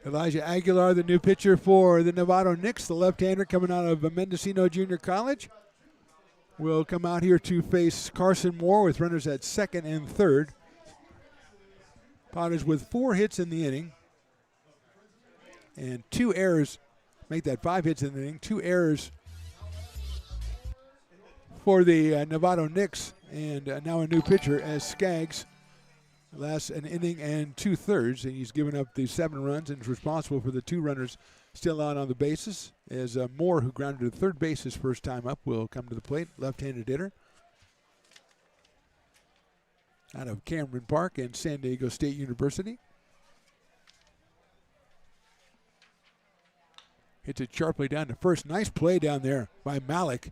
Elijah Aguilar, the new pitcher for the Novato Knicks, the left-hander coming out of Mendocino Junior College, will come out here to face Carson Moore with runners at second and third. Potters with 4 hits in the inning and 2 errors, make that 5 hits in the inning, 2 errors for the Novato Knicks, and now a new pitcher as Skaggs lasts an inning and 2/3, and he's given up the 7 runs and is responsible for the 2 runners still out on the bases. As Moore, who grounded to third base his first time up, will come to the plate, left-handed hitter. Out of Cameron Park and San Diego State University. Hits it sharply down to first. Nice play down there by Malik.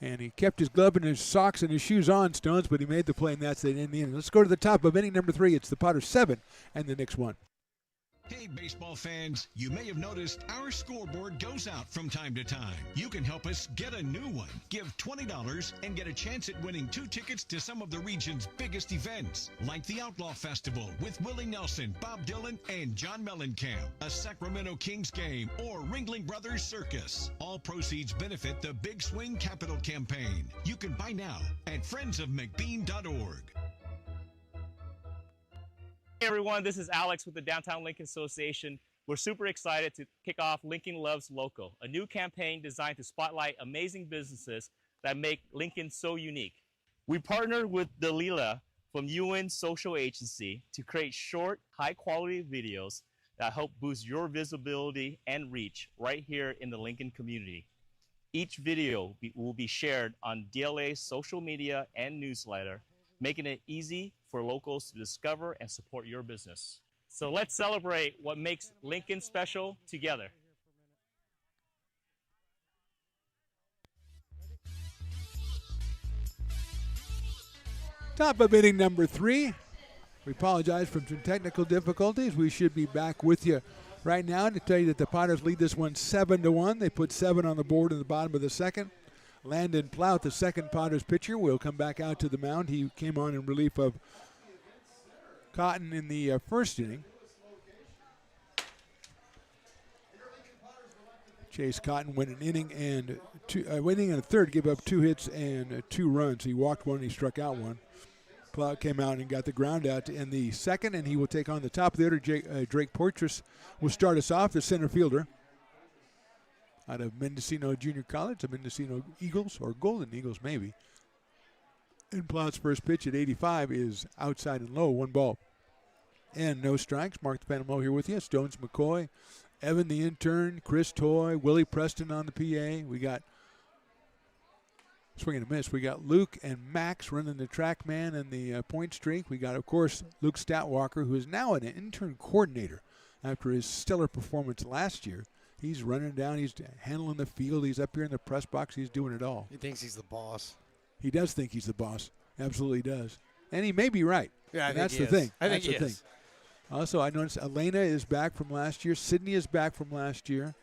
And he kept his glove and his socks and his shoes on, Stones, but he made the play, and that's it in the inning. Let's go to the top of inning number 3. It's the Potters 7 and the Knicks 1. Hey, baseball fans, you may have noticed our scoreboard goes out from time to time. You can help us get a new one. Give $20 and get a chance at winning 2 tickets to some of the region's biggest events, like the Outlaw Festival with Willie Nelson, Bob Dylan, and John Mellencamp, a Sacramento Kings game, or Ringling Brothers Circus. All proceeds benefit the Big Swing Capital Campaign. You can buy now at friendsofmcbean.org. Hey everyone, this is Alex with the Downtown Lincoln Association. We're super excited to kick off Lincoln Loves Local, a new campaign designed to spotlight amazing businesses that make Lincoln so unique. We partnered with Dalila from UN Social Agency to create short, high-quality videos that help boost your visibility and reach right here in the Lincoln community. Each video will be shared on DLA's social media and newsletter, making it easy for locals to discover and support your business. So let's celebrate what makes Lincoln special together. Top of inning number 3. We apologize for some technical difficulties. We should be back with you right now to tell you that the Potters lead this one 7-1. They put 7 on the board in the bottom of the second. Landon Plout, the second Potters pitcher, will come back out to the mound. He came on in relief of Cotton in the first inning. Chase Cotton went an inning and a third, gave up 2 hits and 2 runs. He walked one, he struck out one. Plout came out and got the ground out in the second, and he will take on the top of the order. Drake Poitras will start us off, the center fielder out of Mendocino Junior College, the Mendocino Eagles, or Golden Eagles maybe. And Plout's first pitch at 85 is outside and low, 1 ball. And no strikes. Mark the Phantom Low here with you. Stones McCoy, Evan the intern, Chris Toy, Willie Preston on the PA. We got swing and a miss. We got Luke and Max running the track man and the point streak. We got, of course, Luke Statwalker, who is now an intern coordinator after his stellar performance last year. He's running down. He's handling the field. He's up here in the press box. He's doing it all. He thinks he's the boss. He does think he's the boss. Absolutely does. And he may be right. Yeah, I think that's he the is. thing. I think that's he the is. thing. Also, I noticed Elena is back from last year. Sydney is back from last year.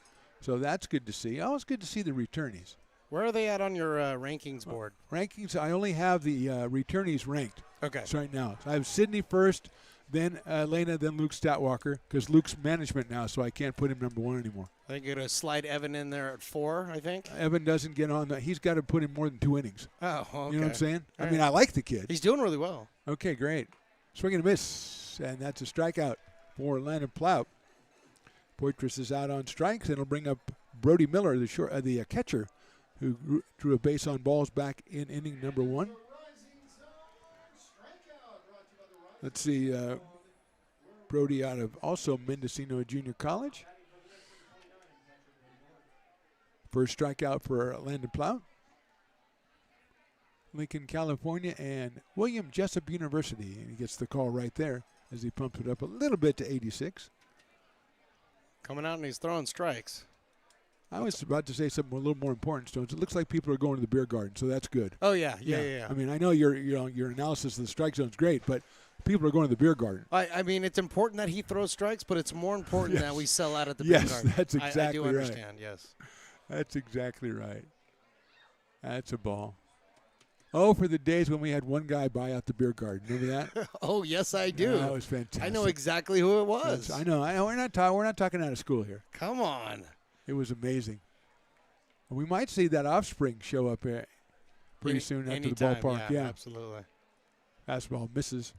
So that's good to see. Always good to see the returnees. Where are they at on your rankings board? Rankings, I only have the returnees ranked. Okay. So right now. So I have Sydney first, then Elena, then Luke Statwalker, because Luke's management now, so I can't put him number 1 anymore. I think you're going to slide Evan in there at 4, I think. Evan doesn't get on that. He's got to put in more than 2 innings. Oh, okay. You know what I'm saying? All I mean, right. I like the kid. He's doing really well. Okay, great. Swing and a miss, and that's a strikeout for Landon Plout. Poitras is out on strikes, and it'll bring up Brody Miller, the catcher, who drew a base on balls back in inning number 1. Let's see, Brody out of also Mendocino Junior College. First strikeout for Landon Plout. Lincoln, California, and William Jessup University. And he gets the call right there as he pumps it up a little bit to 86. Coming out and he's throwing strikes. I was about to say something a little more important, Stones. It looks like people are going to the beer garden, so that's good. Oh, yeah. I mean, I know your analysis of the strike zone is great, but people are going to the beer garden. I mean, it's important that he throws strikes, but it's more important that we sell out at the yes, beer garden. That's exactly I do right. understand, yes. That's exactly right. That's a ball. Oh, for the days when we had one guy buy out the beer garden. Remember that? Oh, yes, I do. That was fantastic. I know exactly who it was. I know. We're not talking out of school here. Come on. It was amazing. We might see that offspring show up here pretty soon after the ballpark. Yeah, absolutely. Fastball misses.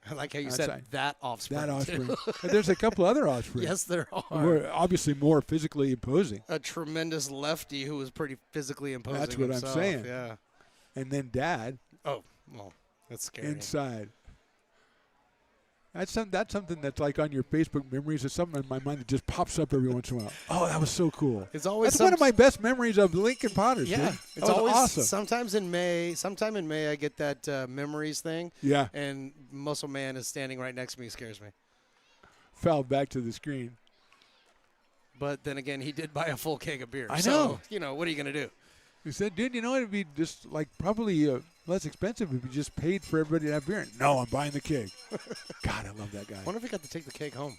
I like how you said that offspring. That offspring. There's a couple other offspring. Yes, there are. We're obviously more physically imposing. A tremendous lefty who was pretty physically imposing. That's what himself. I'm saying. Yeah. And then Dad. Oh, well, that's scary. Inside. That's something that's like on your Facebook memories. It's something in my mind that just pops up every once in a while. Oh, that was so cool. It's always that's one of my best memories of Lincoln Potters. Yeah, dude. it's always awesome. Sometime in May, I get that memories thing. Yeah. And Muscle Man is standing right next to me. Scares me. Fell back to the screen. But then again, he did buy a full keg of beer. I know. So, what are you gonna do? He said, dude, it'd be just like probably less expensive if you just paid for everybody to have beer. No, I'm buying the keg. God, I love that guy. I wonder if he got to take the keg home.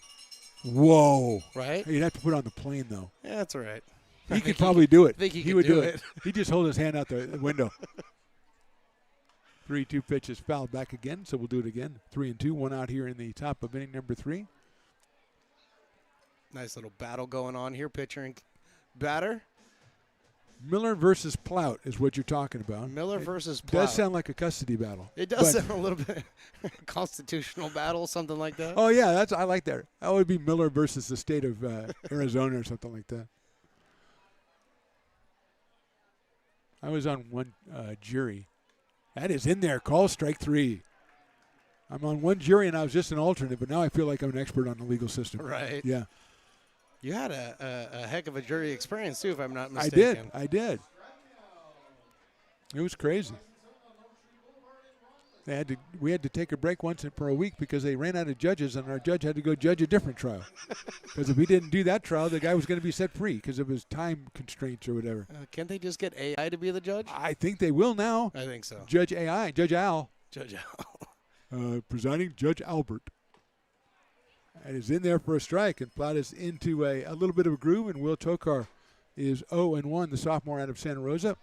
Whoa. Right? You'd have to put it on the plane, though. Yeah, that's all right. He could probably do it. I think he would do it. He'd just hold his hand out the window. 3-2 pitches fouled back again, so we'll do it again. 3-2, one out here in the top of inning number 3. Nice little battle going on here, pitcher and batter. Miller versus Plout is what you're talking about. Miller versus It Plout. does sound like a custody battle. It does sound a little bit constitutional battle, something like that. Oh, yeah, I like that. That would be Miller versus the state of Arizona or something like that. I was on one jury. That is in there. Call strike 3. I'm on one jury, and I was just an alternate, but now I feel like I'm an expert on the legal system. Right. Yeah. You had a heck of a jury experience, too, if I'm not mistaken. I did. It was crazy. We had to take a break once for a week because they ran out of judges, and our judge had to go judge a different trial. Because if we didn't do that trial, the guy was going to be set free because of his time constraints or whatever. Can't they just get AI to be the judge? I think they will now. I think so. Judge AI, Judge Al. Judge Al. Presiding Judge Albert. And is in there for a strike, and Plout is into a little bit of a groove, and Will Tokar is 0-1, the sophomore out of Santa Rosa.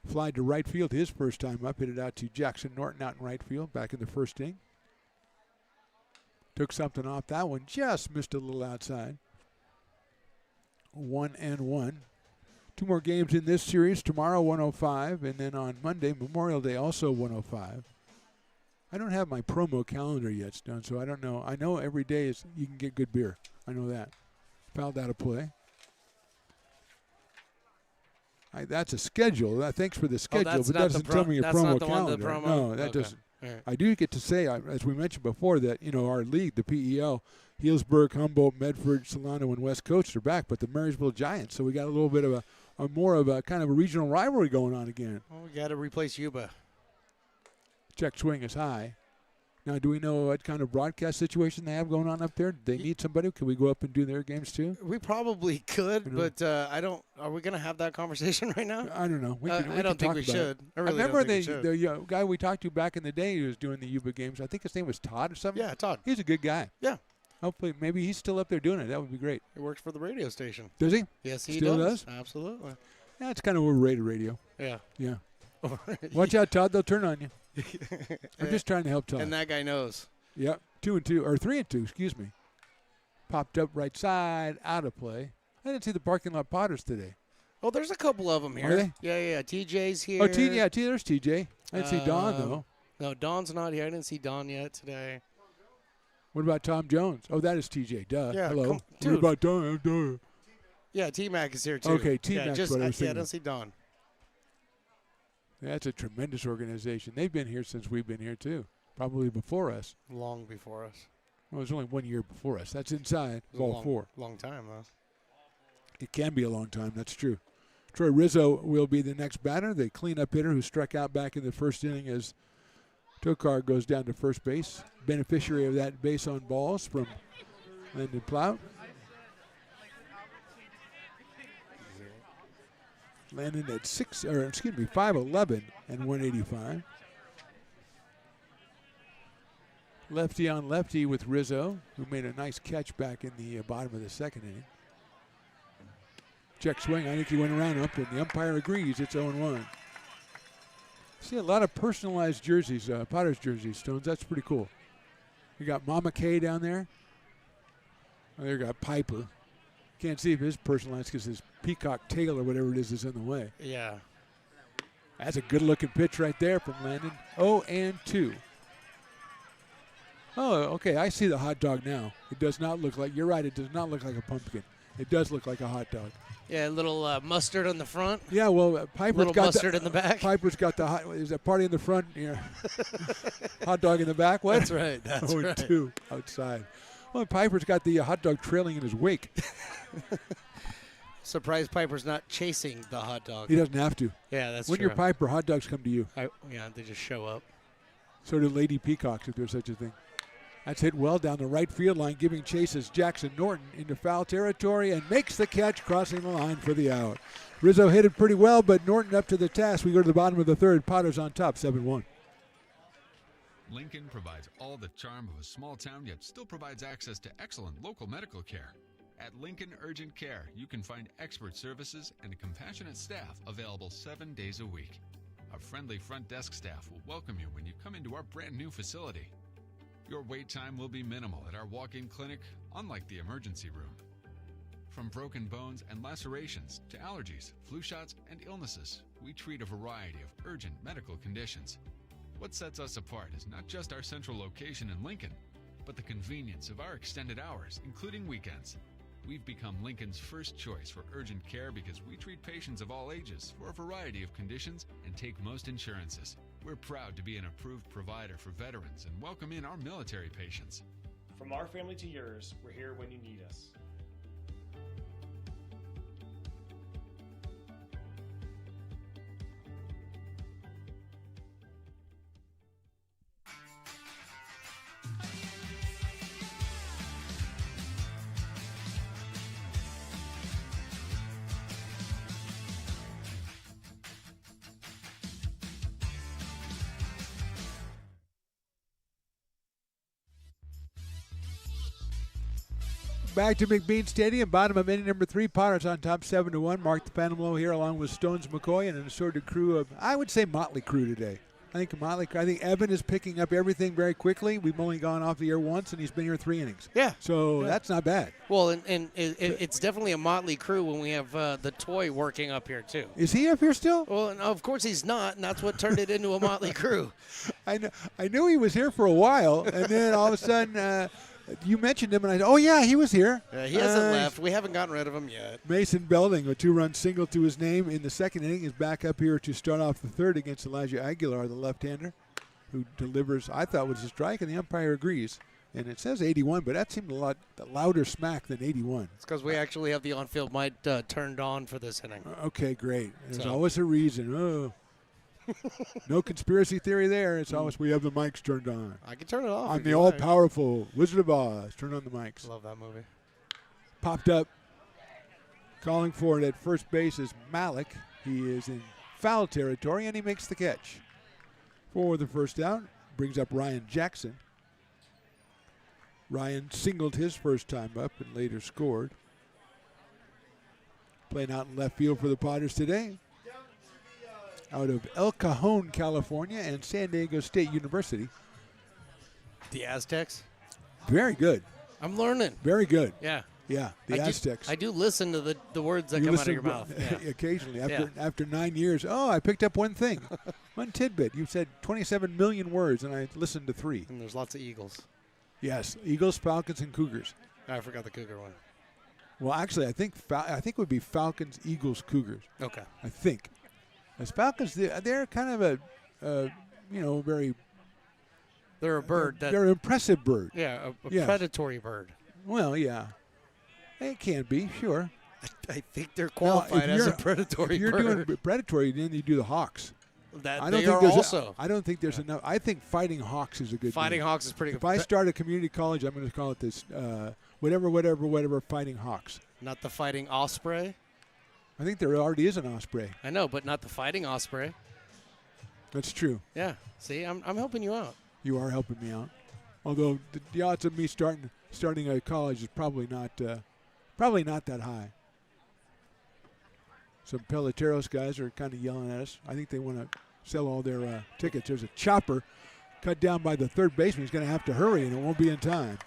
Fly to right field his first time up, hit it out to Jackson Norton out in right field back in the first inning. Took something off that one, just missed a little outside. 1-1. 2 more games in this series, tomorrow 105, and then on Monday, Memorial Day, also 105. I don't have my promo calendar yet, Stone, so I don't know. I know every day you can get good beer. I know that. Fouled out of play. That's a schedule. Thanks for the schedule, but that doesn't tell me your promo calendar. No, that doesn't. Right. I do get to say, as we mentioned before, that our league, the PEL, Healdsburg, Humboldt, Medford, Solano, and West Coast are back, but the Marysville Giants. So we got a little bit of more of a kind of a regional rivalry going on again. Well, we got to replace Yuba. Check swing is high. Now, do we know what kind of broadcast situation they have going on up there? Do they need somebody? Can we go up and do their games too? We probably could, but I don't. Are we going to have that conversation right now? I don't know. I don't think we should. I remember the guy we talked to back in the day who was doing the Yuba games. I think his name was Todd or something. Yeah, Todd. He's a good guy. Yeah. Hopefully, maybe he's still up there doing it. That would be great. He works for the radio station. Does he? Yes, he still does. Absolutely. Yeah, it's kind of overrated radio. Yeah. Yeah. Watch out, Todd. They'll turn on you. I'm just trying to help Todd. And that guy knows. Yep. 2-2 or 3-2. Excuse me. Popped up right side, out of play. I didn't see the parking lot Potters today. Oh, there's a couple of them here. Are they? Yeah. TJ's here. Oh, there's TJ. I didn't see Don though. No, Don's not here. I didn't see Don yet today. What about Tom Jones? Oh, that is TJ. Duh. Yeah, hello. What about Don? Duh. Yeah, T-Mac is here too. Okay, T-Mac's what I was thinking. I don't see Don. That's a tremendous organization. They've been here since we've been here too. Probably before us. Long before us. Well, it was only 1 year before us. That's inside ball 4. Long time, though. It can be a long time. That's true. Troy Rizzo will be the next batter, the cleanup hitter who struck out back in the first inning as Tokar goes down to first base. Beneficiary of that base on balls from Landon Plout. Landon at 5'11" and 185. Lefty on lefty with Rizzo, who made a nice catch back in the bottom of the second inning. Check swing. I think he went around up, and the umpire agrees. It's 0-1. See a lot of personalized jerseys, Potter's jerseys, Stones. That's pretty cool. You got Mama K down there. Oh, there you got Piper. Can't see if it's personalized because his peacock tail or whatever it is in the way. Yeah. That's a good-looking pitch right there from Landon. 0-2. Oh, okay. I see the hot dog now. It does not look like. You're right. It does not look like a pumpkin. It does look like a hot dog. Yeah, a little mustard on the front. Yeah, well, Piper's little got mustard in the back. Piper's got the hot. Is that party in the front? Yeah. Hot dog in the back. What? That's right. That's right. 0-2 outside. Well, Piper's got the hot dog trailing in his wake. Surprised Piper's not chasing the hot dog. He doesn't have to. Yeah, that's when true. you're Piper, hot dogs come to you. Yeah, they just show up. So do Lady Peacocks, if there's such a thing. That's hit well down the right field line, giving chase as Jackson Norton into foul territory and makes the catch, crossing the line for the out. Rizzo hit it pretty well, but Norton up to the task. We go to the bottom of the third. Potter's on top, 7-1. Lincoln provides all the charm of a small town, yet still provides access to excellent local medical care. At Lincoln Urgent Care, you can find expert services and a compassionate staff available 7 days a week. Our friendly front desk staff will welcome you when you come into our brand new facility. Your wait time will be minimal at our walk-in clinic, unlike the emergency room. From broken bones and lacerations to allergies, flu shots, and illnesses, we treat a variety of urgent medical conditions. What sets us apart is not just our central location in Lincoln, but the convenience of our extended hours, including weekends. We've become Lincoln's first choice for urgent care because we treat patients of all ages for a variety of conditions and take most insurances. We're proud to be an approved provider for veterans and welcome in our military patients. From our family to yours, we're here when you need us. Back to McBean Stadium, bottom of inning number 3. Potter's on top, 7-1. Mark the Panamlo here, along with Stones McCoy and an assorted crew of, I would say, motley crew today. I think Evan is picking up everything very quickly. We've only gone off the air once, and he's been here 3 innings. Yeah. So that's not bad. Well, and it's definitely a motley crew when we have the toy working up here, too. Is he up here still? Well, and of course he's not, and that's what turned it into a motley crew. I knew he was here for a while, and then all of a sudden you mentioned him, and I said, oh, yeah, he was here. He hasn't left. We haven't gotten rid of him yet. Mason Belding, a 2-run single to his name in the second inning, is back up here to start off the third against Elijah Aguilar, the left-hander, who delivers, I thought was a strike, and the umpire agrees. And it says 81, but that seemed a lot louder smack than 81. It's because we actually have the on-field mic turned on for this inning. Okay, great. There's always a reason. Oh. No conspiracy theory there. It's always we have the mics turned on. I can turn it off. I'm the all-powerful Wizard of Oz. Turn on the mics. Love that movie. Popped up. Calling for it at first base is Malik. He is in foul territory, and he makes the catch. For the first out, brings up Ryan Jackson. Ryan singled his first time up and later scored. Playing out in left field for the Potters today. Out of El Cajon, California, and San Diego State University. The Aztecs? Very good. I'm learning. Very good. Yeah. Yeah, the Aztecs. I do listen to the words that come out of your mouth. Yeah. Occasionally. After 9 years, I picked up one thing. One tidbit. You said 27 million words, and I listened to 3. And there's lots of Eagles. Yes, Eagles, Falcons, and Cougars. I forgot the Cougar one. Well, actually, I think it would be Falcons, Eagles, Cougars. Okay. I think. As Falcons, they're kind of a very. They're a bird. They're an impressive bird. Yeah, a predatory bird. Well, yeah. It can be, sure. I think they're qualified as a predatory bird. If you're doing predatory, then you do the hawks. I don't think there's enough. I think fighting hawks is a good Fighting name. hawks is pretty good. If I start a community college, I'm going to call it this whatever, fighting hawks. Not the fighting osprey? I think there already is an osprey. I know, but not the fighting osprey. That's true. Yeah. See, I'm helping you out. You are helping me out. Although the odds of me starting a college is probably not that high. Some Peloteros guys are kind of yelling at us. I think they want to sell all their tickets. There's a chopper cut down by the third baseman. He's going to have to hurry, and it won't be in time.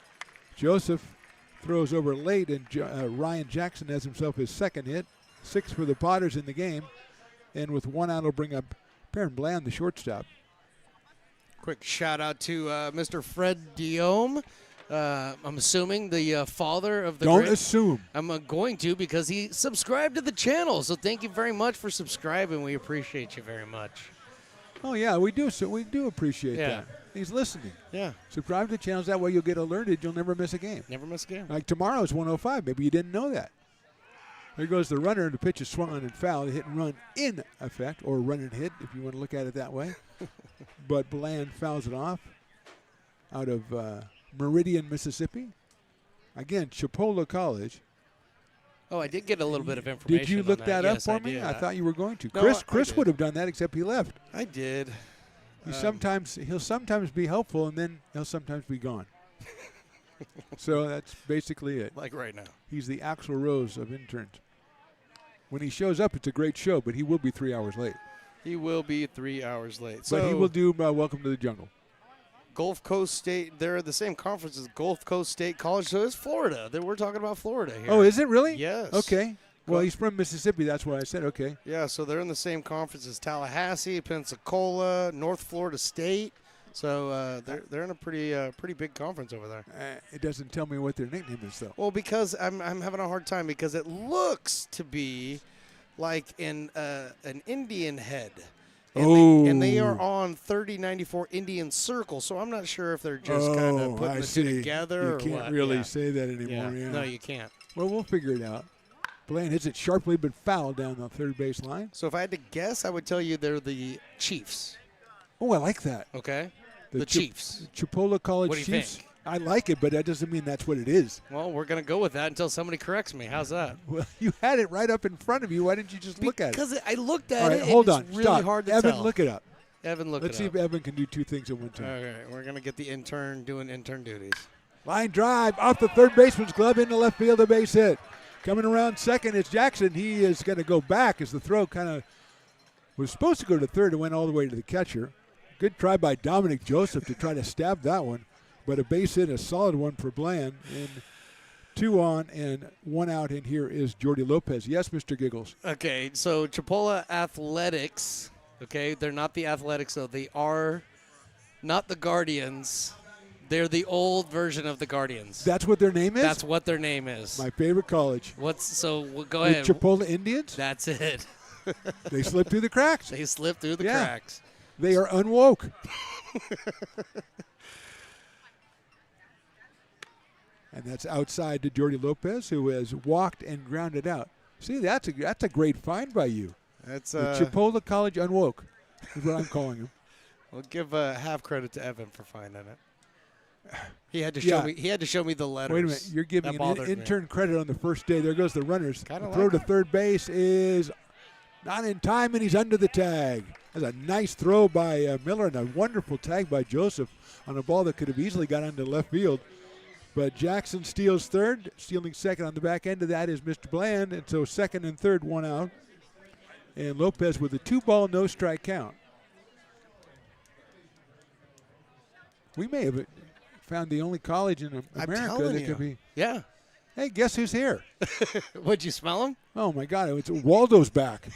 Joseph throws over late, and Ryan Jackson has himself his second hit. 6 for the Potters in the game. And with 1 out, he'll bring up Perrin Bland, the shortstop. Quick shout out to Mr. Fred Diome. I'm assuming the father of the. Don't assume. I'm going to, because he subscribed to the channel. So thank you very much for subscribing. We appreciate you very much. Oh yeah, we do. So we do appreciate that. He's listening. Yeah. Subscribe to the channels. That way you'll get alerted. You'll never miss a game. Never miss a game. Like tomorrow's 105. Maybe you didn't know that. There goes the runner. The pitch is swung on and fouled. Hit and run in effect, or run and hit if you want to look at it that way. But Bland fouls it off out of Meridian, Mississippi. Again, Chipola College. Oh, I did get a little bit of information. Did you look on that up yes, for I me? did. I thought you were going to. No, Chris would have done that, except he left. I did. He'll sometimes be helpful, and then he'll sometimes be gone. So that's basically it. Like right now. He's the Axl Rose of interns. When he shows up, it's a great show, but he will be 3 hours late. He will be 3 hours late. But he will do Welcome to the Jungle. Gulf Coast State, they're the same conference as Gulf Coast State College, so it's Florida. We're talking about Florida here. Oh, is it really? Yes. Okay. Well, he's from Mississippi. That's why I said okay. Yeah, so they're in the same conference as Tallahassee, Pensacola, North Florida State. So they're in a pretty big conference over there. It doesn't tell me what their nickname is, though. Well, because I'm having a hard time because it looks to be like an Indian head. And they are on 3094 Indian Circle, so I'm not sure if they're just kind of putting the two together or what. You can't really say that anymore. Yeah. No, you can't. Well, we'll figure it out. Bland hits it sharply, but fouled down the third base line. So if I had to guess, I would tell you they're the Chiefs. Oh, I like that. Okay. The Chiefs. Chipola College what do you Chiefs. think? I like it, but that doesn't mean that's what it is. Well, we're going to go with that until somebody corrects me. How's that? Well, you had it right up in front of you. Why didn't you just look at it? Because I looked at All right, it, hold and on. it's really Stop. hard to Evan, tell. look it up. Evan, look Let's it see up. if Evan can do two things at one time. Okay, we're going to get the intern doing intern duties. Line drive off the third baseman's glove into left field, a base hit. Coming around second, it's Jackson. He is going to go back as the throw kind of was supposed to go to third and went all the way to the catcher. Good try by Dominic Joseph to try to stab that one, but a base hit, a solid one for Bland. And 2 on and 1 out, and here is Jordy Lopez. Yes, Mr. Giggles. Okay, so Chipola Athletics, okay, they're not the Athletics, though. They are not the Guardians. They're the old version of the Guardians. That's what their name is? That's what their name is. My favorite college. Go ahead. The Chipola Indians? That's it. They slipped through the cracks. They slipped through the cracks. They are unwoke. And that's outside to Jordy Lopez, who has walked and grounded out. See, that's a great find by you. That's the Chipola College unwoke is what I'm calling him. We'll give half credit to Evan for finding it. He had to show me. He had to show me the letters. Wait a minute, you're giving an intern credit on the first day. There goes the runners. The throw to third base is not in time, and he's under the tag. That's a nice throw by Miller and a wonderful tag by Joseph on a ball that could have easily got into left field. But Jackson steals third. Stealing second on the back end of that is Mr. Bland. And so second and third, 1 out. And Lopez with a 2-ball, no-strike count. We may have found the only college in America that could be. Yeah. Hey, guess who's here? Would you smell him? Oh, my God. It's Waldo's back.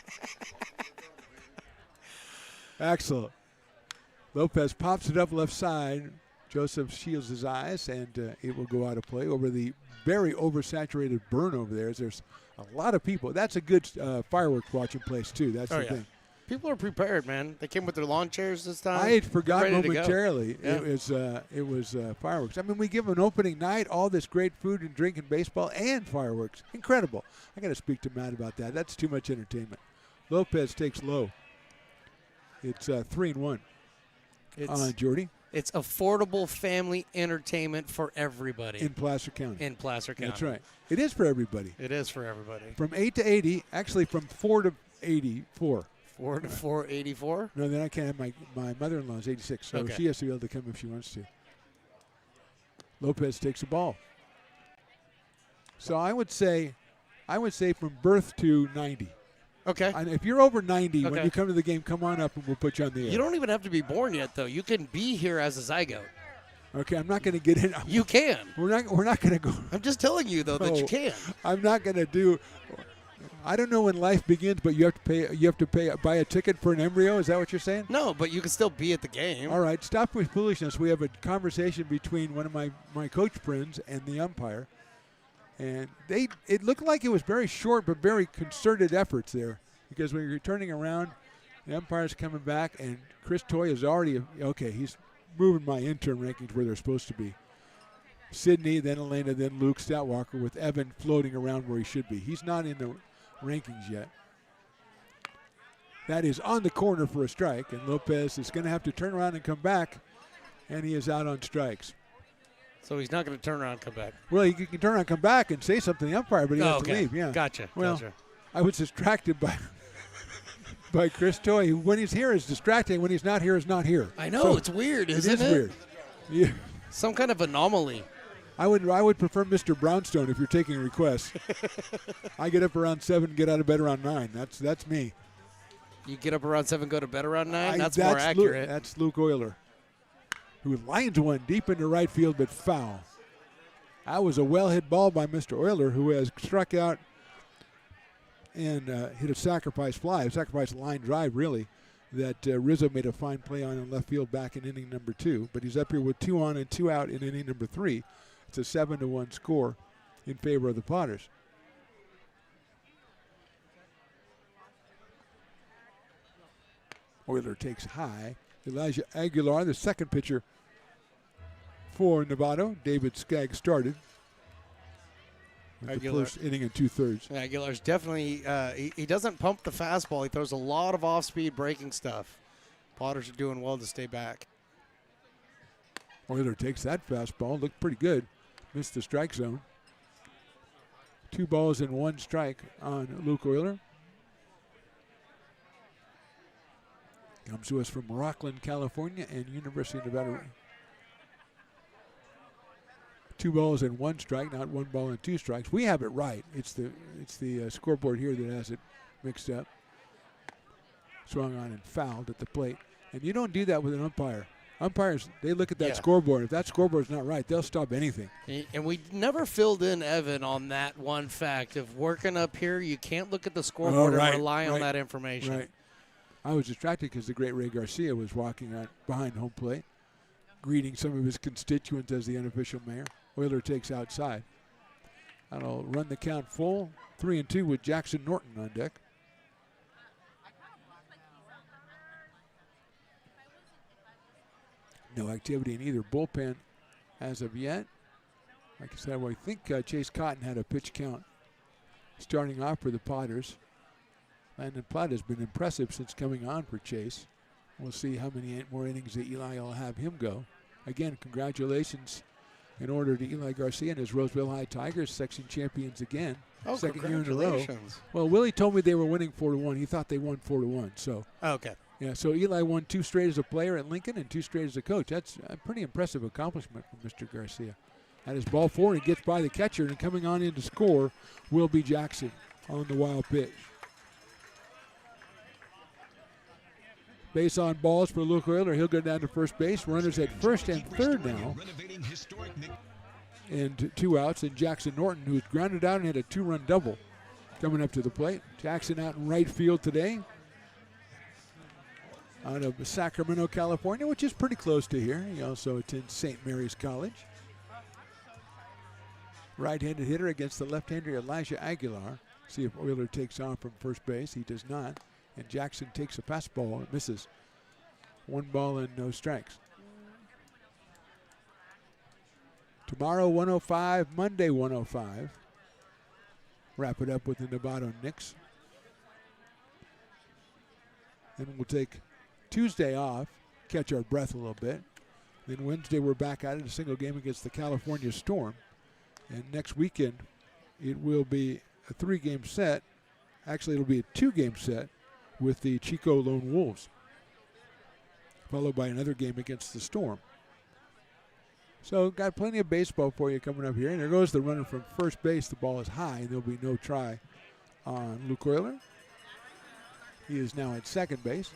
Excellent. Lopez pops it up left side. Joseph shields his eyes, and it will go out of play over the very oversaturated burn over there. There's a lot of people. That's a good fireworks watching place, too. That's the thing. People are prepared, man. They came with their lawn chairs this time. I had forgotten momentarily. Yeah. It was fireworks. I mean, we give an opening night, all this great food and drink and baseball and fireworks. Incredible. I got to speak to Matt about that. That's too much entertainment. Lopez takes low. It's 3-1 on Jordy. It's affordable family entertainment for everybody. In Placer County. In Placer County. That's right. It is for everybody. It is for everybody. From 8 to 80, actually from 4 to 84. 4 to 484? No, then I can't have my mother-in-law is 86, so she has to be able to come if she wants to. Lopez takes the ball. So I would say from birth to 90. Okay. And if you're over 90, when Okay. you come to the game, come on up and we'll put you on the air. You don't even have to be born yet, though. You can be here as a zygote. Okay, I'm not going to get in. You can. We're not going to go. I'm just telling you, though, that you No, can. I'm not going to do. I don't know when life begins, but you have to pay. You have to buy a ticket for an embryo. Is that what you're saying? No, but you can still be at the game. All right, stop with foolishness. We have a conversation between one of my coach friends and the umpire, and it looked like it was very short but very concerted efforts there, because when you're turning around, the umpire's coming back, and Chris Toy is already okay. He's moving my intern rankings where they're supposed to be. Sydney, then Elena, then Luke Stoutwalker, with Evan floating around where he should be. He's not in the rankings yet. That is on the corner for a strike, and Lopez is going to have to turn around and come back, and he is out on strikes. So he's not going to turn around and come back. Well, he can turn around and come back and say something to the umpire, but he has to leave. Yeah, Gotcha. Well, Gotcha. I was distracted by Chris Toy, who when he's here is distracting. When he's not here is not here. I know, So it's weird, it isn't is it? weird. Yeah. Some kind of anomaly. I would prefer Mr. Brownstone if you're taking requests. I get up around 7, get out of bed around 9. That's me. You get up around 7, go to bed around 9? That's more accurate. That's Luke Euler, who lines one deep into right field, but foul. That was a well-hit ball by Mr. Euler, who has struck out and hit a sacrifice fly, a sacrifice line drive, really, that Rizzo made a fine play on in left field back in inning number 2. But he's up here with 2 on and 2 out in inning number 3. It's a 7-1 score in favor of the Potters. Euler takes high. Elijah Aguilar, the second pitcher for Novato. David Skaggs started with the first inning and 2/3. Aguilar's definitely, he doesn't pump the fastball. He throws a lot of off-speed breaking stuff. Potters are doing well to stay back. Euler takes that fastball. Looked pretty good. Missed the strike zone. 2 balls and 1 strike on Luke Euler. Comes to us from Rockland, California, and University of Nevada. 2 balls and 1 strike, not 1 ball and 2 strikes. We have it right. It's the scoreboard here that has it mixed up. Swung on and fouled at the plate. And you don't do that with an umpire. Umpires, they look at that scoreboard. If that scoreboard's not right, they'll stop anything. And we never filled in Evan on that one fact of working up here. You can't look at the scoreboard and rely on that information. Right. I was distracted because the great Ray Garcia was walking out behind home plate, greeting some of his constituents as the unofficial mayor. Euler takes outside. That'll run the count full. 3-2 with Jackson Norton on deck. No activity in either bullpen as of yet. Like I said, I think Chase Cotton had a pitch count starting off for the Potters. Landon Platt has been impressive since coming on for Chase. We'll see how many more innings that Eli will have him go. Again, congratulations in order to Eli Garcia and his Roseville High Tigers, section champions again. Oh, second year in a row. congratulations. Well, Willie told me they were winning 4-1. He thought they won 4-1. So Okay. yeah, so Eli won 2 straight as a player at Lincoln and 2 straight as a coach. That's a pretty impressive accomplishment from Mr. Garcia. At his ball 4, he gets by the catcher, and coming on in to score will be Jackson on the wild pitch. Base on balls for Luke Euler. He'll go down to first base. Runners at first and third now. And 2 outs. And Jackson Norton, who's grounded out and had a 2-run double, coming up to the plate. Jackson out in right field today, out of Sacramento, California, which is pretty close to here. He also attends St. Mary's College. Right-handed hitter against the left-hander Elijah Aguilar. See if Euler takes off from first base. He does not. And Jackson takes a fastball and misses. 1 ball and no strikes. Tomorrow 105, Monday 105. Wrap it up with the Novato Knicks. Then we'll take Tuesday off, catch our breath a little bit. Then Wednesday we're back at it, a single game against the California Storm. And next weekend it will be a 3-game set. Actually, it'll be a 2-game set with the Chico Lone Wolves, followed by another game against the Storm. So got plenty of baseball for you coming up here. And there goes the runner from first base. The ball is high, and there'll be no try on Luke Euler. He is now at second base.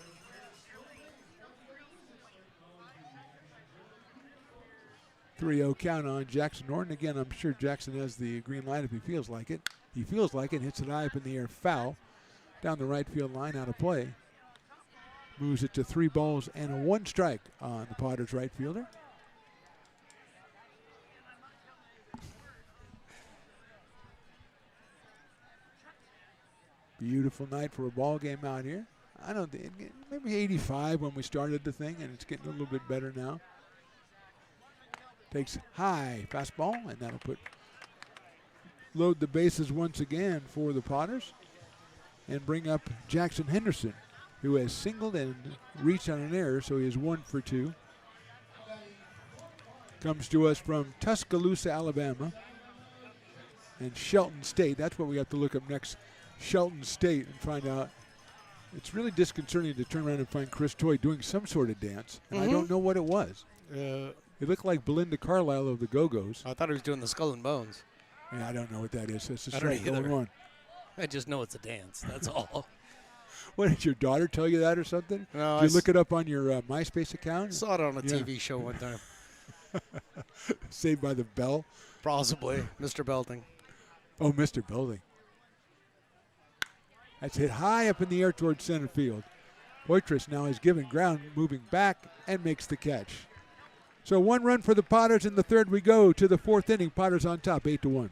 .3-0 count on Jackson Norton. Again, I'm sure Jackson has the green light if he feels like it. He feels like it, hits it high up in the air, foul. Down the right field line, out of play. Moves it to 3 balls and a 1 strike on the Potters right fielder. Beautiful night for a ball game out here. I don't think, maybe 85 when we started the thing, and it's getting a little bit better now. Takes high fastball, and that'll load the bases once again for the Potters and bring up Jackson Henderson, who has singled and reached on an error, so he is 1 for 2. Comes to us from Tuscaloosa, Alabama, and Shelton State. That's what we have to look up next, Shelton State, and find out. It's really disconcerting to turn around and find Chris Toy doing some sort of dance, and I don't know what it was. It looked like Belinda Carlisle of the Go-Go's. I thought he was doing the Skull and Bones. Yeah, I don't know what that is. That's a I don't strike going either. on. I just know it's a dance. That's all. What, did your daughter tell you that or something? No, Did you look it up on your MySpace account? Saw it on a TV show one time. Saved by the Bell? Possibly. Mr. Belting. Oh, Mr. Belding. That's hit high up in the air towards center field. Poitras now is given ground, moving back, and makes the catch. So 1 run for the Potters in the third. We go to the 4th inning. Potters on top, 8-1.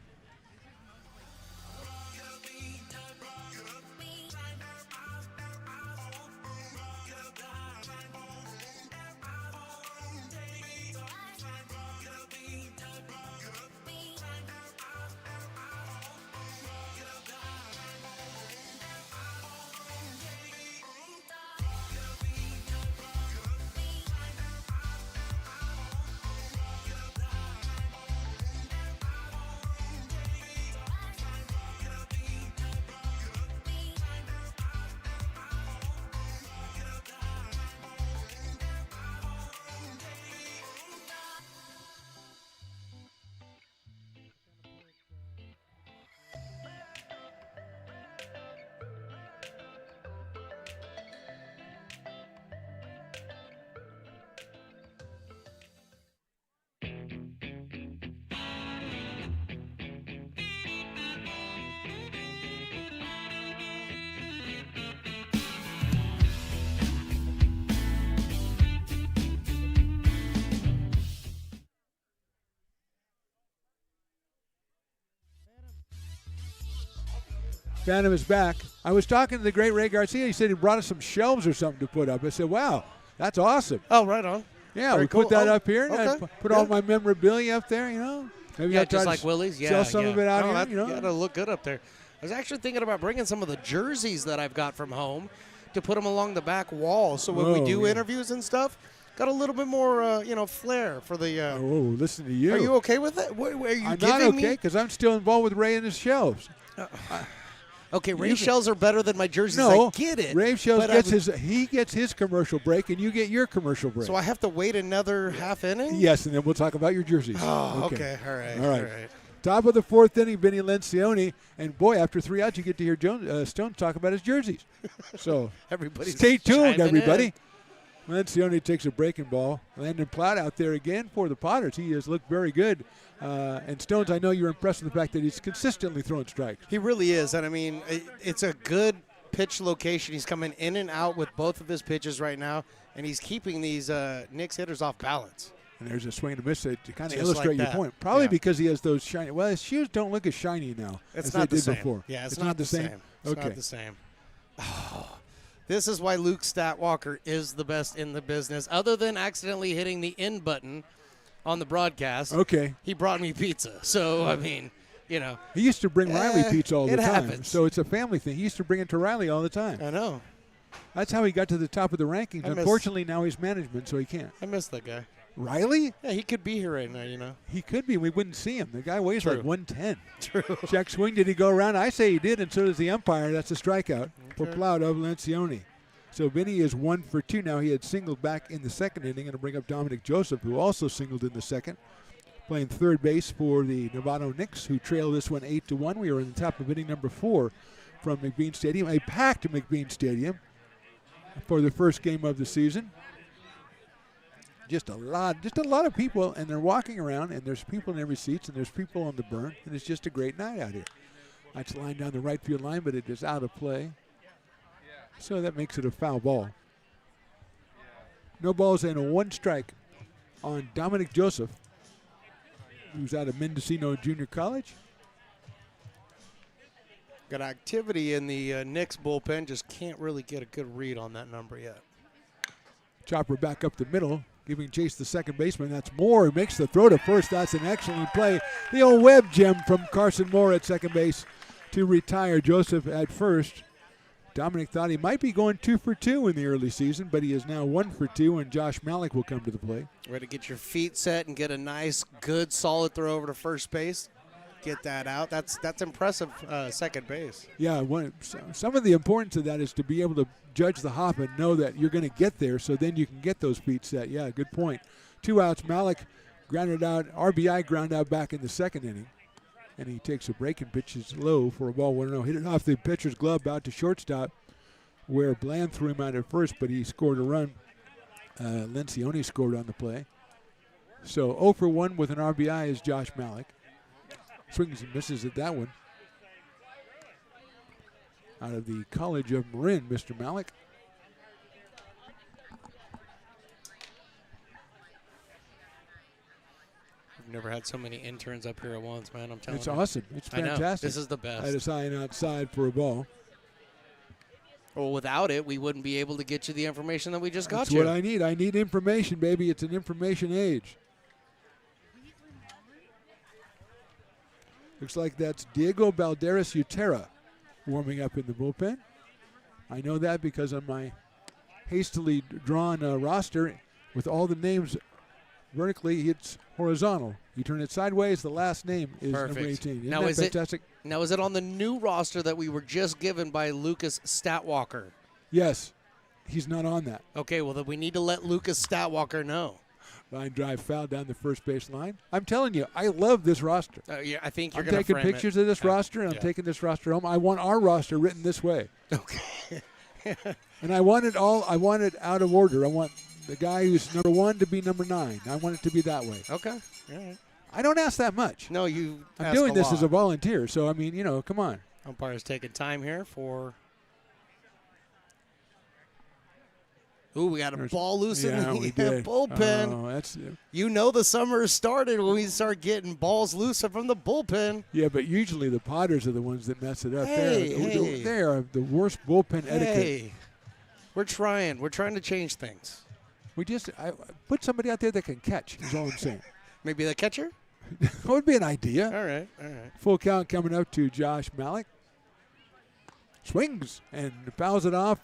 Phantom is back. I was talking to the great Ray Garcia. He said he brought us some shelves or something to put up. I said, wow, that's awesome. Oh, right on. Yeah, Very we cool. put that Oh, up here. And okay. I put all my memorabilia up there, you know. Maybe I'll try just to like Willie's. Yeah, sell some of it out here, that, you know. That'll look good up there. I was actually thinking about bringing some of the jerseys that I've got from home to put them along the back wall. So when we do interviews and stuff, got a little bit more, flair for the. Oh, listen to you. Are you okay with it? What, are you I'm giving not okay me? because I'm still involved with Ray and his shelves. Okay, Ray shells are better than my jerseys. No, I get it. Ray Shells but he gets his commercial break, and you get your commercial break. So I have to wait another half inning? Yes, and then we'll talk about your jerseys. Oh, okay. All right. Top of the 4th inning, Vinny Lencioni, and boy, after 3 outs, you get to hear Stone talk about his jerseys. So Everybody's stay tuned, chiming everybody. in. Lencioni takes a breaking ball. Landon Platt out there again for the Potters. He has looked very good. And Stones, I know you're impressed with the fact that he's consistently throwing strikes. He really is. And, I mean, it's a good pitch location. He's coming in and out with both of his pitches right now, and he's keeping these Knicks hitters off balance. And there's a swing and a miss to kind of Just illustrate like your that. point. Probably Yeah. because he has those shiny. Well, his shoes don't look as shiny now It's as not they the did same. before. Yeah, it's not the same. It's Okay. not the same. Oh, this is why Luke Statwalker is the best in the business. Other than accidentally hitting the in button on the broadcast, Okay. he brought me pizza. So, I mean, He used to bring Riley pizza all the it time. happens. So it's a family thing. He used to bring it to Riley all the time. I know. That's how he got to the top of the rankings. I miss- Unfortunately, now he's management, so he can't. I miss that guy. Riley? Yeah, he could be here right now, He could be. We wouldn't see him. The guy weighs True. like 110. True. Check swing. Did he go around? I say he did, and so does the umpire. That's a strikeout for Okay. Plout of Lencioni. So Vinny is 1 for 2 now. He had singled back in the second inning, and to bring up Dominic Joseph, who also singled in the second, playing third base for the Novato Knicks, who trail this one 8-1. We are in the top of inning number 4 from McBean Stadium, a packed McBean Stadium. for the first game of the season. Just a lot of people, and they're walking around, and there's people in every seats, and there's people on the burn, and it's just a great night out here. That's a line down the right field line, but it is out of play. So that makes it a foul ball. No balls and a 1 strike on Dominic Joseph, who's out of Mendocino Junior College. Got activity in the Knicks bullpen. Just can't really get a good read on that number yet. Chopper back up the middle, giving chase the second baseman. That's Moore, who makes the throw to first. That's an excellent play. The old web gem from Carson Moore at second base to retire Joseph at first. Dominic thought he might be going 2 for 2 in the early season, but he is now 1 for 2, and Josh Malik will come to the plate. Ready to get your feet set and get a nice, good, solid throw over to first base. Get that out. That's impressive, second base. Yeah, some of the importance of that is to be able to judge the hop and know that you're going to get there, so then you can get those feet set. Yeah, good point. 2 outs. Malik grounded out, RBI ground out back in the second inning. And he takes a break and pitches low for a ball 1-0. Hit it off the pitcher's glove out to shortstop, where Bland threw him out at first, but he scored a run. Lencioni scored on the play. So 0 for 1 with an RBI is Josh Malik. Swings and misses at that one. Out of the College of Marin, Mr. Malik. I've never had so many interns up here at once, man. I'm telling you. It's awesome. It's fantastic. This is the best. I had a sign outside for a ball. Well, without it, we wouldn't be able to get you the information that we just got That's you. what I need. I need information, baby. It's an information age. Looks like that's Diego Balderas Utera warming up in the bullpen. I know that because on my hastily drawn roster with all the names vertically, it's horizontal. You turn it sideways, the last name is Perfect. number 18. Isn't Now, that is fantastic? Now, is it on the new roster that we were just given by Lucas Statwalker? Yes. He's not on that. Okay, well, then we need to let Lucas Statwalker know. Line drive foul down the first base line. I'm telling you, I love this roster. Yeah, I think you're I'm going to taking pictures of this roster, and I'm taking this roster home. I want our roster written this way. Okay. And I want it out of order. I want the guy who's number 1 to be number 9. I want it to be that way. Okay. All right. I don't ask that much. No, you I'm ask doing this lot. as a volunteer, so I mean, come on. Umpire's taking time here for. Ooh, we got a ball loose in the bullpen. Oh, that's the summer started when we start getting balls loose from the bullpen. yeah, but usually the Potters are the ones that mess it up. Hey. They are the worst bullpen etiquette. Hey, we're trying. We're trying to change things. I put somebody out there that can catch. Is all I'm saying. Maybe the catcher. That would be an idea. All right. Full count coming up to Josh Malik. Swings and fouls it off.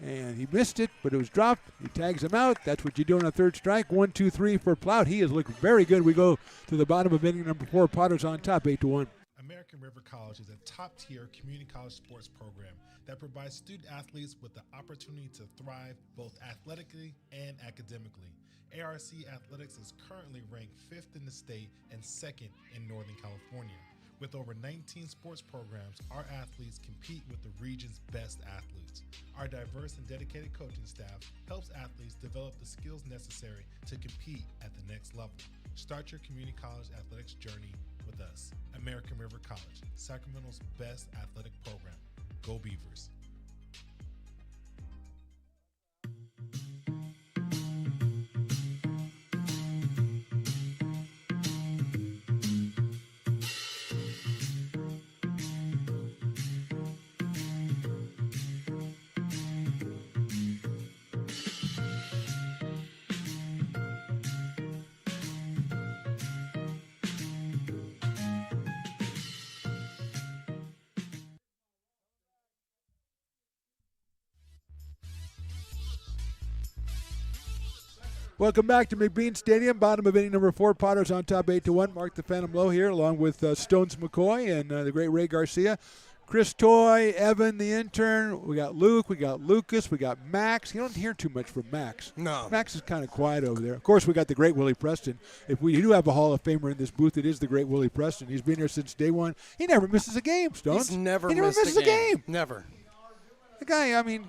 And he missed it, but it was dropped. He tags him out. That's what you do on a third strike. 1, 2, 3 for Plout. He has looked very good. We go to the bottom of inning number 4. Potters on top, 8-1. American River College is a top-tier community college sports program that provides student athletes with the opportunity to thrive both athletically and academically. ARC Athletics is currently ranked 5th in the state and 2nd in Northern California. With over 19 sports programs, our athletes compete with the region's best athletes. Our diverse and dedicated coaching staff helps athletes develop the skills necessary to compete at the next level. Start your community college athletics journey with us. American River College, Sacramento's best athletic program. Go Beavers. Welcome back to McBean Stadium. Bottom of inning number 4. Potters on top, 8-1. Mark the Phantom Low here, along with Stones McCoy and the great Ray Garcia. Chris Toy, Evan, the intern. We got Luke. We got Lucas. We got Max. You don't hear too much from Max. No. Max is kind of quiet over there. Of course, we got the great Willie Preston. If we do have a Hall of Famer in this booth, it is the great Willie Preston. He's been here since day one. He never misses a game, Stones. He's never he never missed misses a game. Never. The guy, I mean,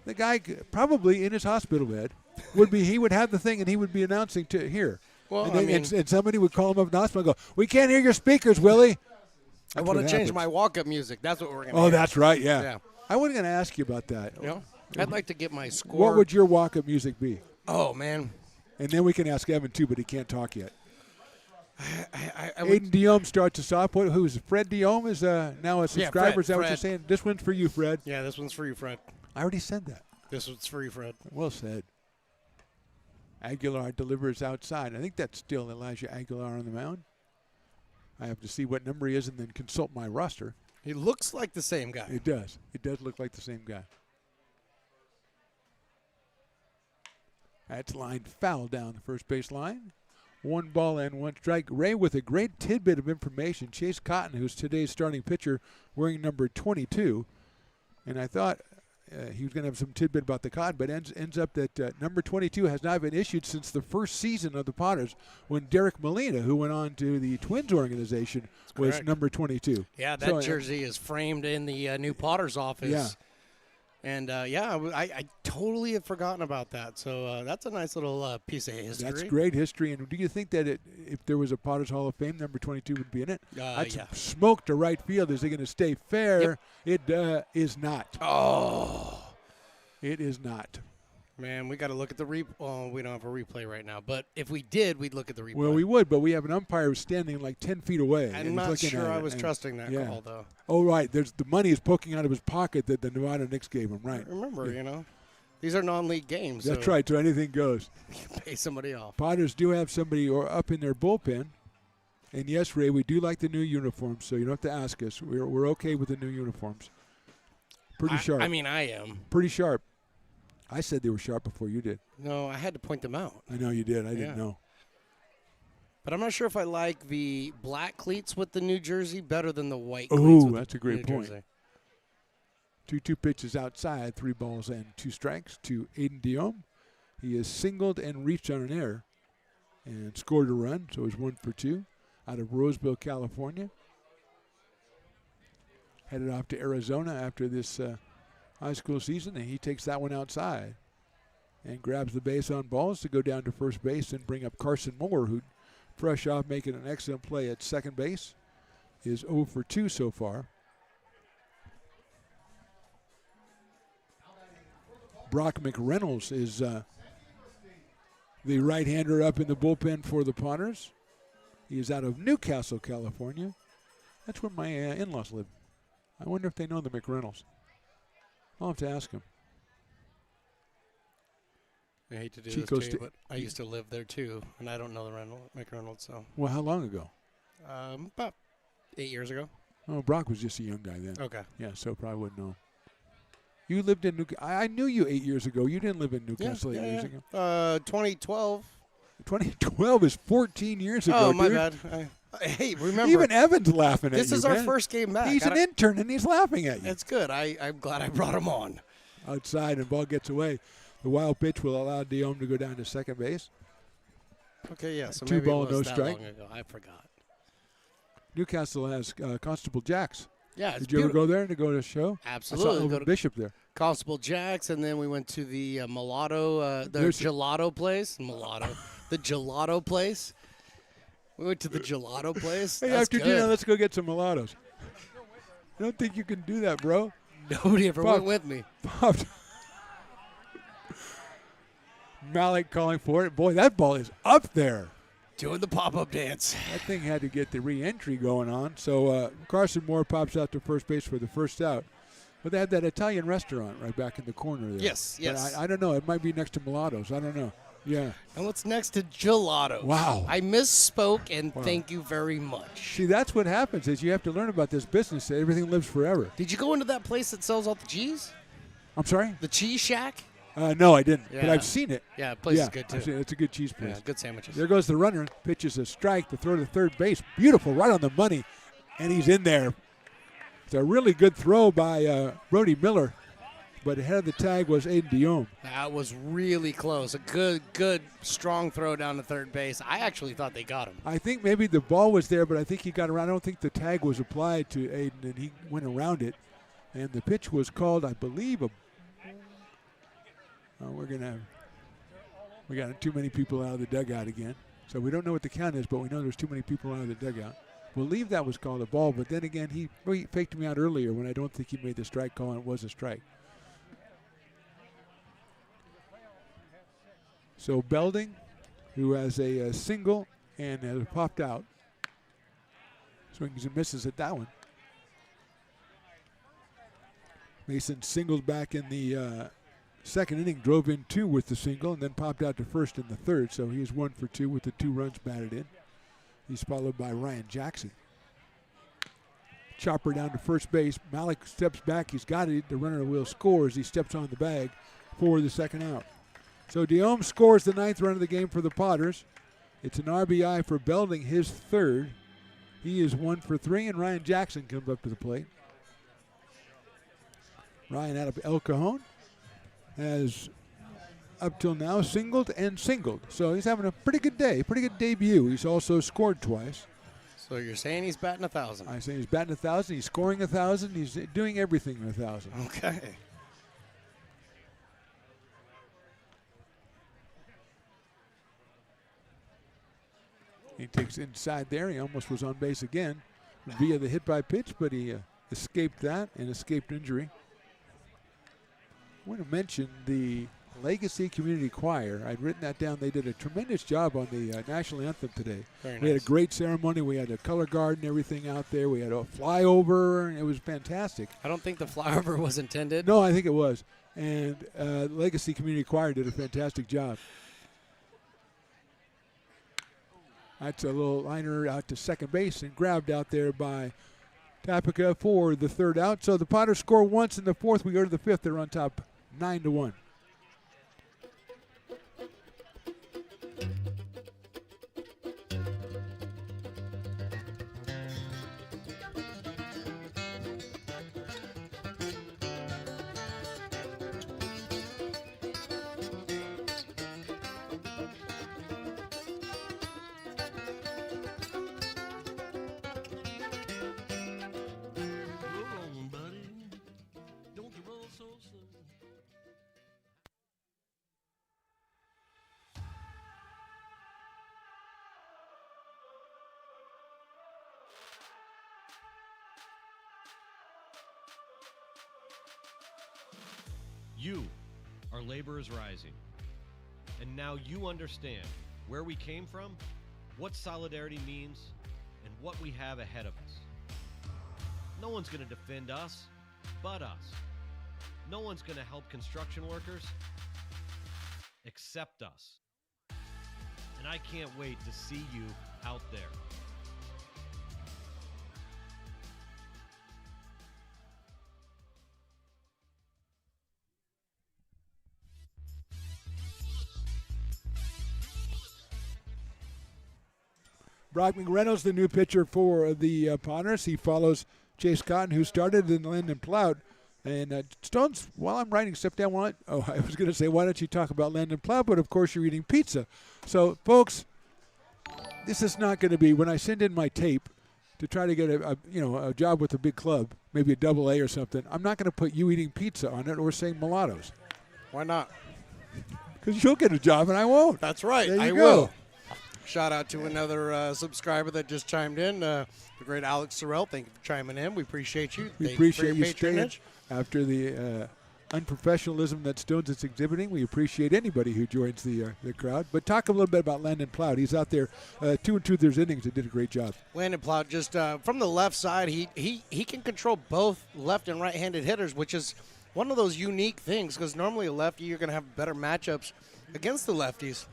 The guy probably in his hospital bed he would have the thing and he would be announcing to here. Well, and somebody would call him up in the hospital and go, "We can't hear your speakers, Willie." I want to change my walk-up music. That's what we're going to Oh, that's right, yeah. I wasn't going to ask you about that. You know, I'd like to get my score. What would your walk-up music be? Oh, man. And then we can ask Evan, too, but he can't talk yet. I would, Aiden Diome starts us off. Who's Fred Diome is now a subscriber. Is that what you're Fred. saying? This one's for you, Fred. Yeah, this one's for you, Fred. I already said that. This one's for you, Fred. Well said. Aguilar delivers outside. I think that's still Elijah Aguilar on the mound. I have to see what number he is and then consult my roster. He looks like the same guy. It does. It does look like the same guy. That's lined foul down the first base line. 1 ball and 1 strike. Ray with a great tidbit of information. Chase Cotton, who's today's starting pitcher, wearing number 22. And I thought he was going to have some tidbit about the Cotton, but ends up that number 22 has not been issued since the first season of the Potters when Derek Molina, who went on to the Twins organization, was number 22. Yeah, that jersey is framed in the new Potter's office. Yeah. And, I totally had forgotten about that. So that's a nice little piece of history. That's great history. And do you think that if there was a Potters Hall of Fame, number 22 would be in it? That's smoke to right field. Is it going to stay fair? Yep. It is not. Oh. It is not. Man, we got to look at the replay. Oh, we don't have a replay right now. But if we did, we'd look at the replay. Well, we would, but we have an umpire who's standing like 10 feet away. I'm not sure I was trusting that call, though. Oh, right. The money is poking out of his pocket that the Novato Knicks gave him, right. Remember, these are non-league games. That's right, so anything goes. You can pay somebody off. Potters do have somebody up in their bullpen. And, yes, Ray, we do like the new uniforms, so you don't have to ask us. We're okay with the new uniforms. Pretty sharp. I am. Pretty sharp. I said they were sharp before you did. No, I had to point them out. I know you did. I didn't know. But I'm not sure if I like the black cleats with the New Jersey better than the white cleats. Oh, that's a great point. 2-2 pitches outside, 3 balls and 2 strikes to Aiden Diome. He is singled and reached on an error and scored a run, so he's 1 for 2 out of Roseville, California. Headed off to Arizona after this high school season, and he takes that one outside and grabs the base on balls to go down to first base and bring up Carson Moore, who, fresh off making an excellent play at second base, is 0 for 2 so far. Brock McReynolds is the right-hander up in the bullpen for the Potters. He is out of Newcastle, California. That's where my in-laws live. I wonder if they know the McReynolds. I'll have to ask him. I hate to do this to you, but I used to live there too, and I don't know the McReynolds. So. Well, how long ago? About 8 years ago. Oh, Brock was just a young guy then. Okay. Yeah, so probably wouldn't know. You lived in Newcastle. I knew you 8 years ago. You didn't live in Newcastle 8 years ago. 2012. 2012 is 14 years ago, Oh, my dude. bad. Hey, remember. Even Evan's laughing at you. This is our first game back. He's an intern, and he's laughing at you. That's good. I'm glad I brought him on. Outside, and ball gets away. The wild pitch will allow Diome to go down to second base. Okay, yeah. So 2 maybe ball, it was no that strike. long ago. I forgot. Newcastle has Constable Jacks. Yeah, Did you ever go there to go to a show? Absolutely. I saw Elvin Bishop there. Constable Jacks, and then we went to the Mulatto, the gelato place. The gelato place. We went to the gelato place. Hey, That's after good. dinner, let's go get some mulattoes. I don't think you can do that, bro. Nobody ever went with me. Malik calling for it. Boy, that ball is up there. Doing the pop-up dance. That thing had to get the re-entry going on. So Carson Moore pops out to first base for the first out. But they had that Italian restaurant right back in the corner there. Yes. But I don't know. It might be next to Mulatto's. I don't know. Yeah. And what's next to gelato? Wow. I misspoke, and thank you very much. See, that's what happens is you have to learn about this business. Everything lives forever. Did you go into that place that sells all the cheese? I'm sorry? The Cheese Shack? No, I didn't. Yeah. But I've seen it. Yeah, the place is good, too. I've seen it. It's a good cheese place. Yeah, good sandwiches. There goes the runner. Pitches a strike. The throw to third base. Beautiful. Right on the money. And he's in there. It's a really good throw by Brody Miller. But ahead of the tag was Aiden Diome. That was really close. A good, strong throw down to third base. I actually thought they got him. I think maybe the ball was there, but I think he got around. I don't think the tag was applied to Aiden, and he went around it. And the pitch was called, I believe, We got too many people out of the dugout again. So we don't know what the count is, but we know there's too many people out of the dugout. We'll leave that was called a ball, but then again, he faked me out earlier when I don't think he made the strike call, and it was a strike. So Belding, who has a single and has popped out, swings and misses at that one. Mason singles back in the second inning, drove in 2 with the single, and then popped out to first in the third. So he is 1 for 2 with the 2 runs batted in. He's followed by Ryan Jackson. Chopper down to first base. Malik steps back. He's got it. The runner will score as he steps on the bag for the second out. So Diome scores the 9th run of the game for the Potters. It's an RBI for Belding, his 3rd. He is 1 for 3, and Ryan Jackson comes up to the plate. Ryan out of El Cajon has up till now singled and singled. So he's having a pretty good day, pretty good debut. He's also scored twice. So you're saying he's batting 1,000? I say he's batting 1,000. He's scoring 1,000. He's doing everything 1,000. Okay. He takes inside there. He almost was on base again via the hit by pitch, but he escaped that and escaped injury. I want to mention the Legacy Community Choir. I'd written that down. They did a tremendous job on the national anthem today. Very nice. We had a great ceremony. We had a color guard and everything out there. We had a flyover, and it was fantastic. I don't think the flyover was intended. No, I think it was. And Legacy Community Choir did a fantastic job. That's a little liner out to second base and grabbed out there by Tapica for the 3rd out. So the Potters score once in the 4th. We go to the 5th. They're on top 9-1. You are Laborers Rising. And now you understand where we came from, what solidarity means, and what we have ahead of us. No one's going to defend us but us. No one's going to help construction workers except us. And I can't wait to see you out there. Brock McReynolds, the new pitcher for the Potters. He follows Chase Cotton, who started in Landon Plout. And Stones, while I'm writing stuff down, I was going to say, why don't you talk about Landon Plout? But, of course, you're eating pizza. So, folks, this is not going to be, when I send in my tape to try to get a job with a big club, maybe a AA or something, I'm not going to put you eating pizza on it or saying mulattoes. Why not? Because you'll get a job and I won't. That's right. There you I go. will. Shout out to another subscriber that just chimed in, the great Alex Sorrell. Thank you for chiming in. We appreciate you. We Thank appreciate you for you your staying patronage. after the unprofessionalism that Stones is exhibiting. We appreciate anybody who joins the crowd. But talk a little bit about Landon Plout. He's out there 2-2 innings and did a great job. Landon Plout just from the left side, he can control both left and right-handed hitters, which is one of those unique things because normally a lefty, you're going to have better matchups against the lefties.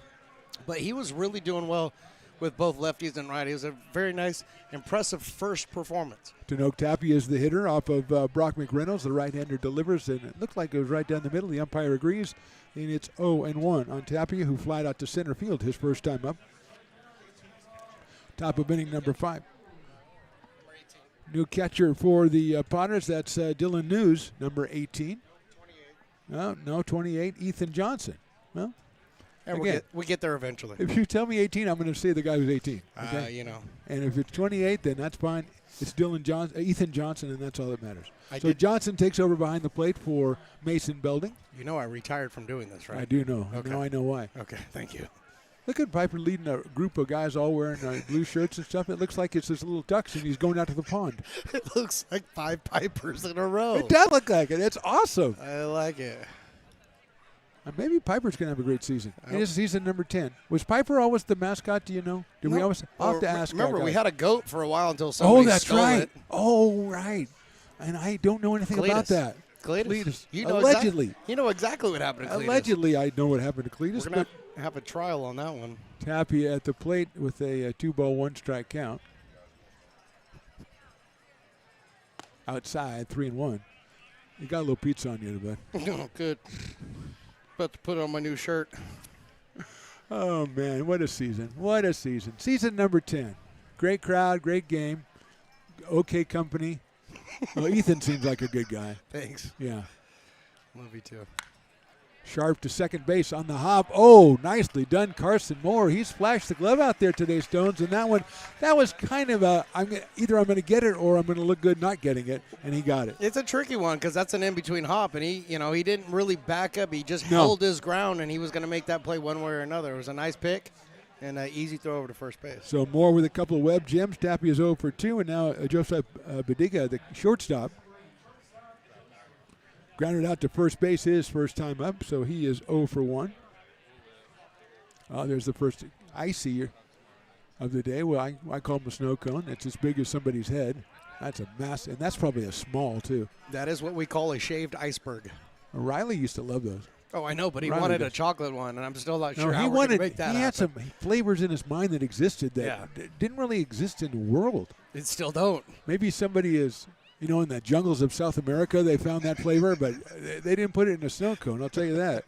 But he was really doing well with both lefties and righties. It was a very nice, impressive first performance. Tanoke Tapia is the hitter off of Brock McReynolds. The right-hander delivers, and it looked like it was right down the middle. The umpire agrees, and it's 0-1 on Tapia, who flied out to center field his first time up. Top of inning number 5. New catcher for the Potters, that's Dylan News, number 18. 28. No, 28, Ethan Johnson. Well, And Again, we get there eventually. if you tell me 18, I'm going to say the guy was 18. Okay? You know. And if it's 28, then that's fine. It's Ethan Johnson, and that's all that matters. I So did- Johnson takes over behind the plate for Mason Belding. You know I retired from doing this, right? I do know. Okay. Now I know why. Okay, thank you. Look at Piper leading a group of guys all wearing blue shirts and stuff. It looks like it's his little ducks, and he's going out to the pond. It looks like 5 Pipers in a row. It does look like it. It's awesome. I like it. Maybe Piper's going to have a great season. It is season number 10. Was Piper always the mascot, do you know? Did we No. always have to ask? Remember, our we guys. had a goat for a while until somebody that's stole right. it. Oh, right. And I don't know anything about Cletus. that. Cletus. You know Allegedly. you know exactly what happened to Cletus. Allegedly, I know what happened to Cletus, We're but going to have a trial on that one. Tappy at the plate with a 2-ball, 1-strike count. Outside, 3-1. You got a little pizza on you, bud. Oh, good. About to put on my new shirt. Oh, man, what a season. What a season. Season number 10. Great crowd, great game, okay company. Well, Ethan seems like a good guy. Thanks. Yeah. Love you too. Sharp to second base on the hop. Oh, nicely done, Carson Moore. He's flashed the glove out there today, Stones. And that was kind of either I'm going to get it or I'm going to look good not getting it, and he got it. It's a tricky one because that's an in-between hop, and he didn't really back up. He just held his ground, and he was going to make that play one way or another. It was a nice pick and an easy throw over to first base. So Moore with a couple of web gems. Tappy is 0 for 2, and now Joseph Bediga, the shortstop, grounded out to first base his first time up, so he is 0 for 1. Oh, there's the first icy of the day. Well, I call him a snow cone. It's as big as somebody's head. That's a mass, and that's probably a small, too. That is what we call a shaved iceberg. Riley used to love those. Oh, I know, but he Riley wanted a does. chocolate one, and I'm still not sure No, how he we're going to wanted. make that He had some happen. flavors in his mind that existed that didn't really exist in the world. It still don't. Maybe somebody is, in the jungles of South America, they found that flavor, but they didn't put it in a snow cone. I'll tell you that.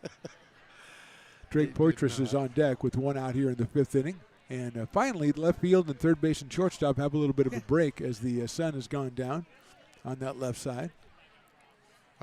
Drake Poitras is on deck with one out here in the 5th inning. And finally, left field and third base and shortstop have a little bit of a break as the sun has gone down on that left side.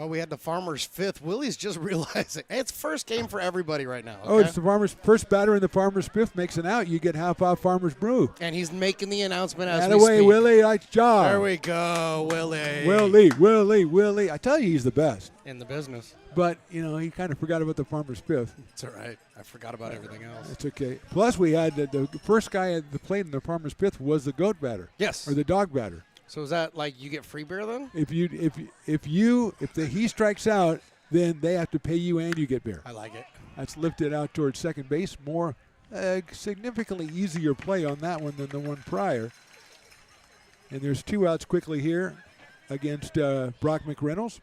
Oh, we had the Farmer's 5th. Willie's just realizing it's first game for everybody right now. Oh, okay? it's the Farmer's first batter in the Farmer's 5th makes an out. You get half off Farmer's Brew. And he's making the announcement as That we away, speak. Willie. Nice job. There we go, Willie. Willie. I tell you, he's the best. In the business. But, he kind of forgot about the Farmer's 5th. It's all right. I forgot about everything else. It's okay. Plus, we had the first guy at the plate in the Farmer's 5th was the goat batter. Yes. Or the dog batter. So is that like you get free beer then? If he strikes out, then they have to pay you and you get beer. I like it. That's lifted out towards second base. More significantly easier play on that one than the one prior. And there's 2 outs quickly here against Brock McReynolds.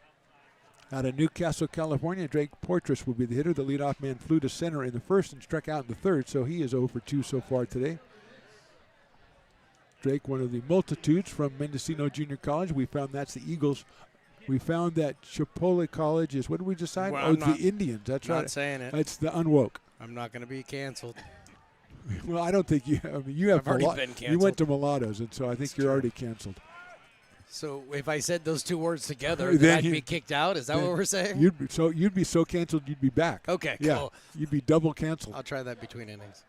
Out of Newcastle, California, Drake Poitras will be the hitter. The leadoff man flew to center in the first and struck out in the third, so he is 0 for 2 so far today. Drake, one of the multitudes from Mendocino Junior College. We found that's the Eagles. We found that Chipotle College is, what did we decide? Well, it's the Indians. That's right. Not saying it. It's the unwoke. I'm not going to be canceled. Well, I don't think you. You have I've already been canceled. You went to mulattoes, and so I think you're already canceled. So if I said those 2 words together, Then then I'd you- be kicked out? Is that what we're saying? You'd be so canceled you'd be back. Okay, Yeah, cool. you'd be double canceled. I'll try that between innings.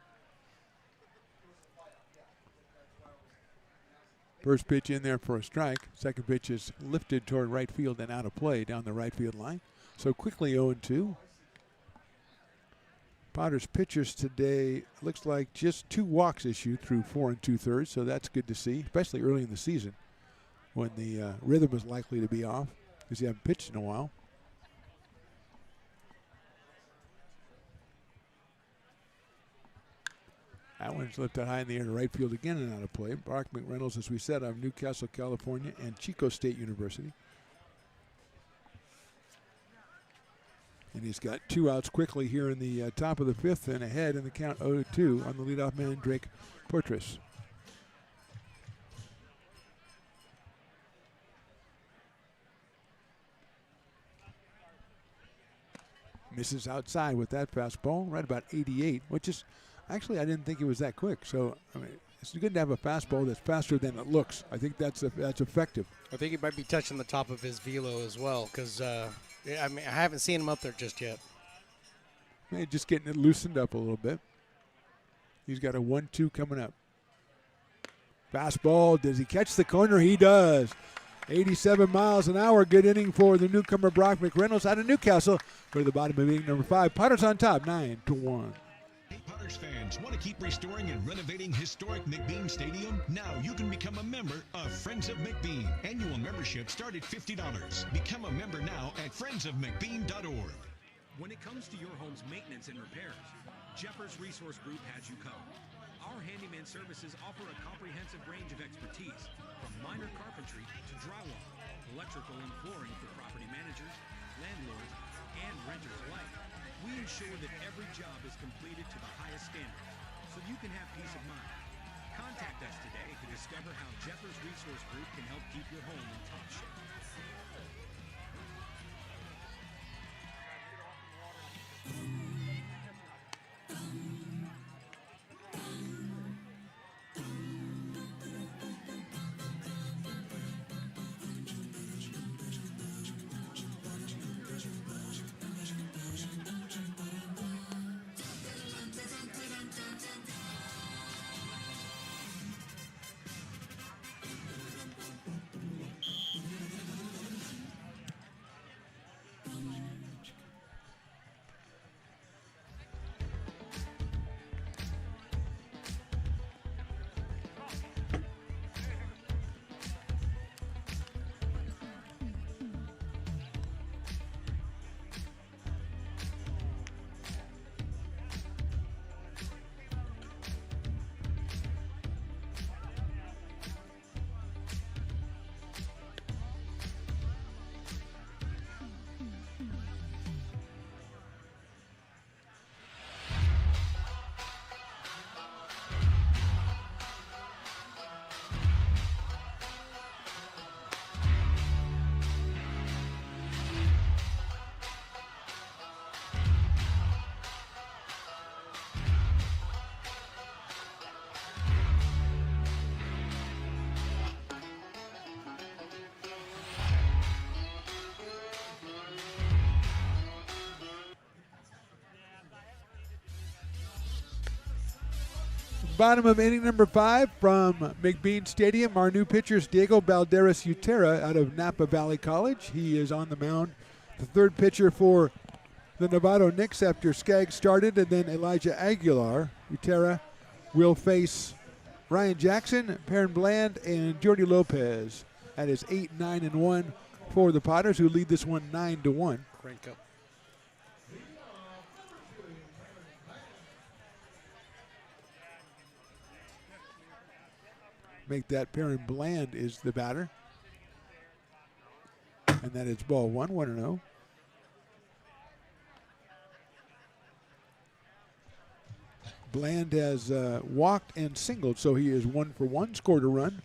First pitch in there for a strike. Second pitch is lifted toward right field and out of play down the right field line. So quickly 0-2. Potter's pitchers today looks like just 2 walks issued through 4 2/3, so that's good to see, especially early in the season when the rhythm is likely to be off because you haven't pitched in a while. That one's lifted high in the air to right field again and out of play. Brock McReynolds, as we said, of Newcastle, California, and Chico State University. And he's got 2 outs quickly here in the top of the 5th and ahead in the count 0-2 on the leadoff man, Drake Poitras. Misses outside with that fastball, right about 88, which is actually I didn't think it was that quick. So I mean, it's good to have a fastball that's faster than it looks. I think that's effective. I think he might be touching the top of his velo as well because, I haven't seen him up there just yet. Just getting it loosened up a little bit. He's got a 1-2 coming up. Fastball, does he catch the corner? He does. 87 miles an hour, good inning for the newcomer Brock McReynolds out of Newcastle. For the bottom of inning number 5, Potters on top, 9-1. Hey, Potters fans, want to keep restoring and renovating historic McBean Stadium? Now you can become a member of Friends of McBean. Annual membership start at $50. Become a member now at friendsofmcbean.org. When it comes to your home's maintenance and repairs, Jeffers Resource Group has you covered. Our handyman services offer a comprehensive range of expertise, from minor carpentry to drywall, electrical and flooring for property managers, landlords, and renters alike. We ensure that every job is completed to the highest standards, so you can have peace of mind. Contact us today to discover how Jeffers Resource Group can help keep your home in top shape. Bottom of inning number 5 from McBean Stadium. Our new pitcher is Diego Balderas Utera out of Napa Valley College. He is on the mound, the third pitcher for the Novato Knicks after Skaggs started, and then Elijah Aguilar. Utera will face Ryan Jackson, Perrin Bland, and Jordy Lopez. That is 8-9-1 for the Potters, who lead this one 9-1. Crank up. Make that Perrin Bland is the batter. And that is ball 1, 1-0. Bland has walked and singled, so he is 1 for 1, scored a run.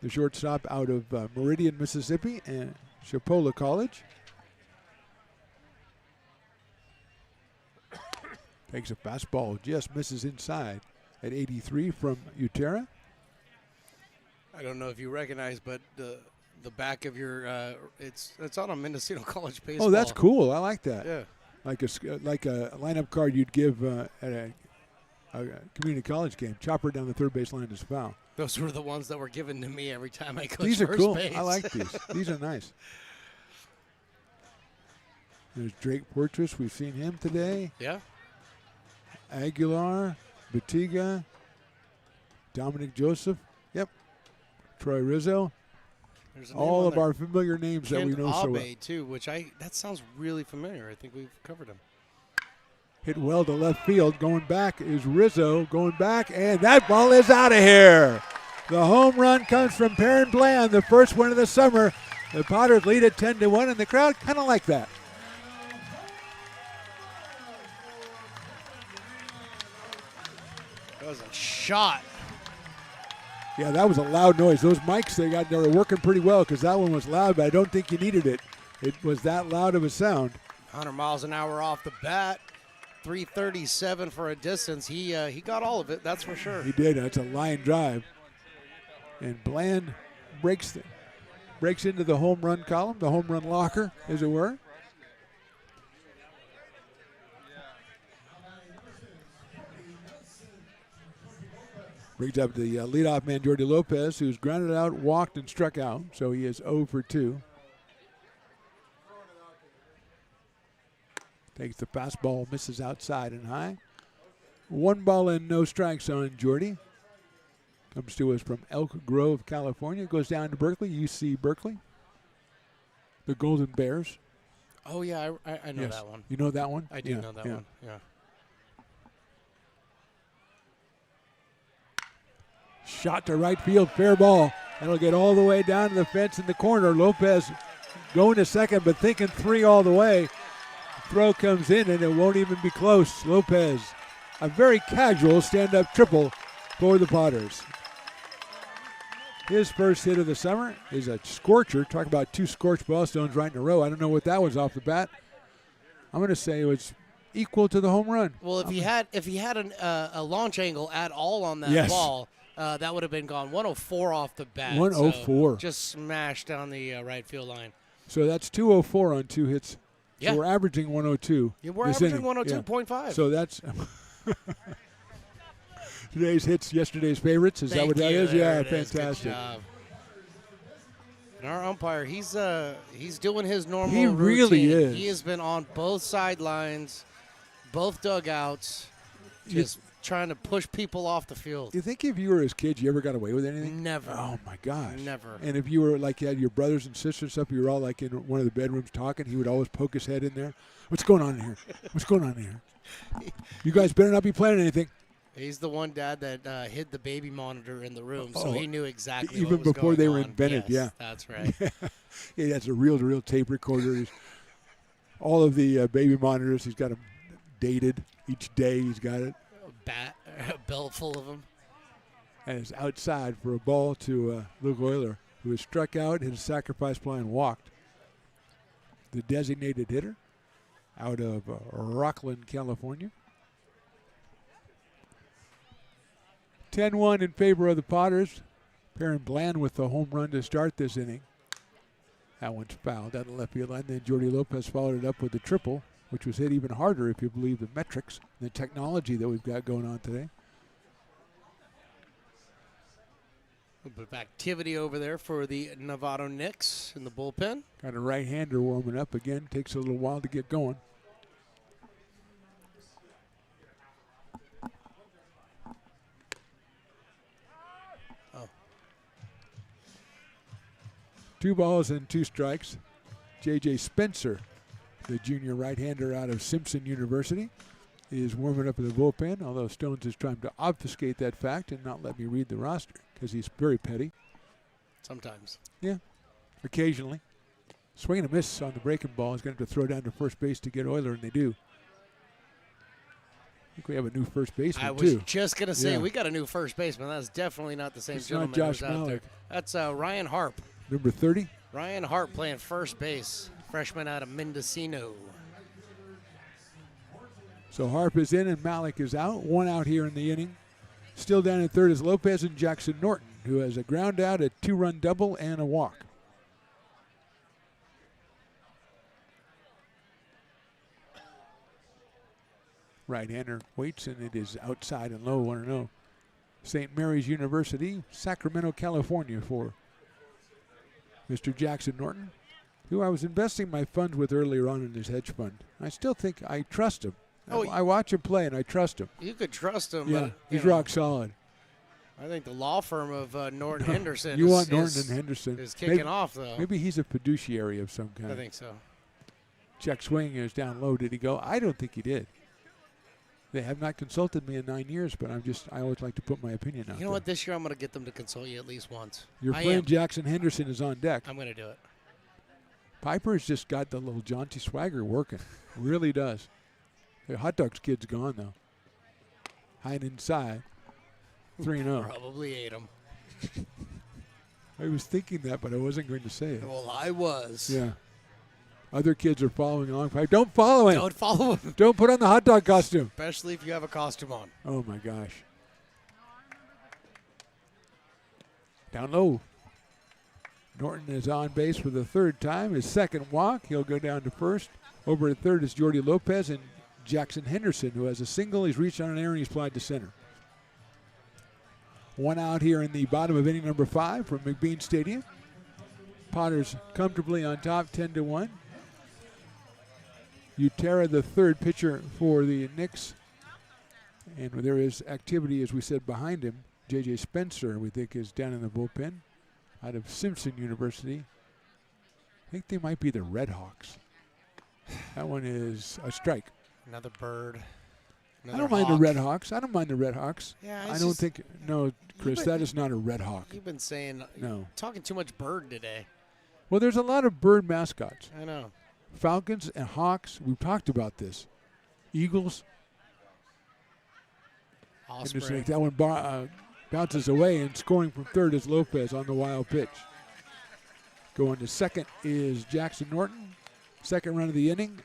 The shortstop out of Meridian, Mississippi, and Chipola College. Takes a fastball, just misses inside at 83 from Utera. I don't know if you recognize, but the back of your it's on a Mendocino College baseball. Oh, that's cool. I like that. Yeah, like a lineup card you'd give at a community college game. Chopper down the third base line is foul. Those were the ones that were given to me every time I coached These are first cool. base. I like these. These are nice. There's Drake Portress. We've seen him today. Yeah. Aguilar, Batiga, Dominic Joseph. Yep. Troy Rizzo. All of our familiar names that we know so well. Too, which that sounds really familiar. I think we've covered him. Hit well to left field. Going back is Rizzo. Going back, and that ball is out of here. The home run comes from Perrin Bland, the first one of the summer. The Potters lead it 10-1, and the crowd kind of like that. That was a shot. Yeah, that was a loud noise. Those mics they were working pretty well because that one was loud, but I don't think you needed it. It was that loud of a sound. 100 miles an hour off the bat. 337 for a distance. He got all of it, that's for sure. He did. That's a line drive. And Bland breaks into the home run column, the home run locker, as it were. Brings up the leadoff man, Jordy Lopez, who's grounded out, walked, and struck out. So he is 0 for 2. Takes the fastball, misses outside and high. 1 ball and no strikes on Jordy. Comes to us from Elk Grove, California. Goes down to Berkeley, UC Berkeley. The Golden Bears. Oh, yeah, I know that one. You know that one? I do know that one, yeah. Shot to right field, fair ball. That'll get all the way down to the fence in the corner. Lopez going to second, but thinking 3 all the way. Throw comes in, and it won't even be close. Lopez, a very casual stand-up triple for the Potters. His first hit of the summer is a scorcher. Talk about 2 scorched ball stones right in a row. I don't know what that was off the bat. I'm going to say it was equal to the home run. Well, if he had a launch angle at all on that ball, that would have been gone. 104 off the bat. 104. So just smashed down the right field line. So that's 204 on 2 hits. Yeah. So we're averaging 102. Yeah, we're averaging 102.5. So that's today's hits, yesterday's favorites. Is that what that is? Yeah, fantastic. And our umpire, he's doing his normal He really routine. is. He has been on both sidelines, both dugouts, just trying to push people off the field. Do you think if you were his kid, you ever got away with anything? Never. Oh, my gosh. Never. And if you were like, you had your brothers and sisters and stuff, you were all like in one of the bedrooms talking, he would always poke his head in there. What's going on in here? What's going on in here? You guys better not be playing anything. He's the one dad that hid the baby monitor in the room, so he knew exactly even what was before going they were on. invented. Yes, Yeah, that's right. He has a reel-to-reel tape recorder. All of the baby monitors, he's got them dated each day. He's got it. A belt full of them. And it's outside for a ball to Luke Euler, who has struck out, hit a sacrifice fly, and walked. The designated hitter out of Rockland, California. 10-1 in favor of the Potters. Perrin Bland with the home run to start this inning. That one's fouled down the left field line. Then Jordy Lopez followed it up with a triple, which was hit even harder if you believe the metrics, the technology that we've got going on today. A bit of activity over there for the Novato Knicks in the bullpen. Got a right-hander warming up again. Takes a little while to get going. Oh. 2 balls and 2 strikes. J.J. Spencer, the junior right-hander out of Simpson University, is warming up in the bullpen, although Stones is trying to obfuscate that fact and not let me read the roster because he's very petty. Sometimes. Yeah, occasionally. Swing and a miss on the breaking ball. He's going to have to throw down to first base to get Euler, and they do. I think we have a new first baseman, I was too. just going to say, we got a new first baseman. That's definitely not the same It's gentleman not Josh who's out there. Malik. That's Ryan Harp. Number 30. Ryan Harp playing first base. Freshman out of Mendocino. So Harp is in and Malik is out. 1 out here in the inning. Still down at third is Lopez and Jackson Norton, who has a ground out, a 2-run double, and a walk. Right-hander waits, and it is outside and low, 1-0. St. Mary's University, Sacramento, California for Mr. Jackson Norton, who I was investing my funds with earlier on in his hedge fund. I still think I trust him. I watch him play, and I trust him. You could trust him. Yeah, but, he's rock solid. I think the law firm of Norton Henderson You want Norton and Henderson. is kicking off, though. Maybe he's a fiduciary of some kind. I think so. Check swing is down low. Did he go? I don't think he did. They have not consulted me in 9 years, but I always like to put my opinion out there. You know what? This year I'm going to get them to consult you at least once. Your friend Jackson Henderson is on deck. I'm going to do it. Piper's just got the little jaunty swagger working. Really does. The hot dogs kid's gone, though. Hide inside. 3-0. Probably ate him. I was thinking that, but I wasn't going to say it. Well, I was. Yeah. Other kids are following along. Don't follow him. Don't follow him. Don't put on the hot dog costume. Especially if you have a costume on. Oh, my gosh. Down low. Norton is on base for the 3rd time. His 2nd walk. He'll go down to first. Over at third is Jordy Lopez and Jackson Henderson, who has a single. He's reached on an error and he's applied to center. 1 out here in the bottom of inning number 5 from McBean Stadium. Potters comfortably on top, 10-1. Utera, the third pitcher for the Knicks. And there is activity, as we said, behind him. J.J. Spencer, we think, is down in the bullpen out of Simpson University. I think they might be the Red Hawks. That one is a strike. Another bird. I don't mind the Red Hawks. I don't mind the Red Hawks. Yeah, I don't think. No, Chris, that is not a Red Hawk. You've been saying. No. Talking too much bird today. Well, there's a lot of bird mascots. I know. Falcons and Hawks. We've talked about this. Eagles. Osprey. That one bounces away, and scoring from third is Lopez on the wild pitch. Going to second is Jackson Norton. Second run of the inning.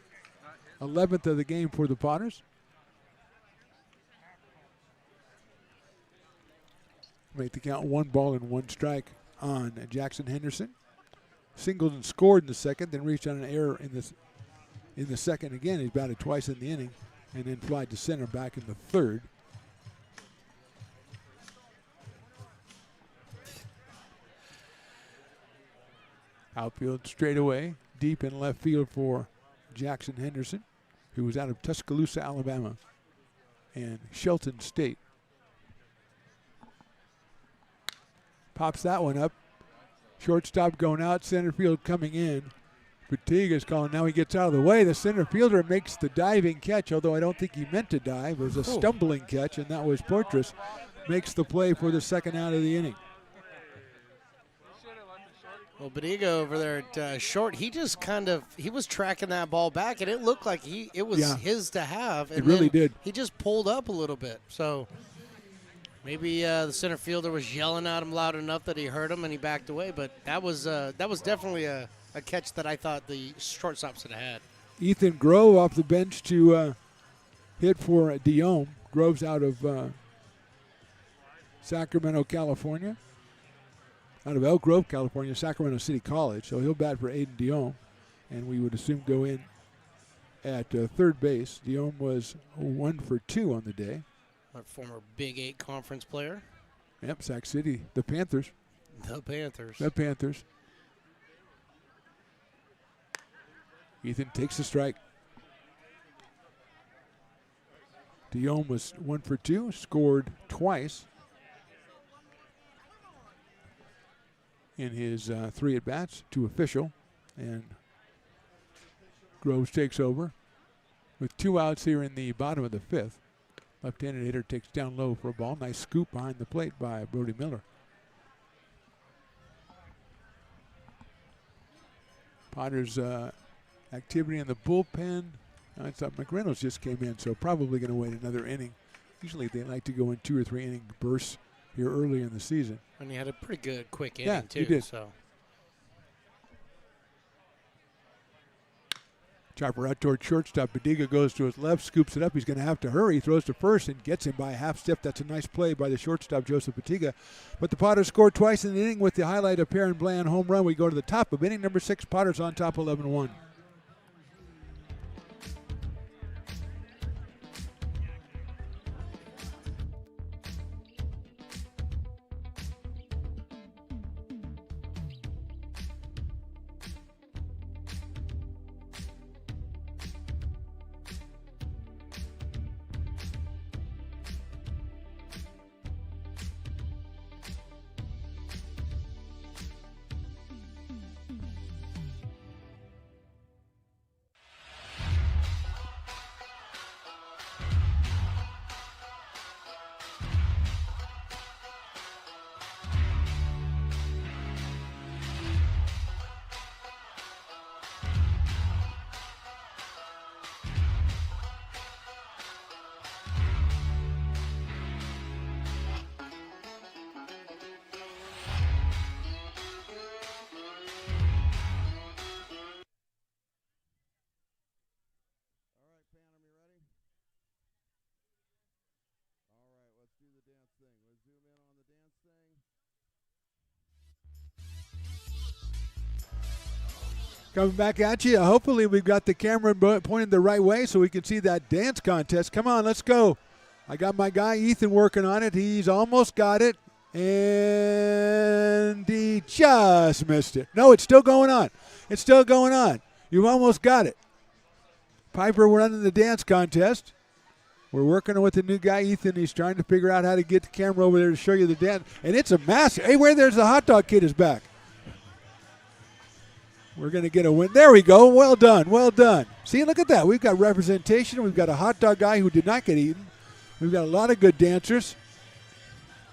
11th of the game for the Potters. Make the count 1 ball and 1 strike on Jackson Henderson. Singled and scored in the second, then reached on an error in the second again. He's batted twice in the inning, and then flied to center back in the third. Outfield straightaway, deep in left field for Jackson Henderson, who was out of Tuscaloosa, Alabama, and Shelton State. Pops that one up. Shortstop going out, center field coming in. Fatigue's calling. Now he gets out of the way. The center fielder makes the diving catch, although I don't think he meant to dive. It was a stumbling catch, and that was Portress. Makes the play for the second out of the inning. Well, Badiga over there at short, he just he was tracking that ball back, and it looked like it was his to have. And it really did. He just pulled up a little bit. So maybe the center fielder was yelling at him loud enough that he heard him and he backed away. But that was definitely a catch that I thought the shortstops had had. Ethan Grove off the bench to hit for Diome. Grove's out of Sacramento, California. Out of Elk Grove, California, Sacramento City College. So he'll bat for Aiden Diome, and we would assume go in at third base. Diome was 1 for 2 on the day. Our former Big 8 conference player. Yep, Sac City, the Panthers. The Panthers. The Panthers. Ethan takes the strike. Diome was 1 for 2, scored twice in his 3 at-bats, 2 official, and Groves takes over with 2 outs here in the bottom of the 5th. Left-handed hitter takes down low for a ball. Nice scoop behind the plate by Brody Miller. Potters activity in the bullpen. I thought McReynolds just came in, so probably going to wait another inning. Usually they like to go in 2 or 3 inning bursts here early in the season. And he had a pretty good quick inning, too. He did. So. Chopper out toward shortstop. Badiga goes to his left, scoops it up. He's going to have to hurry. Throws to first and gets him by a half step. That's a nice play by the shortstop, Joseph Badiga. But the Potters scored twice in the inning with the highlight of Perrin Bland home run. We go to the top of inning number 6. Potters on top 11-1. Coming back at you. Hopefully we've got the camera pointed the right way so we can see that dance contest. Come on, let's go. I got my guy Ethan working on it. He's almost got it. And he just missed it. No, it's still going on. It's still going on. You've almost got it. Piper running the dance contest. We're working with the new guy, Ethan. He's trying to figure out how to get the camera over there to show you the dance. And it's a massive. Hey, where there's the hot dog kid is back. We're going to get a win. There we go. Well done. Well done. See, look at that. We've got representation. We've got a hot dog guy who did not get eaten. We've got a lot of good dancers.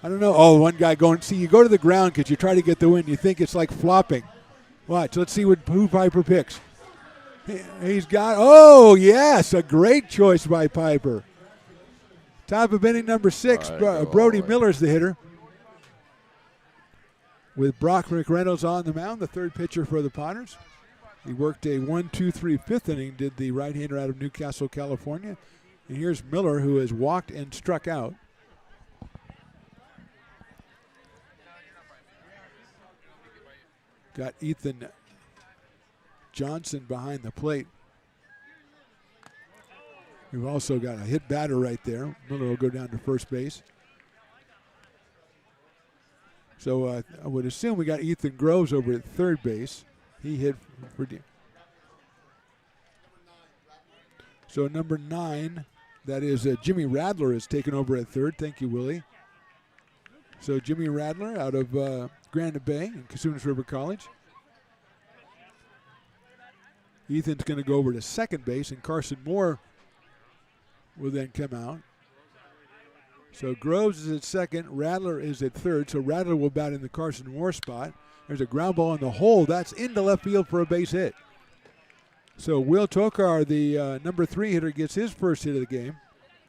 I don't know. Oh, one guy going. See, you go to the ground because you try to get the win. You think it's like flopping. Watch. Let's see who Piper picks. He's got. Oh, yes. A great choice by Piper. Top of inning number 6, Brody Miller's the hitter. With Brock McReynolds on the mound, the third pitcher for the Potters. He worked a 1-2-3 fifth inning, did the right-hander out of Newcastle, California. And here's Miller, who has walked and struck out. Got Ethan Johnson behind the plate. We've also got a hit batter right there. Miller will go down to first base. So I would assume we got Ethan Groves over at third base. He hit for So number 9, that is Jimmy Radler, is taken over at third. Thank you, Willie. So Jimmy Radler out of Granite Bay and Casunas River College. Ethan's going to go over to second base, and Carson Moore will then come out. So Groves is at second, Radler is at third, so Radler will bat in the Carson Moore spot. There's a ground ball in the hole. That's into left field for a base hit. So Will Tokar, the number 3 hitter, gets his first hit of the game.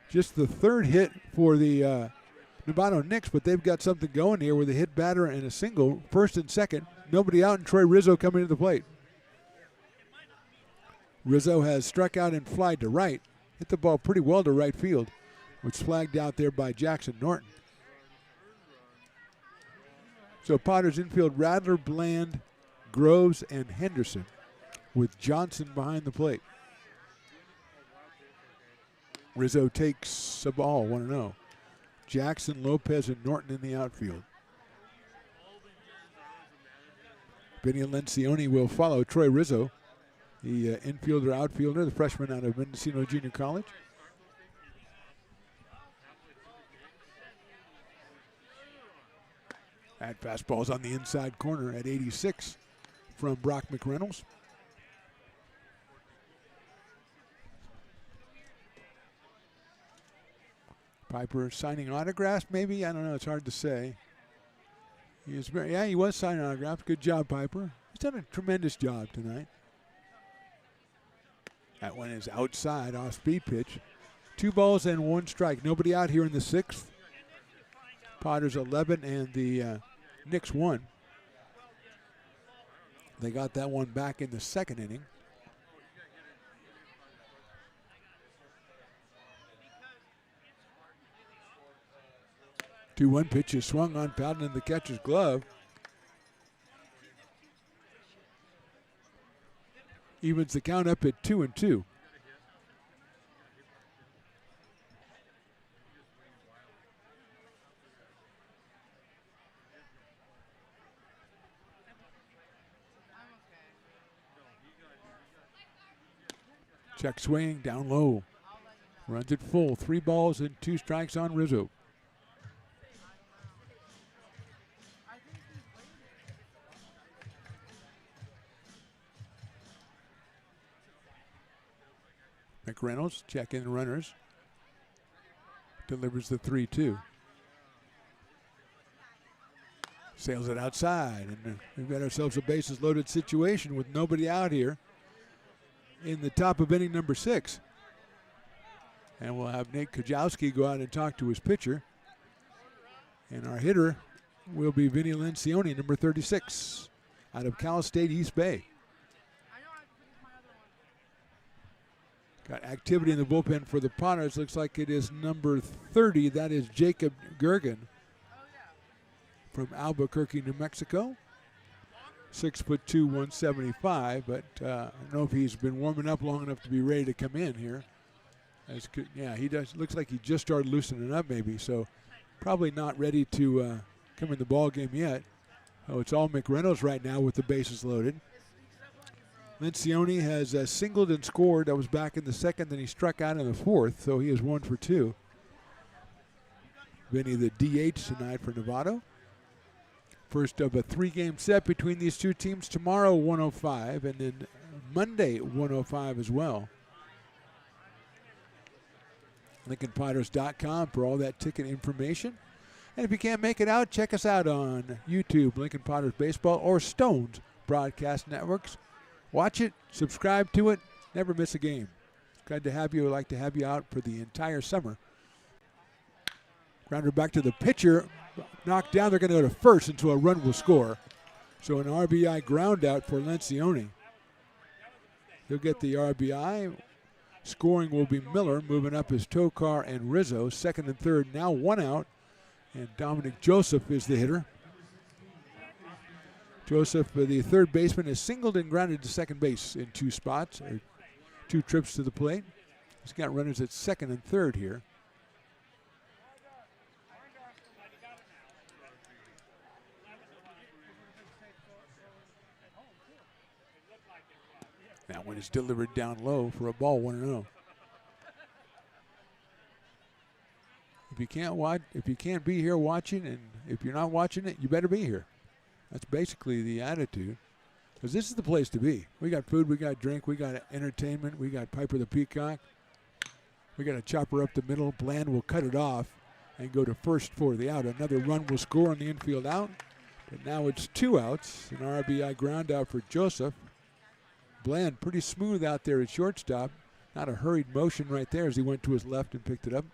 Just the third hit for the Novato Knicks, but they've got something going here with a hit batter and a single, first and second. Nobody out, and Troy Rizzo coming to the plate. Rizzo has struck out and flied to right. Hit the ball pretty well to right field, which is flagged out there by Jackson Norton. So Potters infield, Radler, Bland, Groves, and Henderson, with Johnson behind the plate. Rizzo takes the ball, 1-0. Jackson, Lopez, and Norton in the outfield. Benny Lencioni will follow Troy Rizzo, the infielder, outfielder, the freshman out of Mendocino Junior College. That fastball's on the inside corner at 86 from Brock McReynolds. Piper signing autographs, maybe? I don't know. It's hard to say. He was signing autographs. Good job, Piper. He's done a tremendous job tonight. That one is outside, off-speed pitch. 2 balls and 1 strike. Nobody out here in the 6th. Potters 11 and the Knicks 1. They got that one back in the 2nd inning. Two-one pitch is swung on, fouled in the catcher's glove. Evens the count up at 2-2. Check swing, down low. Runs it full. 3 balls and 2 strikes on Rizzo. McReynolds checking the runners. Delivers the 3-2. Sails it outside, and we've got ourselves a bases loaded situation with nobody out here in the top of inning number 6. And we'll have Nate Kujawski go out and talk to his pitcher. And our hitter will be Vinny Lencioni, number 36, out of Cal State East Bay. Got activity in the bullpen for the Potters. Looks like it is number 30. That is Jacob Gergen from Albuquerque, New Mexico. 6'2", 175, but I don't know if he's been warming up long enough to be ready to come in here. Yeah, he does. Looks like he just started loosening up maybe, so probably not ready to come in the ball game yet. Oh, it's all McReynolds right now with the bases loaded. Lencioni has singled and scored. That was back in the second, then he struck out in the fourth, so he is 1 for 2. Vinny the DH tonight for Novato. First of a 3-game set between these two teams. Tomorrow 105, and then Monday 105 as well. LincolnPotters.com for all that ticket information. And if you can't make it out, check us out on YouTube, Lincoln Potters Baseball, or Stones Broadcast Networks. Watch it, subscribe to it, never miss a game. Glad to have you. I'd like to have you out for the entire summer. Grounder back to the pitcher. Knocked down. They're going to go to first until a run will score. So an RBI ground out for Lencioni. He'll get the RBI. Scoring will be Miller. Moving up is Tokar and Rizzo. Second and third now 1 out. And Dominic Joseph is the hitter. Joseph, the third baseman, has singled and grounded to second base in 2 spots, or 2 trips to the plate. He's got runners at second and third here. That one is delivered down low for a ball, 1-0. If you can't be here watching, and if you're not watching it, you better be here. That's basically the attitude, because this is the place to be. We got food, we got drink, we got entertainment, we got Piper the Peacock. We got a chopper up the middle. Bland will cut it off and go to first for the out. Another run will score on the infield out, but now it's 2 outs. An RBI ground out for Joseph. Bland pretty smooth out there at shortstop. Not a hurried motion right there as he went to his left and picked it up.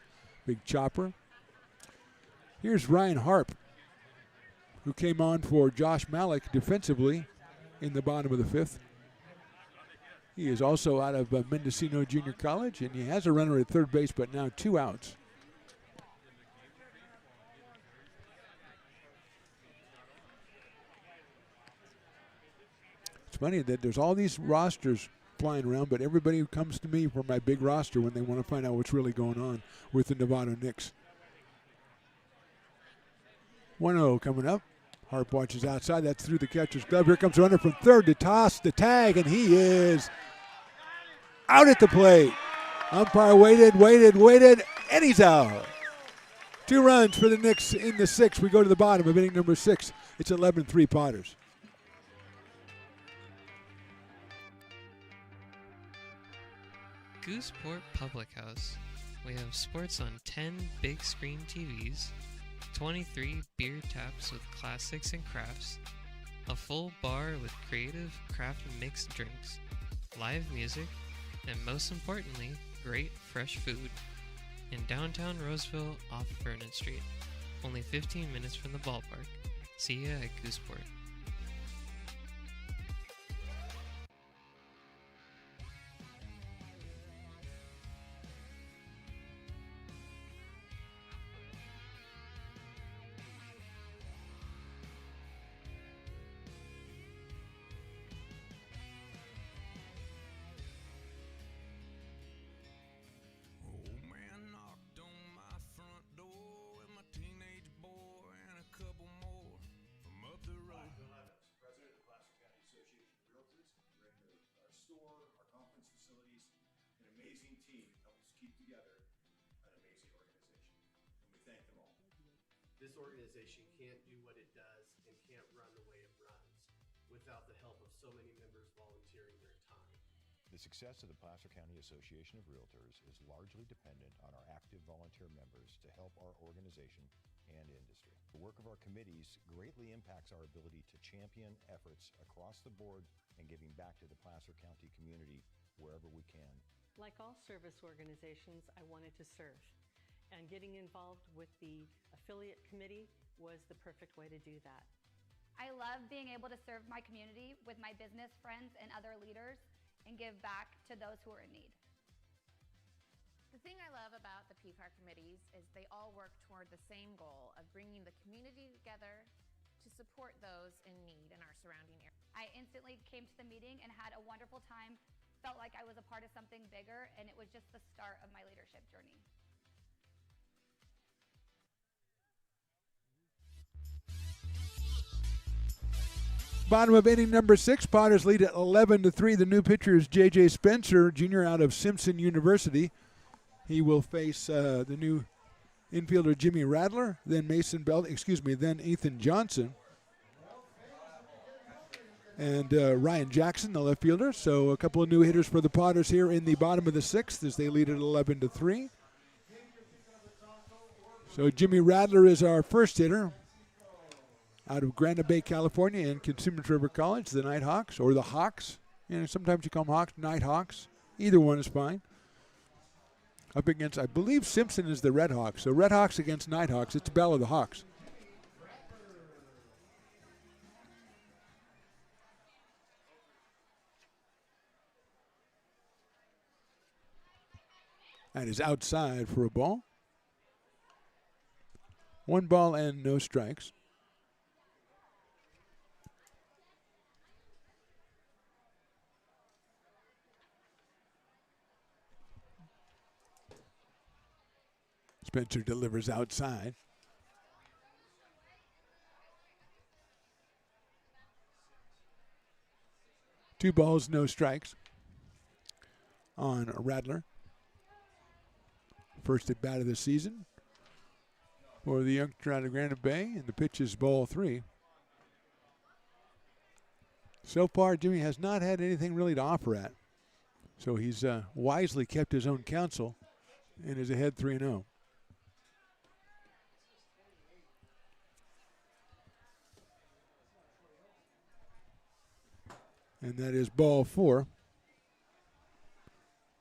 Big chopper. Here's Ryan Harp, who came on for Josh Malik defensively in the bottom of the 5th. He is also out of Mendocino Junior College, and he has a runner at third base, but now 2 outs. It's funny that there's all these rosters flying around, but everybody comes to me for my big roster when they want to find out what's really going on with the Novato Knicks. 1-0 coming up. Harp watches outside. That's through the catcher's glove. Here comes a runner from third to toss the tag, and he is out at the plate. Umpire waited, and he's out. 2 runs for the Knicks in the 6th. We go to the bottom of inning number 6. It's 11-3 Potters. Gooseport Public House. We have sports on 10 big screen TVs, 23 beer taps with classics and crafts, a full bar with creative craft mixed drinks, live music, and most importantly, great fresh food. In downtown Roseville off Vernon Street, only 15 minutes from the ballpark. See ya at Gooseport. This organization can't do what it does and can't run the way it runs without the help of so many members volunteering their time. The success of the Placer County Association of Realtors is largely dependent on our active volunteer members to help our organization and industry. The work of our committees greatly impacts our ability to champion efforts across the board and giving back to the Placer County community wherever we can. Like all service organizations, I wanted to serve. And getting involved with the affiliate committee was the perfect way to do that. I love being able to serve my community with my business friends and other leaders and give back to those who are in need. The thing I love about the PCAR committees is they all work toward the same goal of bringing the community together to support those in need in our surrounding area. I instantly came to the meeting and had a wonderful time, felt like I was a part of something bigger, and it was just the start of my leadership journey. Bottom of inning number 6. Potters lead at 11-3. The new pitcher is J.J. Spencer, junior out of Simpson University. He will face the new infielder Jimmy Radler, then then Ethan Johnson, and Ryan Jackson, the left fielder. So a couple of new hitters for the Potters here in the bottom of the 6th as they lead at 11-3. So Jimmy Radler is our first hitter out of Granite Bay, California, and Consumers River College, the Nighthawks, or the Hawks. Sometimes you call them Hawks, Nighthawks. Either one is fine. Up against, I believe Simpson is the Red Hawks. So Red Hawks against Nighthawks. It's a battle of the Hawks. That is outside for a ball. 1 ball and no strikes. Spencer delivers outside. Two balls, no strikes on Radler. First at bat of the season for the youngster out of Granite Bay, and the pitch is ball 3. So far, Jimmy has not had anything really to offer at. So he's wisely kept his own counsel and is ahead 3-0. And that is ball 4.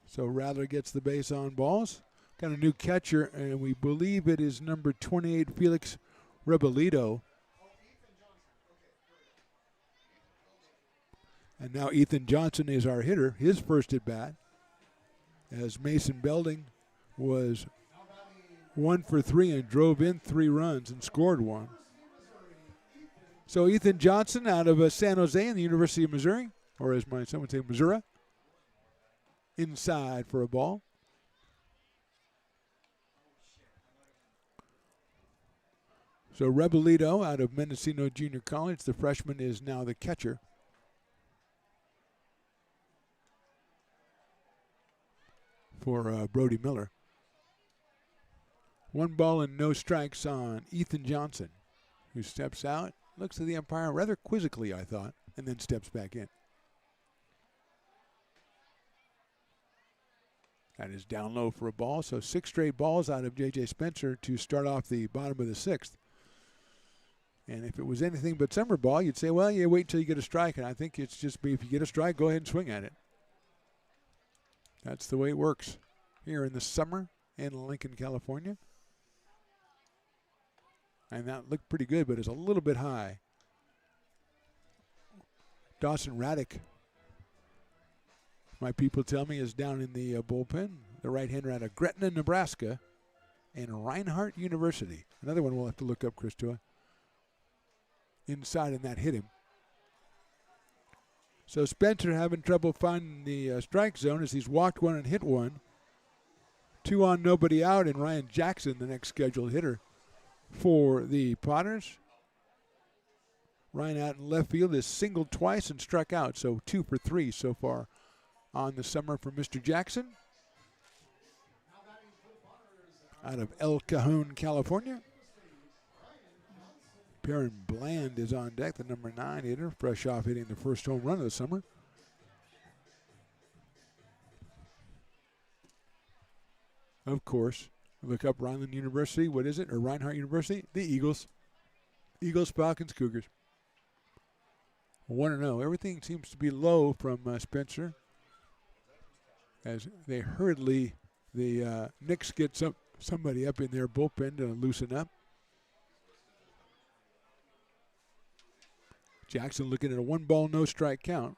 So Radler gets the base on balls. Got a new catcher, and we believe it is number 28, Felix Rebelito. And now Ethan Johnson is our hitter, his first at bat, as Mason Belding was 1 for 3 and drove in 3 runs and scored 1. So Ethan Johnson out of San Jose in the University of Missouri, or as my son would say, Missouri, inside for a ball. So Rebelito out of Mendocino Junior College, the freshman, is now the catcher. For Brody Miller. 1 ball and no strikes on Ethan Johnson, who steps out, looks at the umpire rather quizzically, I thought, and then steps back in. That is down low for a ball, so 6 straight balls out of J.J. Spencer to start off the bottom of the 6th. And if it was anything but summer ball, you'd say, well, you wait till you get a strike, and I think it's just if you get a strike, go ahead and swing at it. That's the way it works here in the summer in Lincoln, California. And that looked pretty good, but it's a little bit high. Dawson Raddick, my people tell me, is down in the bullpen. The right-hander out of Gretna, Nebraska, and Reinhardt University. Another one we'll have to look up, Chris Tua. Inside, and that hit him. So Spencer having trouble finding the strike zone as he's walked 1 and hit 1. 2 on, nobody out, and Ryan Jackson, the next scheduled hitter for the Potters. Ryan out in left field is singled twice and struck out, so 2 for 3 so far on the summer for Mr. Jackson. Out of El Cajon, California. Perrin Bland is on deck, the number 9 hitter, fresh off hitting the first home run of the summer. Of course, look up Rhineland University. What is it? Or Reinhardt University? The Eagles. Eagles, Falcons, Cougars. 1-0. Everything seems to be low from Spencer. As they hurriedly, the Knicks get somebody up in their bullpen to loosen up. Jackson looking at a 1 ball, no strike count.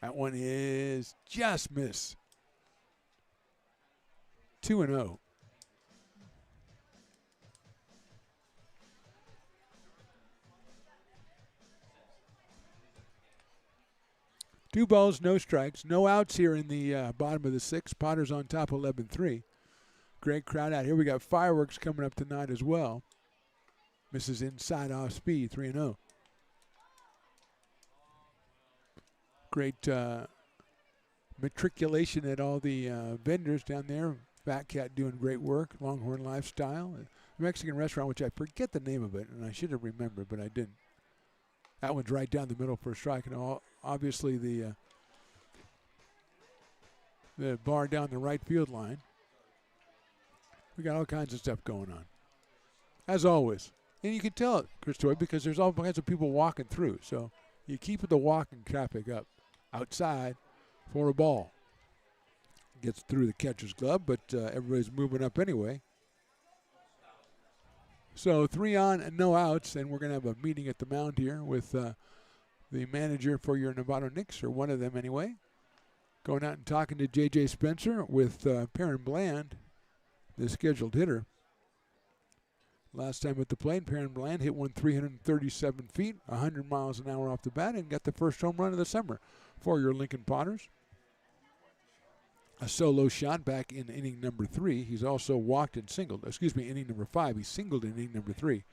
That one is just miss. 2-0. Two balls, no strikes, no outs here in the bottom of the 6th. Potters on top 11-3. Great crowd out here. We got fireworks coming up tonight as well. Misses inside off speed, 3-0. Great matriculation at all the vendors down there. Fat Cat doing great work. Longhorn Lifestyle. Mexican restaurant, which I forget the name of it, and I should have remembered, but I didn't. That one's right down the middle for a strike. And obviously the bar down the right field line. We got all kinds of stuff going on, as always. And you can tell it, Chris Toy, because there's all kinds of people walking through. So you keep the walking traffic up outside for a ball. Gets through the catcher's glove, but everybody's moving up anyway. So 3 on and no outs, and we're going to have a meeting at the mound here with the manager for your Novato Knicks, or one of them anyway. Going out and talking to J.J. Spencer with Perrin Bland, the scheduled hitter. Last time at the plate, Perrin Bland hit one 337 feet, 100 miles an hour off the bat, and got the first home run of the summer for your Lincoln Potters. A solo shot back in inning number 3. He's also walked and singled. Inning number 5. He singled in inning number 3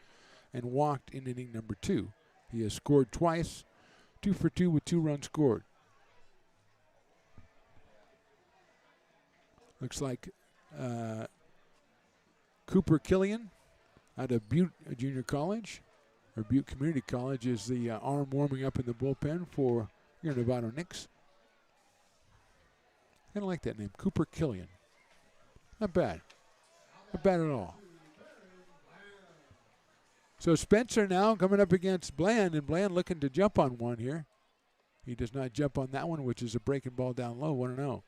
and walked in inning number 2. He has scored twice, 2 for 2 with 2 runs scored. Looks like Cooper Killian out of Butte Junior College, or Butte Community College, is the arm warming up in the bullpen for your Novato Knicks. I kind of like that name, Cooper Killian. Not bad. Not bad at all. So Spencer now coming up against Bland, and Bland looking to jump on one here. He does not jump on that one, which is a breaking ball down low, 1-0.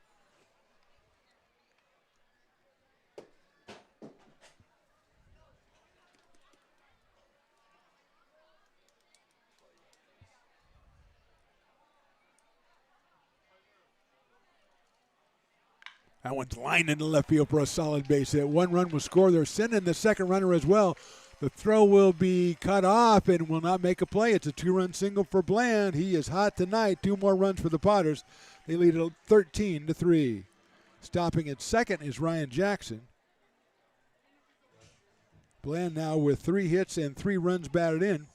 That one's lined into left field for a solid base hit. 1 run was scored. They're sending the second runner as well. The throw will be cut off and will not make a play. It's a 2-run single for Bland. He is hot tonight. 2 more runs for the Potters. They lead it 13-3. Stopping at second is Ryan Jackson. Bland now with 3 hits and 3 runs batted in.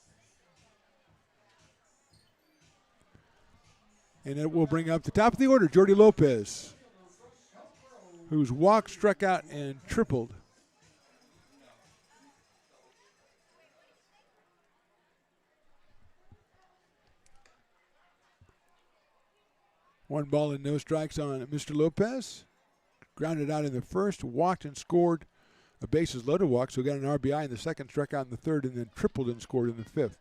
And it will bring up the top of the order, Jordy Lopez, who's walked, struck out, and tripled. One ball and no strikes on Mr. Lopez. Grounded out in the first, walked and scored a bases loaded walk, so got an RBI in the second, struck out in the third, and then tripled and scored in the fifth.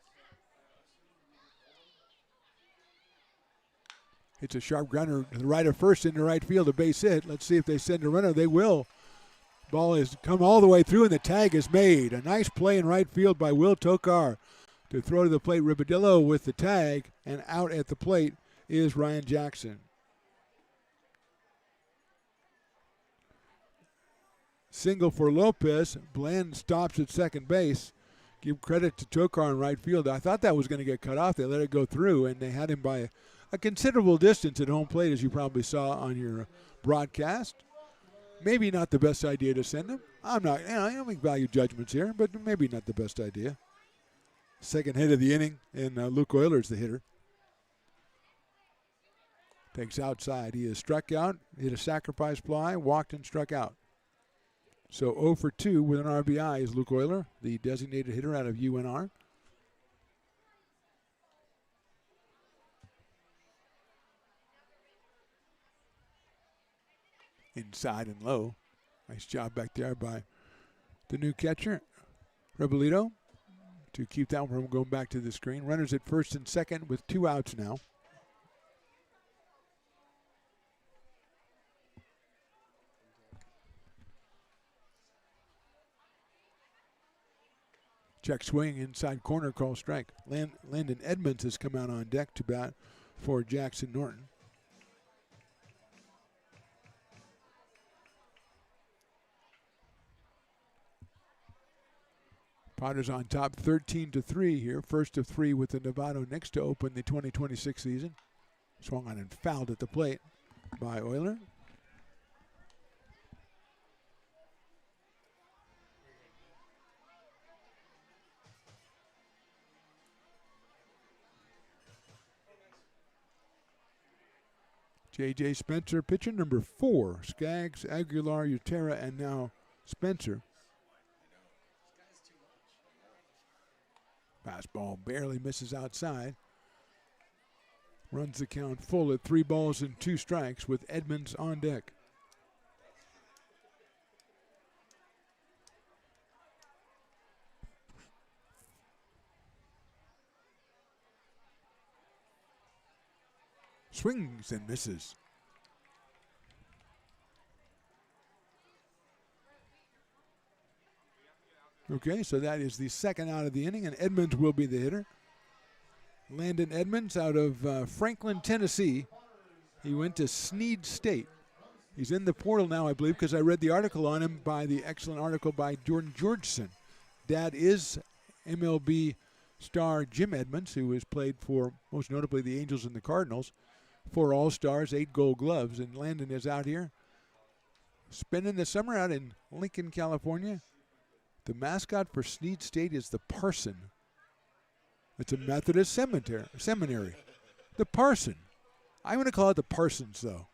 It's a sharp grounder to the right of first into right field, a base hit. Let's see if they send a runner. They will. Ball has come all the way through, and the tag is made. A nice play in right field by Will Tokar to throw to the plate. Ribadillo with the tag, and out at the plate is Ryan Jackson. Single for Lopez. Bland stops at second base. Give credit to Tokar in right field. I thought that was going to get cut off. They let it go through, and they had him by a considerable distance at home plate, as you probably saw on your broadcast. Maybe not the best idea to send him. I don't make value judgments here, but maybe not the best idea. Second hit of the inning, and Luke Euler's the hitter. Takes outside. He is struck out, hit a sacrifice fly, walked and struck out. So 0 for 2 with an RBI is Luke Euler, the designated hitter out of UNR. Inside and low. Nice job back there by the new catcher, Ribadillo, to keep that one from going back to the screen. Runners at first and second with 2 outs now. Check swing, inside corner, call strike. Landon Edmonds has come out on deck to bat for Jackson Norton. Potters on top 13-3 here. First of 3 with the Novato Knicks to open the 2026 season. Swung on and fouled at the plate by Euler. J.J. Spencer, pitcher number 4. Skaggs, Aguilar, Utera, and now Spencer. Fastball barely misses outside. Runs the count full at 3 balls and 2 strikes with Edmonds on deck. Swings and misses. Okay, so that is the second out of the inning, and Edmonds will be the hitter. Landon Edmonds out of Franklin, Tennessee. He went to Snead State. He's in the portal now, I believe, because I read the article on him by the excellent article by Jordan Georgeson. Dad is MLB star Jim Edmonds, who has played for, most notably, the Angels and the Cardinals. 4 All-Stars, 8 Gold Gloves, and Landon is out here spending the summer out in Lincoln, California. The mascot for Snead State is the Parson. It's a Methodist seminary. The Parson. I'm going to call it the Parsons, though.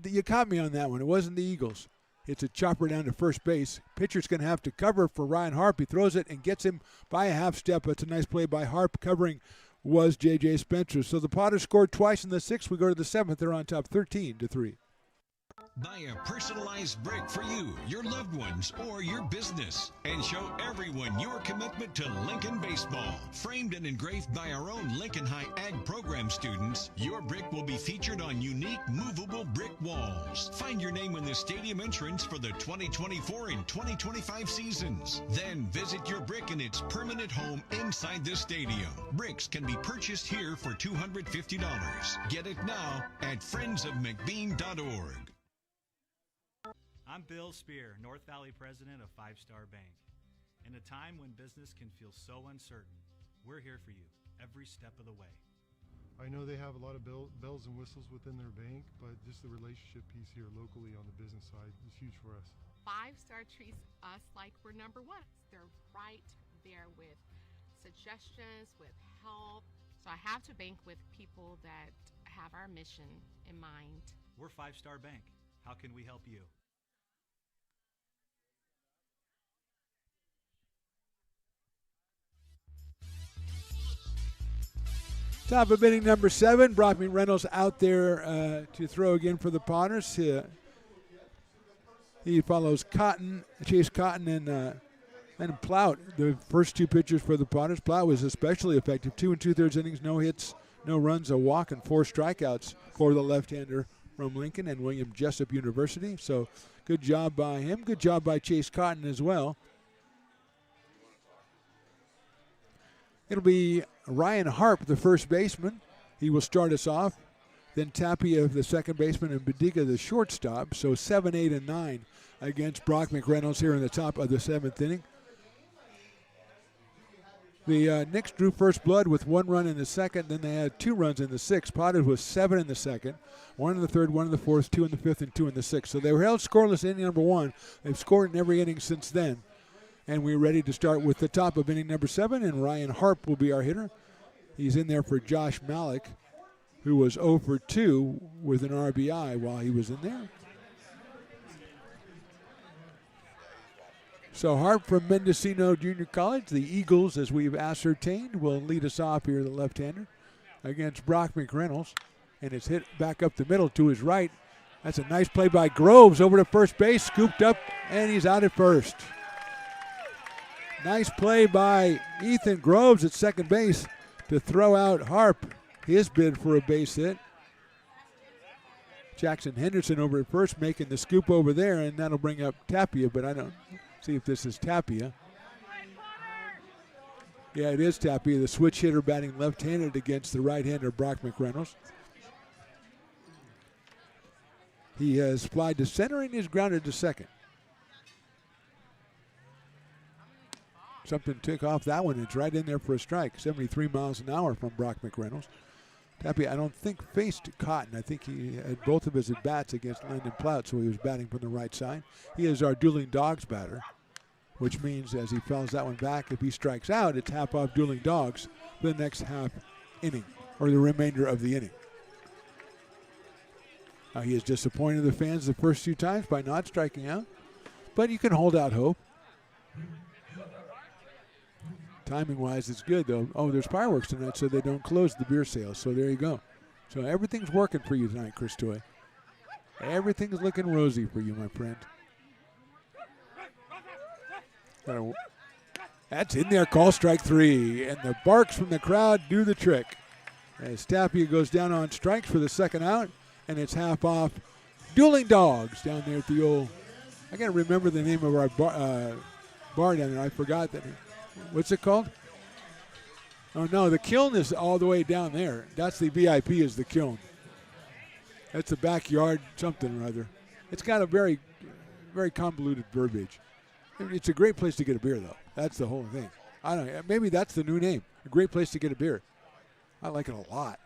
You caught me on that one. It wasn't the Eagles. It's a chopper down to first base. Pitcher's going to have to cover for Ryan Harp. He throws it and gets him by a half step. It's a nice play by Harp. Covering was J.J. Spencer. So the Potters scored twice in the 6th. We go to the 7th. They're on top 13-3. Buy a personalized brick for you, your loved ones, or your business, and show everyone your commitment to Lincoln baseball. Framed and engraved by our own Lincoln High Ag program students, your brick will be featured on unique movable brick walls. Find your name in the stadium entrance for the 2024 and 2025 seasons. Then visit your brick in its permanent home inside the stadium. Bricks can be purchased here for $250. Get it now at friendsofmcbean.org. I'm Bill Spear, North Valley president of 5 Star Bank. In a time when business can feel so uncertain, we're here for you every step of the way. I know they have a lot of bells and whistles within their bank, but just the relationship piece here locally on the business side is huge for us. 5 Star treats us like we're number 1. They're right there with suggestions, with help. So I have to bank with people that have our mission in mind. We're 5 Star Bank. How can we help you? Top of inning number 7. Brockman Reynolds out there to throw again for the Potters. He follows Chase Cotton, and Plout, the first 2 pitchers for the Potters. Plout was especially effective. 2 2/3 innings, no hits, no runs, a walk, and 4 strikeouts for the left-hander from Lincoln and William Jessup University. So good job by him. Good job by Chase Cotton as well. It'll be Ryan Harp, the first baseman. He will start us off. Then Tapia, the second baseman, and Bediga, the shortstop. So 7, 8, and 9 against Brock McReynolds here in the top of the 7th inning. The Knicks drew first blood with 1 run in the 2nd. Then they had 2 runs in the 6th. Potters was 7 in the 2nd, 1 in the 3rd, 1 in the 4th, 2 in the 5th, and 2 in the 6th. So they were held scoreless in inning number 1. They've scored in every inning since then. And we're ready to start with the top of inning number 7, and Ryan Harp will be our hitter. He's in there for Josh Malik, who was 0 for 2 with an RBI while he was in there. So Harp from Mendocino Junior College, the Eagles, as we've ascertained, will lead us off here, the left-hander, against Brock McReynolds. And it's hit back up the middle to his right. That's a nice play by Groves over to first base, scooped up, and he's out at first. Nice play by Ethan Groves at second base to throw out Harp, his bid for a base hit. Jackson Henderson over at first making the scoop over there, and that'll bring up Tapia, but I don't see if this is Tapia. Yeah, it is Tapia, the switch hitter batting left-handed against the right-hander Brock McReynolds. He has flied to center and is grounded to second. Something took off that one. It's right in there for a strike. 73 miles an hour from Brock McReynolds. Tapia, I don't think, faced Cotton. I think he had both of his at-bats against Landon Plout, so he was batting from the right side. He is our dueling dogs batter, which means as he fouls that one back, if he strikes out, it's half off dueling dogs for the next half inning, or the remainder of the inning. Now, he has disappointed the fans the first few times by not striking out, but you can hold out hope. Timing-wise, it's good, though. Oh, there's fireworks tonight, so they don't close the beer sales. So there you go. So everything's working for you tonight, Chris Toy. Everything's looking rosy for you, my friend. That's in there. Call strike 3. And the barks from the crowd do the trick. As Tapia goes down on strikes for the second out, and it's half off. Dueling Dogs down there at the old, I got to remember the name of our bar down there. I forgot that. What's it called? Oh, no, the Kiln is all the way down there. That's the VIP is the Kiln. That's the backyard something or other. It's got a very, very convoluted verbiage. It's a great place to get a beer, though. That's the whole thing. I don't know. Maybe that's the new name. A great place to get a beer. I like it a lot.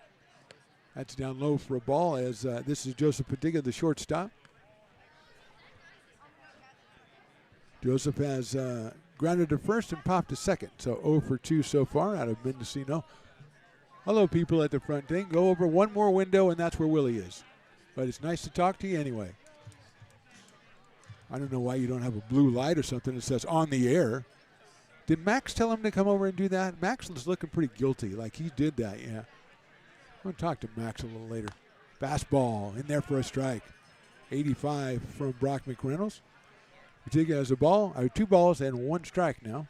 That's down low for a ball as this is Joseph Patiga, the shortstop. Joseph has grounded to first and popped to second. So 0 for 2 so far out of Mendocino. Hello, people at the front thing. Go over one more window, and that's where Willie is. But it's nice to talk to you anyway. I don't know why you don't have a blue light or something that says on the air. Did Max tell him to come over and do that? Max was looking pretty guilty, like he did that, yeah. I'm going to talk to Max a little later. Fastball in there for a strike. 85 from Brock McReynolds. Patiga has two balls and 1 strike now.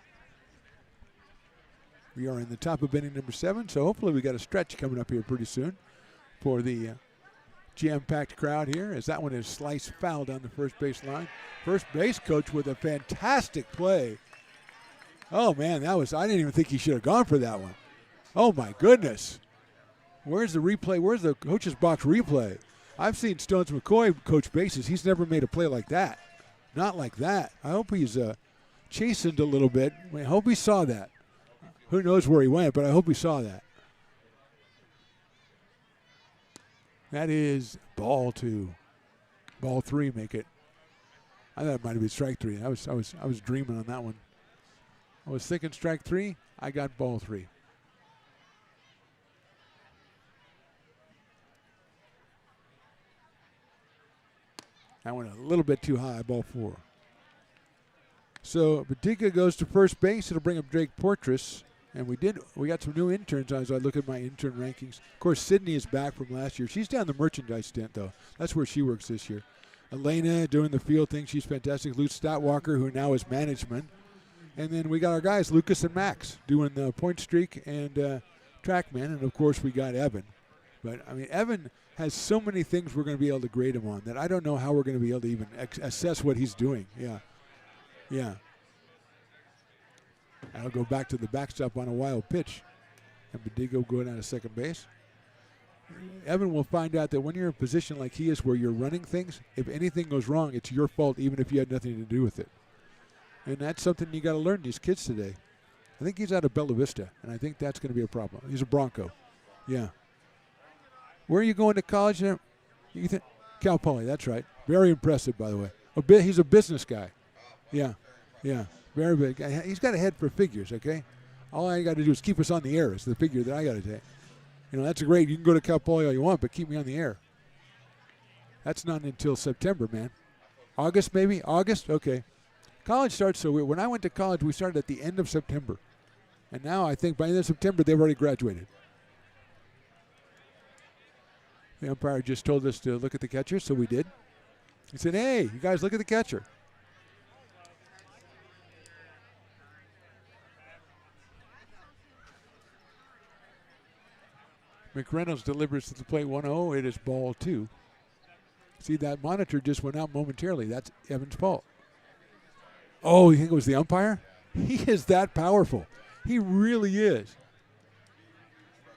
We are in the top of inning number 7, so hopefully we got a stretch coming up here pretty soon for the jam-packed crowd here, as that one is sliced foul down the first base line. First base coach with a fantastic play. Oh, man, I didn't even think he should have gone for that one. Oh, my goodness. Where's the replay? Where's the coach's box replay? I've seen Stones McCoy coach bases. He's never made a play like that. Not like that. I hope he's chastened a little bit. I hope he saw that. Who knows where he went, but I hope he saw that. That is ball 2. Ball 3 make it. I thought it might have been strike 3. I was dreaming on that one. I was thinking strike 3. I got ball 3. That went a little bit too high, ball 4. So Patiga goes to first base. It'll bring up Drake Portress. And we got some new interns as I look at my intern rankings. Of course, Sydney is back from last year. She's down the merchandise stint, though. That's where she works this year. Elena doing the field thing. She's fantastic. Lutz Statwalker, who now is management. And then we got our guys, Lucas and Max, doing the point streak and TrackMan. And, of course, we got Evan. But, I mean, Evan has so many things we're going to be able to grade him on that I don't know how we're going to be able to even assess what he's doing. Yeah. Yeah. I'll go back to the backstop on a wild pitch. And Patiga going out of second base. Evan will find out that when you're in a position like he is where you're running things, if anything goes wrong, it's your fault even if you had nothing to do with it. And that's something you got to learn these kids today. I think he's out of Bella Vista, and I think that's going to be a problem. He's a Bronco. Yeah. Where are you going to college now? Cal Poly, that's right. Very impressive, by the way. He's a business guy. Yeah, yeah. Very big. He's got a head for figures, okay? All I got to do is keep us on the air is the figure that I got to take. You know, that's great. You can go to Cal Poly all you want, but keep me on the air. That's not until September, man. August, maybe? August? Okay. College starts so weird. When I went to college, we started at the end of September. And now I think by the end of September, they've already graduated. The umpire just told us to look at the catcher, so we did. He said, hey, you guys look at the catcher. McReynolds delivers to the plate 1-0. It is ball 2. See, that monitor just went out momentarily. That's Evan's fault. Oh, you think it was the umpire? He is that powerful. He really is.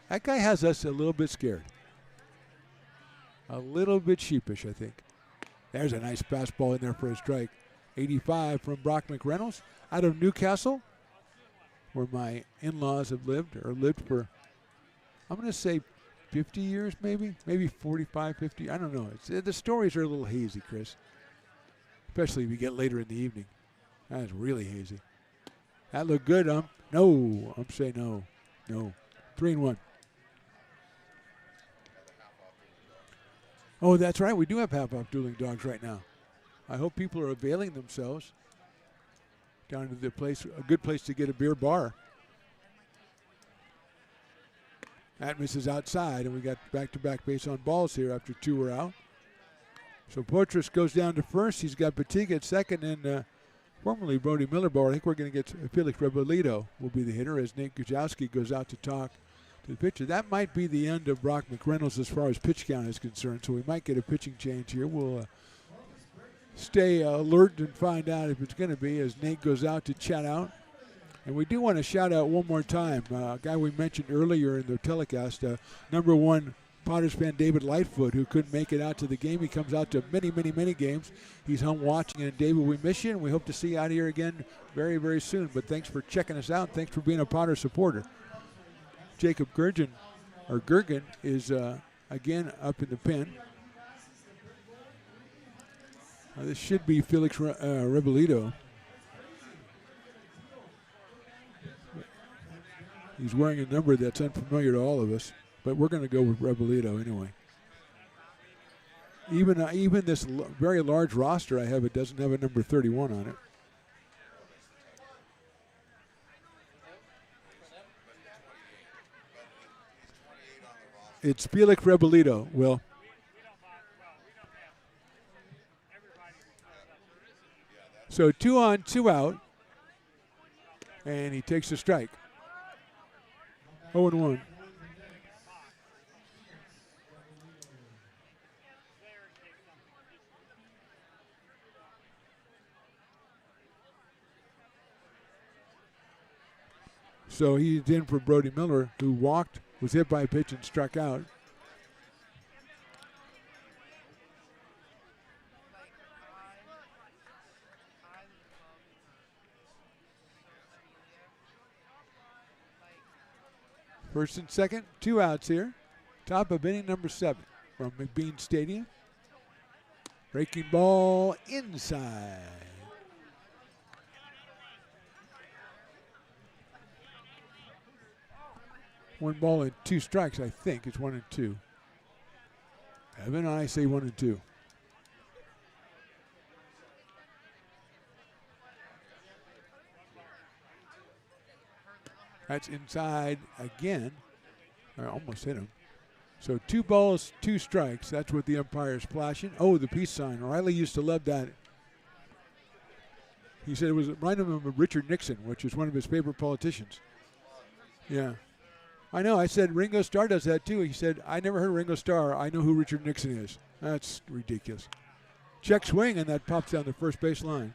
That guy has us a little bit scared. A little bit sheepish, I think. There's a nice fastball in there for a strike. 85 from Brock McReynolds out of Newcastle, where my in-laws have lived for, I'm going to say 50 years maybe 45, 50. I don't know. The stories are a little hazy, Chris, especially if you get later in the evening. That is really hazy. That looked good, No. Say no. No. 3-1. Oh, that's right. We do have half-off dueling dogs right now. I hope people are availing themselves down to the place, a good place to get a beer bar. That misses outside, and we got back-to-back base on balls here after 2 were out. So Poitras goes down to first. He's got Patiga at second, and formerly Brody Miller ball. I think we're going to get Felix Rebolito will be the hitter as Nate Gujowski goes out to talk to the pitcher. That might be the end of Brock McReynolds as far as pitch count is concerned, so we might get a pitching change here. We'll stay alert and find out if it's going to be as Nate goes out to chat out. And we do want to shout out one more time a guy we mentioned earlier in the telecast, number 1 Potters fan David Lightfoot, who couldn't make it out to the game. He comes out to many, many, many games. He's home watching. And David, we miss you, and we hope to see you out here again very, very soon. But thanks for checking us out. Thanks for being a Potter supporter. Jacob Gergen is again up in the pen. This should be Felix Rebolito. He's wearing a number that's unfamiliar to all of us, but we're going to go with Rebolito anyway. Even this very large roster I have, it doesn't have a number 31 on it. It's Felix Rebolito, Will. So 2 on, 2 out, and he takes a strike. 0-1. So he's in for Brody Miller, who walked, was hit by a pitch and struck out. First and second, 2 outs here. Top of inning number 7 from McBean Stadium. Breaking ball inside. One ball and 2 strikes, I think. It's 1 and 2. Evan and I say 1 and 2. That's inside again. I almost hit him. So 2 balls, 2 strikes. That's what the umpire is flashing. Oh, the peace sign. Riley used to love that. He said it was reminded him of Richard Nixon, which is one of his favorite politicians. Yeah. I know. I said Ringo Starr does that too. He said, I never heard of Ringo Starr. I know who Richard Nixon is. That's ridiculous. Check swing, and that pops down the first base line.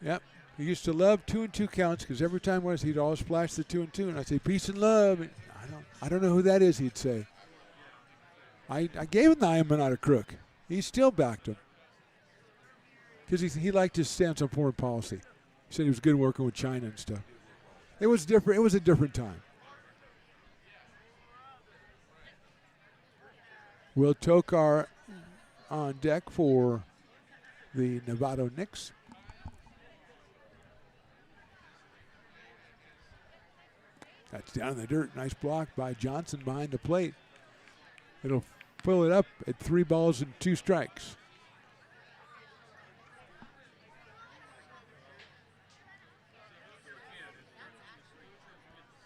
Yep. He used to love 2-2 counts because every time he'd always flash the 2-2, and I'd say peace and love. And I don't know who that is. He'd say. I gave him the I am not a crook. He still backed him because he liked his stance on foreign policy. He said he was good working with China and stuff. It was different. It was a different time. Will Tokar on deck for the Novato Knicks. That's down in the dirt. Nice block by Johnson behind the plate. It'll fill it up at 3 balls and 2 strikes.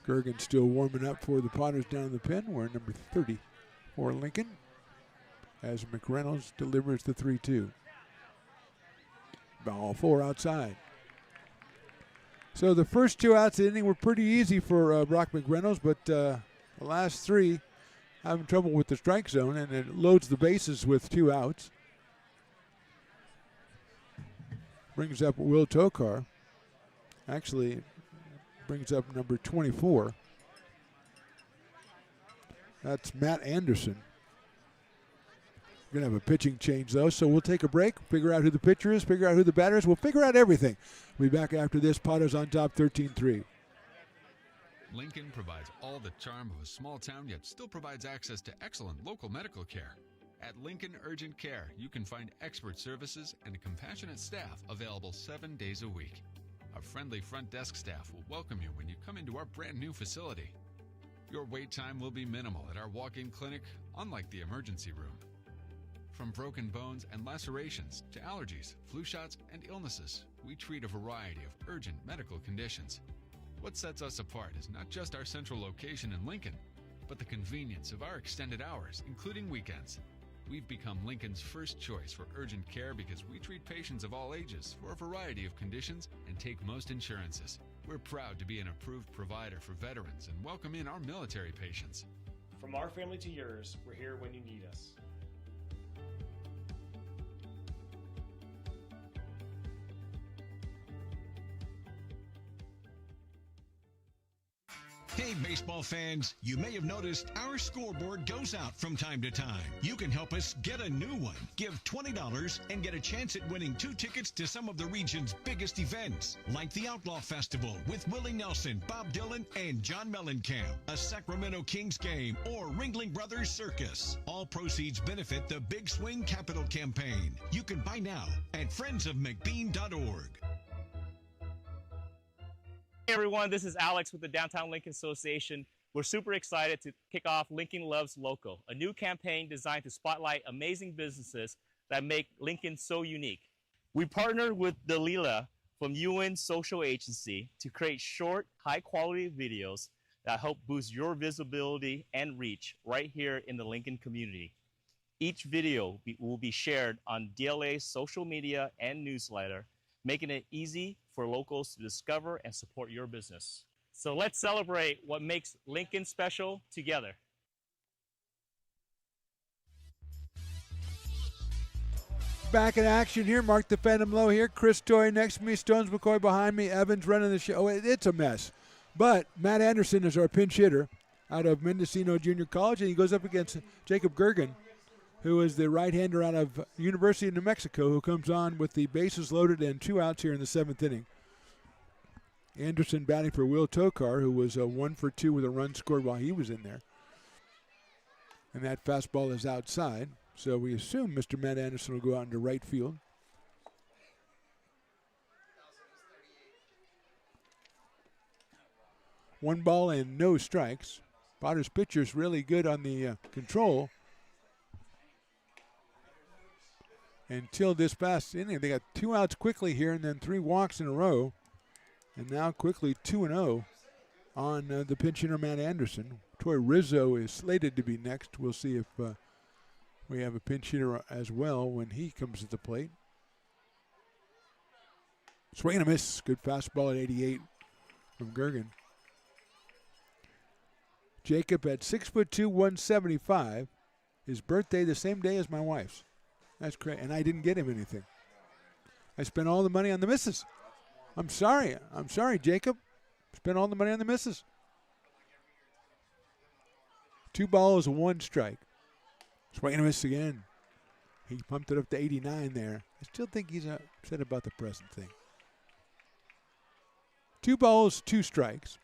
Gergen still warming up for the Potters down in the pen. We're number 30 for Lincoln as McReynolds delivers the 3-2. Ball 4 outside. So the first 2 outs of the inning were pretty easy for Brock McReynolds, but the last 3 having trouble with the strike zone, and it loads the bases with 2 outs. Brings up Will Tokar. Actually, brings up number 24. That's Matt Anderson. We're going to have a pitching change, though, so we'll take a break, figure out who the pitcher is, figure out who the batter is. We'll figure out everything. We'll be back after this. Potters on top, 13-3. Lincoln provides all the charm of a small town, yet still provides access to excellent local medical care. At Lincoln Urgent Care, you can find expert services and a compassionate staff available 7 days a week. A friendly front desk staff will welcome you when you come into our brand new facility. Your wait time will be minimal at our walk-in clinic, unlike the emergency room. From broken bones and lacerations to allergies, flu shots, and illnesses, we treat a variety of urgent medical conditions. What sets us apart is not just our central location in Lincoln, but the convenience of our extended hours, including weekends. We've become Lincoln's first choice for urgent care because we treat patients of all ages for a variety of conditions and take most insurances. We're proud to be an approved provider for veterans and welcome in our military patients. From our family to yours, we're here when you need us. Hey, baseball fans, you may have noticed our scoreboard goes out from time to time. You can help us get a new one. Give $20 and get a chance at winning 2 tickets to some of the region's biggest events, like the Outlaw Festival with Willie Nelson, Bob Dylan, and John Mellencamp, a Sacramento Kings game, or Ringling Brothers Circus. All proceeds benefit the Big Swing Capital Campaign. You can buy now at friendsofmcbean.org. Hey everyone, this is Alex with the Downtown Lincoln Association. We're super excited to kick off Lincoln Loves Local, a new campaign designed to spotlight amazing businesses that make Lincoln so unique. We partnered with Dalila from UN Social Agency to create short, high-quality videos that help boost your visibility and reach right here in the Lincoln community. Each video will be shared on DLA's social media and newsletter, making it easy for locals to discover and support your business. So let's celebrate what makes Lincoln special together. Back in action here. Mark the Phantom Low here. Chris Toy next to me. Stones McCoy behind me. Evans running the show. It's a mess. But Matt Anderson is our pinch hitter out of Mendocino Junior College, and he goes up against Jacob Gergen, who is the right-hander out of University of New Mexico, who comes on with the bases loaded and 2 outs here in the 7th inning. Anderson batting for Will Tokar, who was 1 for 2 with a run scored while he was in there. And that fastball is outside, so we assume Mr. Matt Anderson will go out into right field. One ball and no strikes. Potter's pitcher's really good on the control. Until this past inning, they got 2 outs quickly here and then 3 walks in a row. And now quickly 2-0 on the pinch hitter, Matt Anderson. Troy Rizzo is slated to be next. We'll see if we have a pinch hitter as well when he comes to the plate. Swing and a miss. Good fastball at 88 from Gergen. Jacob at 6'2", 175. His birthday the same day as my wife's. That's great, and I didn't get him anything. I spent all the money on the missus. I'm sorry, Jacob. Spent all the money on the missus. 2 balls, 1 strike. Swing and a miss again. He pumped it up to 89 there. I still think he's upset about the present thing. 2 balls, 2 strikes.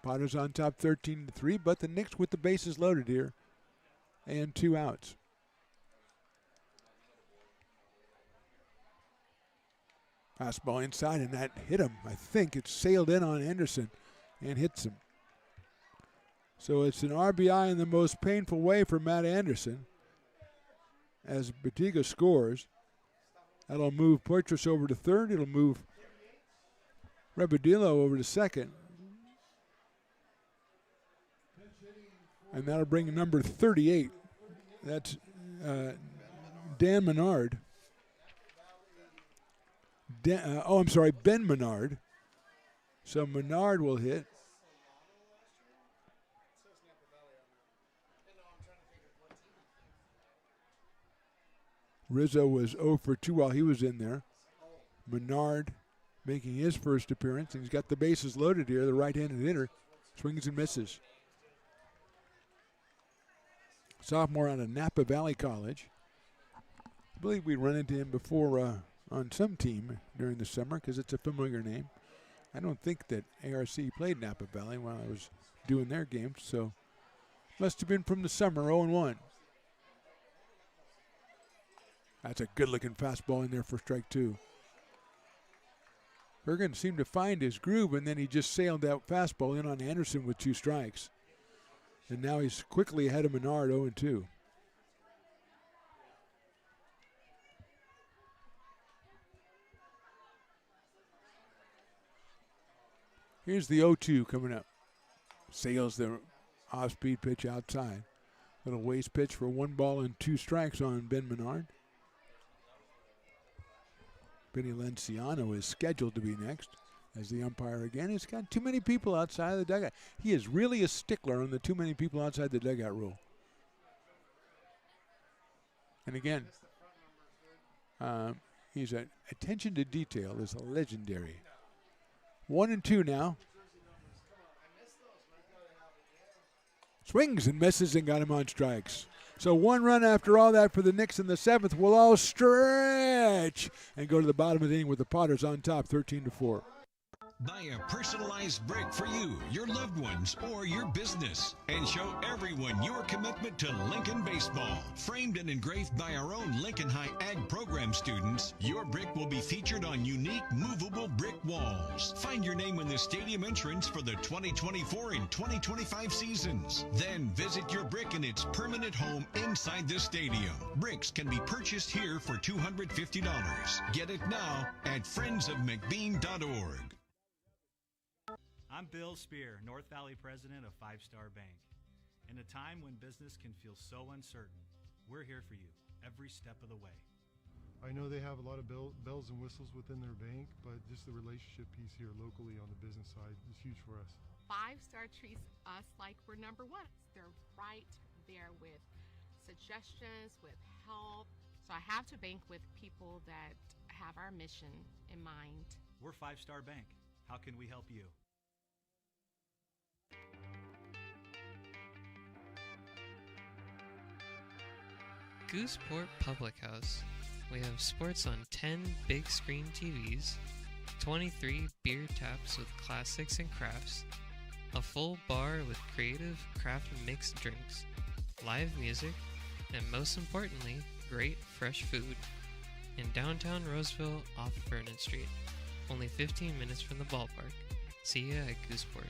Potter's on top 13-3, but the Knicks with the bases loaded here and 2 outs. Fastball inside, and that hit him. I think it sailed in on Anderson and hits him. So it's an RBI in the most painful way for Matt Anderson as Batiga scores. That'll move Poitras over to third. It'll move Rebadillo over to second. And that'll bring number 38. That's Dan Menard. Ben Menard. So Menard will hit. Rizzo was 0 for 2 while he was in there. Menard making his first appearance, and he's got the bases loaded here. The right-handed hitter swings and misses. Sophomore out of Napa Valley College. I believe we run into him before on some team during the summer because it's a familiar name. I don't think that ARC played Napa Valley while I was doing their games, so must have been from the summer, 0-1. That's a good-looking fastball in there for strike 2. Bergen seemed to find his groove, and then he just sailed that fastball in on Anderson with 2 strikes. And now he's quickly ahead of Menard, 0-2. Here's the 0-2 coming up. Sails the off-speed pitch outside. Little waste pitch for 1 ball and 2 strikes on Ben Menard. Benny Lenciano is scheduled to be next as the umpire again. He's got too many people outside of the dugout. He is really a stickler on the too many people outside the dugout rule. And again, he's a attention to detail is legendary. 1-2 now. Swings and misses and got him on strikes. So 1 run after all that for the Knicks in the 7th. Will all stretch and go to the bottom of the inning with the Potters on top, 13-4. Buy a personalized brick for you, your loved ones, or your business, and show everyone your commitment to Lincoln baseball. Framed and engraved by our own Lincoln High Ag program students, your brick will be featured on unique movable brick walls. Find your name in the stadium entrance for the 2024 and 2025 seasons. Then visit your brick in its permanent home inside the stadium. Bricks can be purchased here for $250. Get it now at friendsofmcbean.org. I'm Bill Spear, North Valley president of 5 Star Bank. In a time when business can feel so uncertain, we're here for you every step of the way. I know they have a lot of bells and whistles within their bank, but just the relationship piece here locally on the business side is huge for us. 5 Star treats us like we're number one. They're right there with suggestions, with help. So I have to bank with people that have our mission in mind. We're 5 Star Bank. How can we help you? Gooseport Public House. We have sports on 10 big screen TVs, 23 beer taps with classics and crafts, a full bar with creative craft mixed drinks, live music, and most importantly, great fresh food. In downtown Roseville off Vernon Street, only 15 minutes from the ballpark. See ya at Gooseport.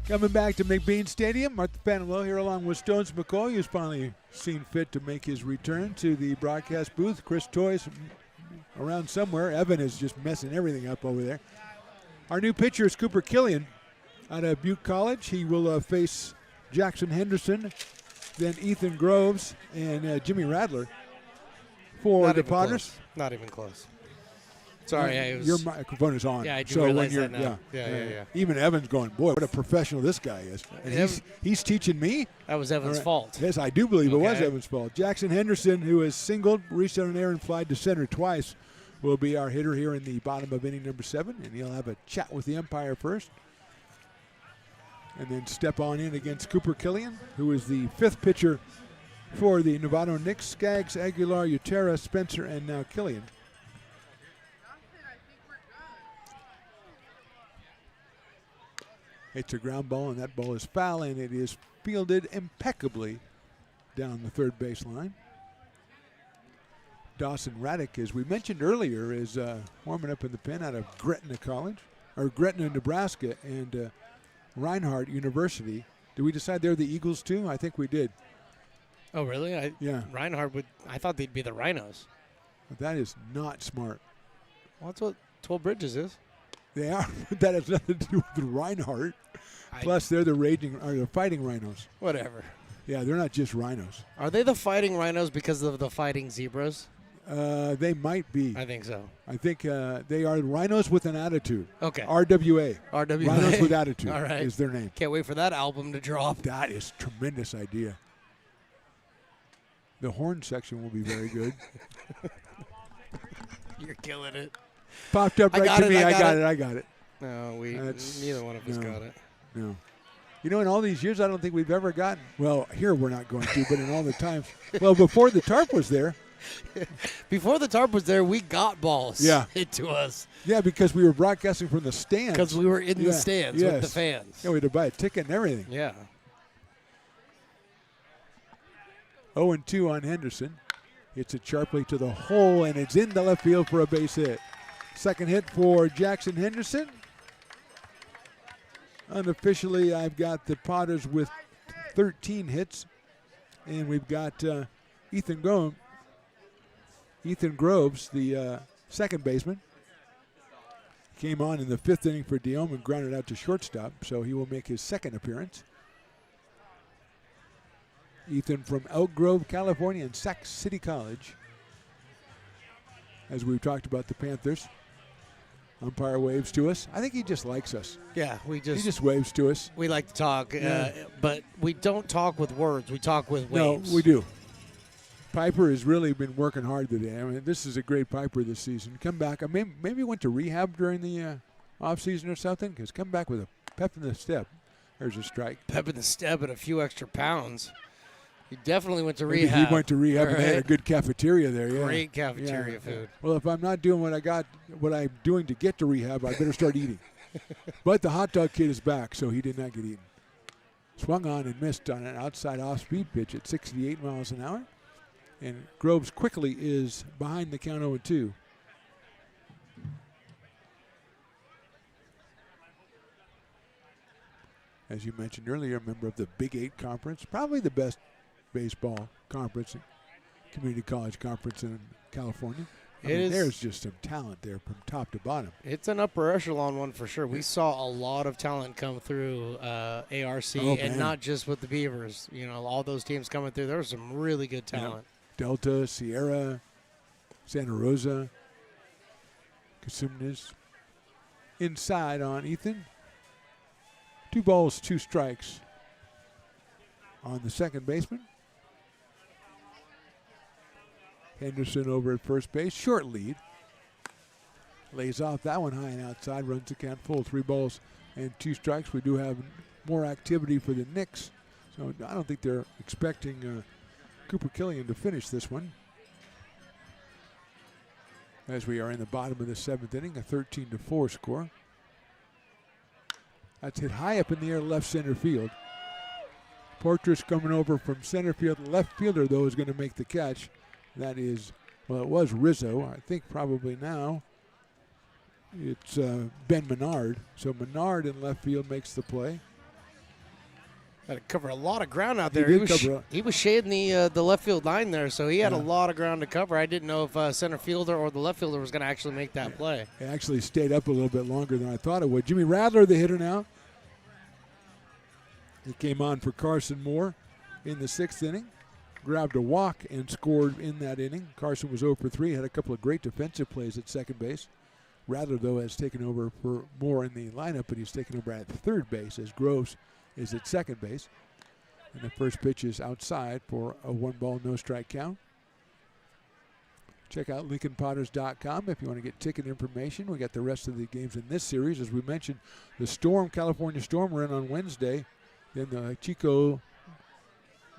Coming back to McBean Stadium, Martha Panelo here along with Stones McCoy, who's finally seen fit to make his return to the broadcast booth. Chris Toy's around somewhere. Evan is just messing everything up over there. Our new pitcher is Cooper Killian out of Butte College. He will face Jackson Henderson, then Ethan Groves, and Jimmy Radler for the Potters. Not even close. Sorry, your microphone is on. Yeah, I do so realize when that now. Yeah. Even Evan's going, boy, what a professional this guy is. And he's teaching me. That was Evan's fault. Yes, I do believe it was Evan's fault. Jackson Henderson, who has singled, reached on an air and fly to center twice, will be our hitter here in the bottom of inning number 7, and he'll have a chat with the umpire first. And then step on in against Cooper Killian, who is the 5th pitcher for the Novato Knicks. Skaggs, Aguilar, Utera, Spencer, and now Killian. It's a ground ball, and that ball is foul, and it is fielded impeccably down the third baseline. Dawson Raddick, as we mentioned earlier, is warming up in the pen out of Gretna, Nebraska, and Reinhardt University. Did we decide they're the Eagles too? I think we did. Oh, really? Yeah. Reinhardt I thought they'd be the Rhinos. But that is not smart. Well, that's what 12 Bridges is. They are. That has nothing to do with Reinhardt. Plus, they're the fighting rhinos. Whatever. Yeah, they're not just rhinos. Are they the fighting rhinos because of the fighting zebras? They might be. I think so. I think they are rhinos with an attitude. Okay. RWA. Rhinos with attitude. All right. Is their name. Can't wait for that album to drop. That is a tremendous idea. The horn section will be very good. You're killing it. Popped up right to me. I got it. No, neither one of us got it. No. You know, in all these years, I don't think we've ever gotten. Well, here we're not going to, but in all the times. Well, before the tarp was there. Before the tarp was there, we got balls hit to us. Yeah, because we were broadcasting from the stands. Because we were in the stands with the fans. Yeah, we had to buy a ticket and everything. Yeah. 0-2 on Henderson. Hits it sharply to the hole, and it's in the left field for a base hit. Second hit for Jackson Henderson. Unofficially, I've got the Potters with 13 hits, and we've got Ethan Groves, the second baseman. Came on in the fifth inning for Diome and grounded out to shortstop, so he will make his second appearance. Ethan from Elk Grove, California, and Sac City College. As we've talked about the Panthers. Umpire waves to us. I think he just likes us. Yeah, he just waves to us. We like to talk, but we don't talk with words. We talk with waves. No, we do. Piper has really been working hard today. I mean, this is a great Piper this season. Come back. I mean, maybe went to rehab during the offseason or something, because come back with a pep in the step. There's a strike. Pep in the step and a few extra pounds. He definitely went to rehab. He went to rehab and they had a good cafeteria there. Yeah, great cafeteria food. Well, if I'm not doing what I'm doing to get to rehab, I better start eating. But the hot dog kid is back, so he did not get eaten. Swung on and missed on an outside off-speed pitch at 68 miles an hour. And Groves quickly is behind the count 0-2. As you mentioned earlier, a member of the Big 8 Conference, probably the best baseball conference, community college conference in California. There's just some talent there from top to bottom. It's an upper echelon one for sure. We saw a lot of talent come through ARC, and not just with the Beavers. You know, all those teams coming through. There was some really good talent. Delta, Sierra, Santa Rosa, Cosumnes. Inside on Ethan. 2 balls, 2 strikes on the second baseman. Henderson over at first base, short lead. Lays off that one high and outside, runs the count full. 3 balls and 2 strikes. We do have more activity for the Knicks, so I don't think they're expecting Cooper Killian to finish this one. As we are in the bottom of the 7th inning, a 13-4 score. That's hit high up in the air, left center field. Portress coming over from center field. Left fielder, though, is going to make the catch. That is, well, it was Rizzo. I think probably now it's Ben Menard. So Menard in left field makes the play. Had to cover a lot of ground out there. He was shading the left field line there, so he had a lot of ground to cover. I didn't know if center fielder or the left fielder was going to actually make that play. It actually stayed up a little bit longer than I thought it would. Jimmy Radler, the hitter now. He came on for Carson Moore in the 6th inning. Grabbed a walk and scored in that inning. Carson was 0 for 3, had a couple of great defensive plays at second base. Radler, though, has taken over for Moore in the lineup, but he's taken over at third base as Groves is at second base. And the first pitch is outside for a 1-ball, no-strike count. Check out LincolnPotters.com if you want to get ticket information. We got the rest of the games in this series. As we mentioned, the Storm, California Storm, are in on Wednesday. Then the Chico,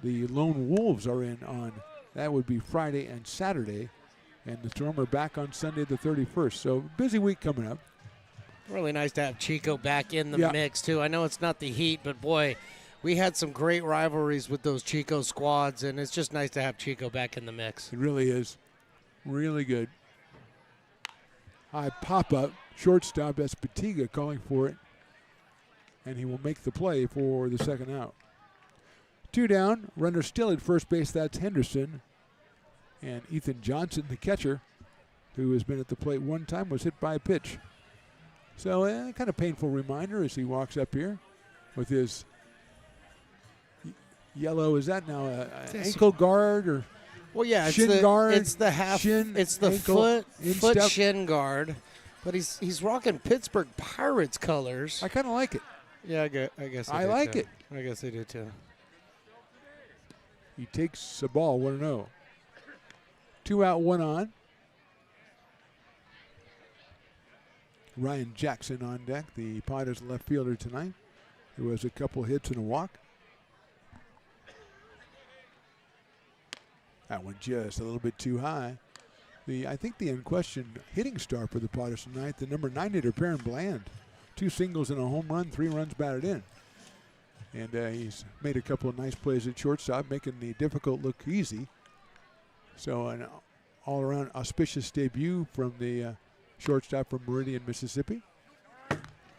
the Lone Wolves are in on, that would be Friday and Saturday. And the Storm are back on Sunday the 31st. So busy week coming up. Really nice to have Chico back in the mix, too. I know it's not the Heat, but, boy, we had some great rivalries with those Chico squads, and it's just nice to have Chico back in the mix. It really is. Really good. High pop-up. Shortstop, that's Patiga calling for it. And he will make the play for the second out. 2 down. Runner still at first base. That's Henderson. And Ethan Johnson, the catcher, who has been at the plate one time, was hit by a pitch. So kind of painful reminder as he walks up here with his yellow. Is that now an ankle guard or shin guard? It's the half. Shin, it's the ankle, foot shin guard. But he's rocking Pittsburgh Pirates colors. I kind of like it. Yeah, I guess I like it. I guess I do too. He takes the ball 1-0. 2 out, 1 on. Ryan Jackson on deck, the Padres left fielder tonight. There was a couple hits and a walk. That one just a little bit too high. I think the unquestioned hitting star for the Padres tonight, the number 9 hitter, Perrin Bland. 2 singles and a home run, 3 runs batted in. And he's made a couple of nice plays at shortstop, making the difficult look easy. So an all-around auspicious debut from the shortstop from Meridian, Mississippi.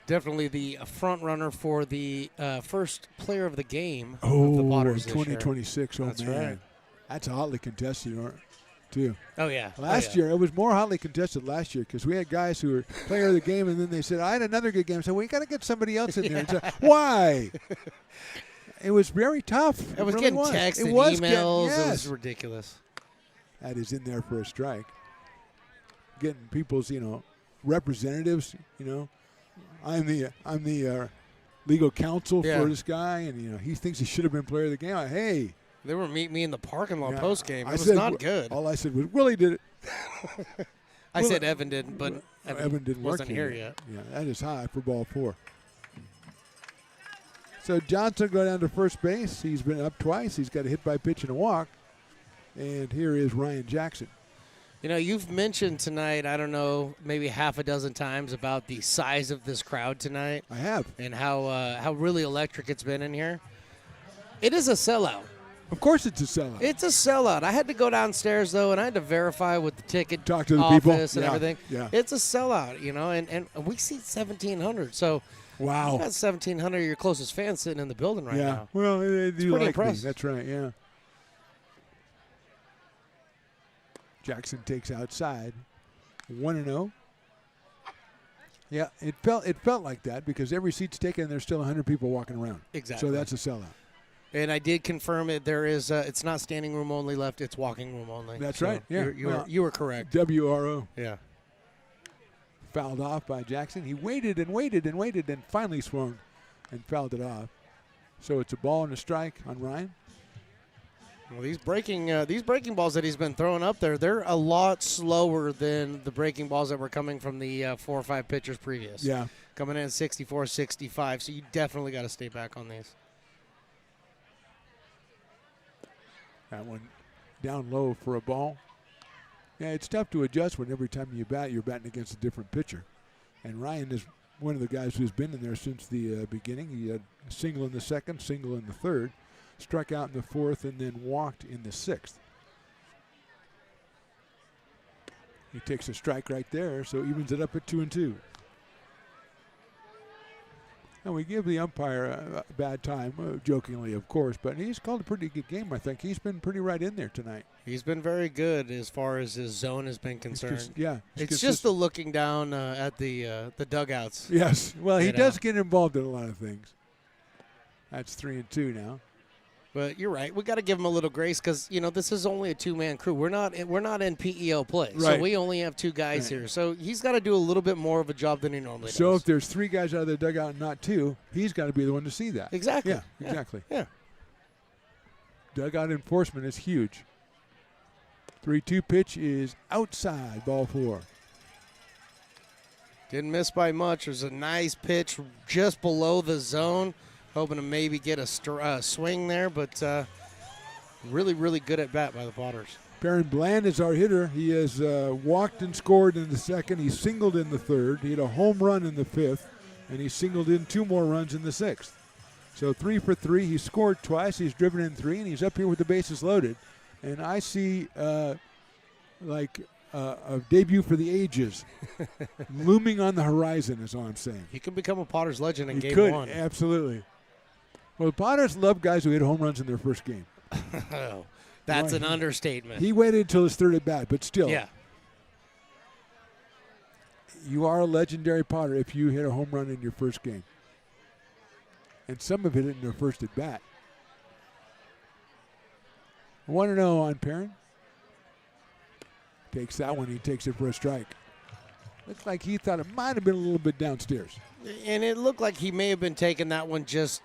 Definitely the front runner for the first player of the game of the Padres 2026. Oh, That's man. right. That's hotly contested, too. Oh, yeah. Last year, it was more hotly contested last year because we had guys who were player of the game, and then they said, I had another good game. I said, well, you got to get somebody else in there. And said, why? It was very tough. It was really getting texts and was emails. yes. It was ridiculous. That is in there for a strike. Getting people's, representatives, I'm the legal counsel for this guy, and, he thinks he should have been player of the game. Hey. They were meeting me in the parking lot post game. It was said, not good. All I said was, Willie did it. I said Evan didn't, but Evan didn't wasn't work here yet. Yeah, that is high for ball 4. So Johnson go down to first base. He's been up twice. He's got a hit by pitch and a walk. And here is Ryan Jackson. You've mentioned tonight, I don't know, maybe half a dozen times about the size of this crowd tonight. I have. And how really electric it's been in here. It is a sellout. Of course it's a sellout. It's a sellout. I had to go downstairs, though, and I had to verify with the ticket Talk to the office people. and everything. Yeah. It's a sellout, and we see 1,700. So wow, you got 1,700 of your closest fans sitting in the building right now. Well, they it's do pretty like me. impressive. That's right, yeah. Jackson takes outside. 1-0. Yeah, it felt like that because every seat's taken and there's still 100 people walking around. Exactly. So that's a sellout. And I did confirm it. There is, it's not standing room only left. It's walking room only. That's so right. Yeah, you were correct. WRO. Yeah. Fouled off by Jackson. He waited and waited and waited and finally swung and fouled it off. So it's a ball and a strike on Ryan. Well, these breaking balls that he's been throwing up there, they're a lot slower than the breaking balls that were coming from the 4 or 5 pitchers previous. Yeah. Coming in at 64, 65. So you definitely got to stay back on these. That one down low for a ball. Yeah, it's tough to adjust when every time you bat, you're batting against a different pitcher. And Ryan is one of the guys who's been in there since the beginning. He had a single in the second, single in the third, struck out in the fourth, and then walked in the sixth. He takes a strike right there, so evens it up at 2-2. And we give the umpire a bad time, jokingly, of course, but he's called a pretty good game, I think. He's been pretty right in there tonight. He's been very good as far as his zone has been concerned. It's just the looking down at the dugouts. Yes. Well, he does get involved in a lot of things. That's 3-2 now. But you're right. We got to give him a little grace because this is only a 2-man crew. We're not in PEO play, right. So we only have 2 guys here. So he's got to do a little bit more of a job than he normally does. So if there's 3 guys out of the dugout and not 2, he's got to be the one to see that. Exactly. Yeah, exactly. Yeah. Dugout enforcement is huge. 3-2 pitch is outside, ball 4. Didn't miss by much. There's a nice pitch just below the zone. Hoping to maybe get a swing there, but really, really good at bat by the Potters. Perrin Bland is our hitter. He has walked and scored in the second. He singled in the third. He had a home run in the fifth, and he singled in 2 more runs in the sixth. So 3 for 3. He scored twice. He's driven in 3, and he's up here with the bases loaded. And I see a debut for the ages looming on the horizon is all I'm saying. He could become a Potters legend in He game could, 1. Absolutely. Well, the Potters love guys who hit home runs in their first game. Oh, that's an understatement. He waited until his third at bat, but still. Yeah. You are a legendary Potter if you hit a home run in your first game. And some have hit it in their first at bat. 1-0 on Perrin. Takes that one. He takes it for a strike. Looks like he thought it might have been a little bit downstairs. And it looked like he may have been taking that one just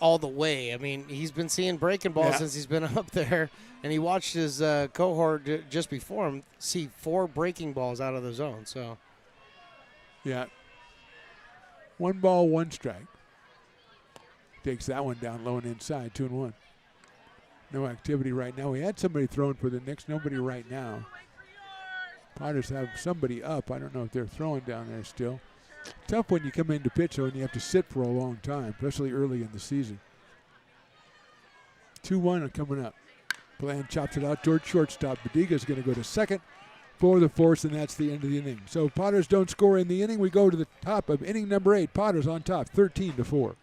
all the way. I mean, he's been seeing breaking balls since he's been up there, and he watched his cohort just before him see 4 breaking balls out of the zone. So, yeah, 1 ball, 1 strike. Takes that one down low and inside, 2-1. No activity right now. We had somebody throwing for the Knicks. Nobody right now. Potters have somebody up. I don't know if they're throwing down there still. Tough when you come into pitch, though, and you have to sit for a long time, especially early in the season. 2-1 coming up. Bland chops it out toward shortstop. Badiga's going to go to second for the force, and that's the end of the inning. So Potters don't score in the inning. We go to the top of inning number 8. Potters on top, 13-4.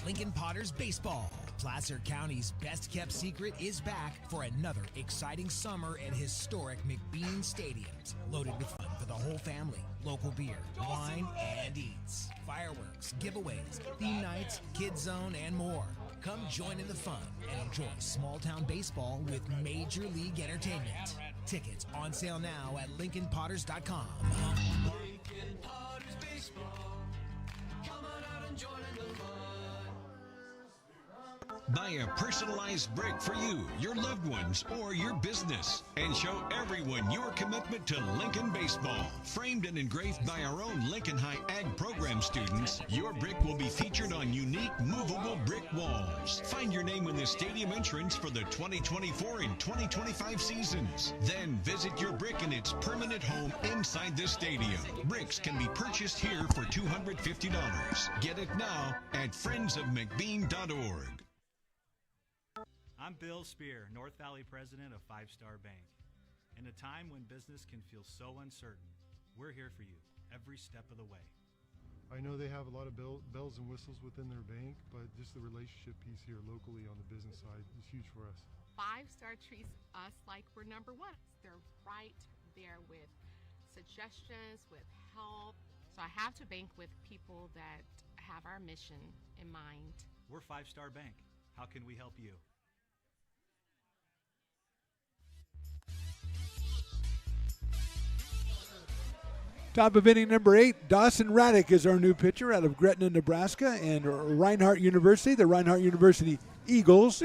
Lincoln Potters Baseball. Placer County's best-kept secret is back for another exciting summer at historic McBean Stadiums. Loaded with fun for the whole family. Local beer, wine, and eats. Fireworks, giveaways, theme nights, kids zone, and more. Come join in the fun and enjoy small-town baseball with Major League Entertainment. Tickets on sale now at LincolnPotters.com. Lincoln Potters Baseball. Come on out and join in the fun. Buy a personalized brick for you, your loved ones, or your business, and show everyone your commitment to Lincoln baseball. Framed and engraved by our own Lincoln High Ag program students, your brick will be featured on unique movable brick walls. Find your name in the stadium entrance for the 2024 and 2025 seasons. Then visit your brick in its permanent home inside the stadium. Bricks can be purchased here for $250. Get it now at friendsofmcbean.org. I'm Bill Spear, North Valley president of 5 Star Bank. In a time when business can feel so uncertain, we're here for you every step of the way. I know they have a lot of bells and whistles within their bank, but just the relationship piece here locally on the business side is huge for us. 5 Star treats us like we're number one. They're right there with suggestions, with help. So I have to bank with people that have our mission in mind. We're 5 Star Bank. How can we help you? Top of inning number 8, Dawson Raddick is our new pitcher out of Gretna, Nebraska, and Reinhardt University, the Reinhardt University Eagles.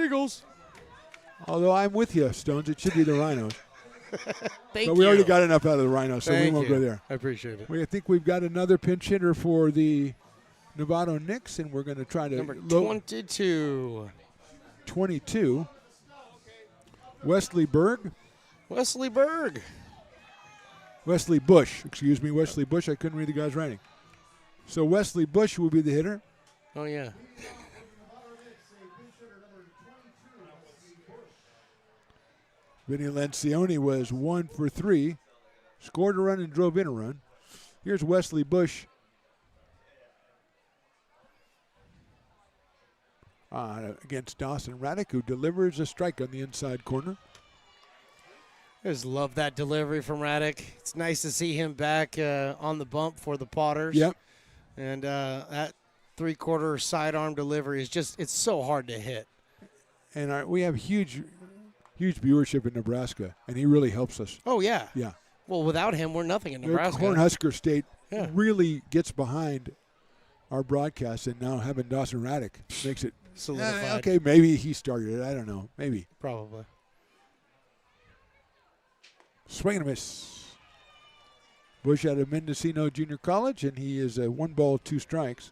Although I'm with you, Stones, it should be the Rhinos. Thank but we already you. got enough out of the Rhinos, so we won't go there. I appreciate it. I think we've got another pinch hitter for the Novato Knicks, and we're going to try to Number 22. 22. Wesley Berg. Wesley Berg. Wesley Bush. Excuse me, Wesley Bush. I couldn't read the guy's writing. So Wesley Bush will be the hitter. Oh, yeah. Vinny Lencioni was 1 for 3. Scored a run and drove in a run. Here's Wesley Bush. Against Dawson Raddick, who delivers a strike on the inside corner. I just love that delivery from Raddick. It's nice to see him back on the bump for the Potters. Yep. And that 3/4 sidearm delivery is just, it's so hard to hit. And we have huge viewership in Nebraska, and he really helps us. Oh, yeah. Yeah. Well, without him, we're nothing in Nebraska. Cornhusker State really gets behind our broadcast, and now having Dawson Raddick makes it solidified. Okay, maybe he started it. I don't know. Maybe. Probably. Swing and a miss. Bush out of Mendocino Junior College, and he is 1 ball, 2 strikes.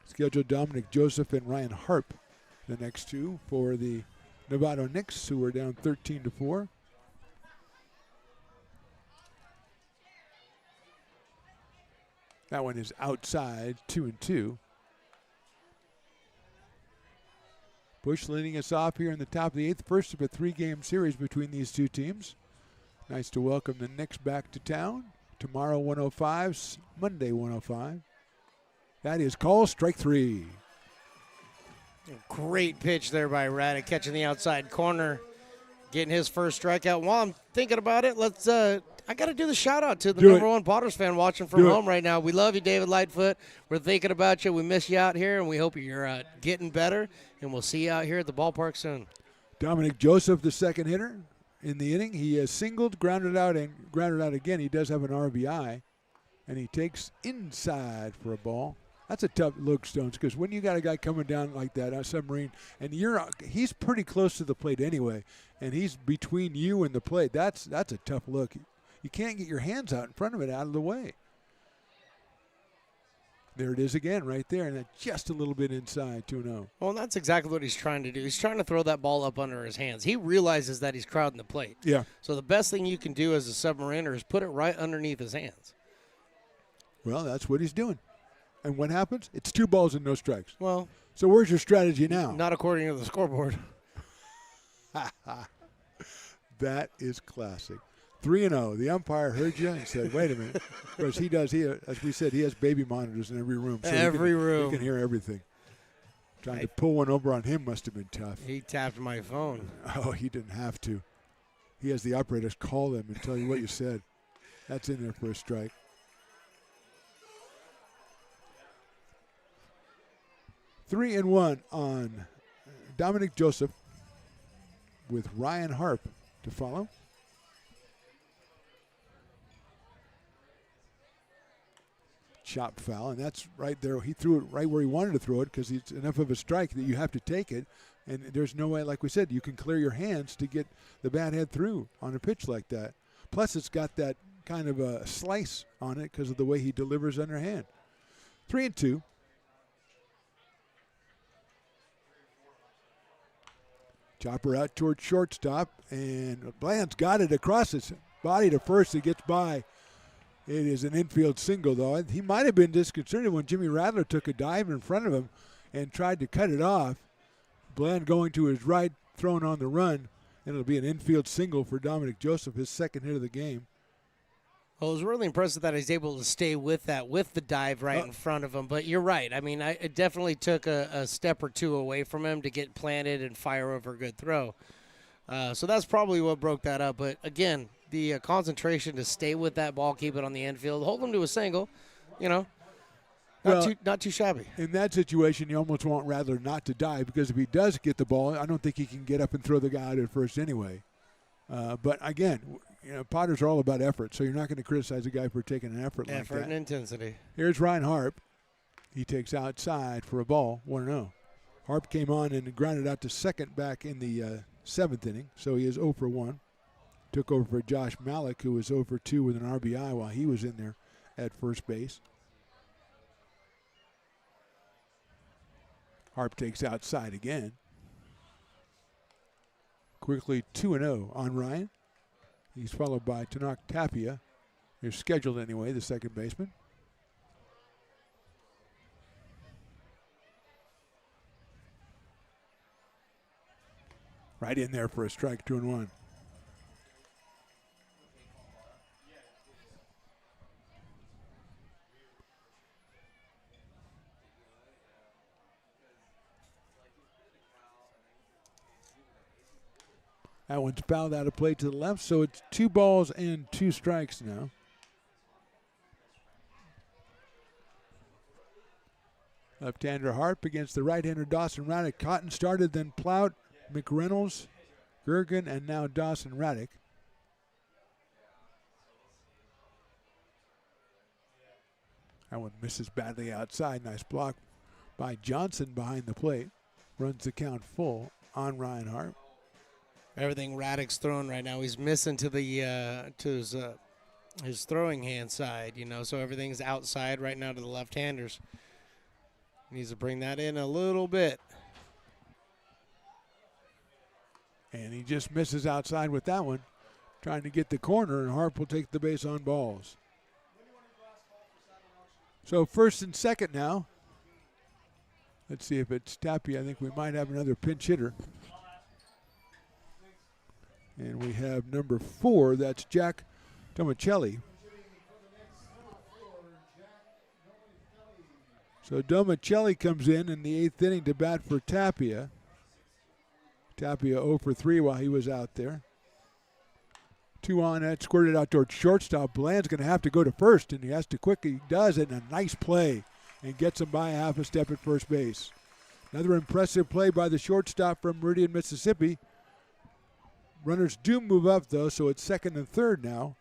Scheduled Dominic Joseph and Ryan Harp, the next two for the Novato Knicks, who are down 13-4. That one is outside, 2-2. Bush leading us off here in the top of the 8th, first of a 3-game series between these two teams. Nice to welcome the Knicks back to town. Tomorrow 105, Monday 105. That is call strike 3. Great pitch there by Raddick, catching the outside corner, getting his first strikeout. While I'm thinking about it, let's I got to do the shout out to the Do number it. one Potters fan watching from Do it. home right now. We love you, David Lightfoot. We're thinking about you. We miss you out here, and we hope you're getting better. And we'll see you out here at the ballpark soon. Dominic Joseph, the second hitter in the inning. He has singled, grounded out, and grounded out again. He does have an RBI, and he takes inside for a ball. That's a tough look, Stones, because when you got a guy coming down like that, a submarine, and he's pretty close to the plate anyway, and he's between you and the plate. That's a tough look. You can't get your hands out in front of it, out of the way. There it is again, right there, and just a little bit inside, 2-0. Well, that's exactly what he's trying to do. He's trying to throw that ball up under his hands. He realizes that he's crowding the plate. Yeah. So the best thing you can do as a submariner is put it right underneath his hands. Well, that's what he's doing. And what happens? It's 2 balls and no strikes. Well. So where's your strategy now? Not according to the scoreboard. That is classic. 3-0. The umpire heard you and said, wait a minute. Because as we said, he has baby monitors in every room. So room. He can hear everything. Trying to pull one over on him must have been tough. He tapped my phone. Oh, he didn't have to. He has the operators call them and tell you what you said. That's in there for a strike. Three and one on Dominic Joseph with Ryan Harp to follow. Chop foul, and that's right there. He threw it right where he wanted to throw it because it's enough of a strike that you have to take it. And there's no way, like we said, you can clear your hands to get the bat head through on a pitch like that. Plus, it's got that kind of a slice on it because of the way he delivers underhand. 3-2. Chopper out toward shortstop, and Bland's got it across his body to first. It gets by. It is an infield single, though. He might have been disconcerted when Jimmy Rattler took a dive in front of him and tried to cut it off. Bland going to his right, throwing on the run, and it'll be an infield single for Dominic Joseph, his second hit of the game. Well, it was really impressive that he's able to stay with that, with the dive right in front of him. But you're right. I mean, it definitely took a step or two away from him to get planted and fire over a good throw. So that's probably what broke that up. But, again, the concentration to stay with that ball, keep it on the infield, hold him to a single, not too shabby. In that situation, you almost want Rattler not to dive because if he does get the ball, I don't think he can get up and throw the guy out at first anyway. But, again, Potters are all about effort, so you're not going to criticize a guy for taking an effort like that. Effort and intensity. Here's Ryan Harp. He takes outside for a ball, 1-0. Harp came on and grounded out to second back in the seventh inning, so he is 0 for 1. Took over for Josh Malik, who was 0 for 2 with an RBI while he was in there at first base. Harp takes outside again. Quickly 2-0 on Ryan. He's followed by Tanak Tapia. He's scheduled anyway, the second baseman. Right in there for a strike, 2-1. That one's fouled out of play to the left, so it's 2 balls and 2 strikes now. Left-hander Harp against the right-hander Dawson Raddick. Cotton started, then Plout, McReynolds, Gergen, and now Dawson Raddick. That one misses badly outside. Nice block by Johnson behind the plate. Runs the count full on Ryan Harp. Everything Raddick's throwing right now, he's missing to the his throwing hand side, so everything's outside right now to the left-handers. Needs to bring that in a little bit. And he just misses outside with that one. Trying to get the corner, and Harp will take the base on balls. So first and second now. Let's see if it's Tapia. I think we might have another pinch hitter. And we have number 4, that's Jack Domicelli. So Domicelli comes in the 8th inning to bat for Tapia. Tapia 0 for 3 while he was out there. 2 on that, squirted out towards shortstop. Bland's going to have to go to first, and he has to quickly. He does it in a nice play and gets him by half a step at first base. Another impressive play by the shortstop from Meridian, Mississippi. Runners do move up, though, so it's second and third now.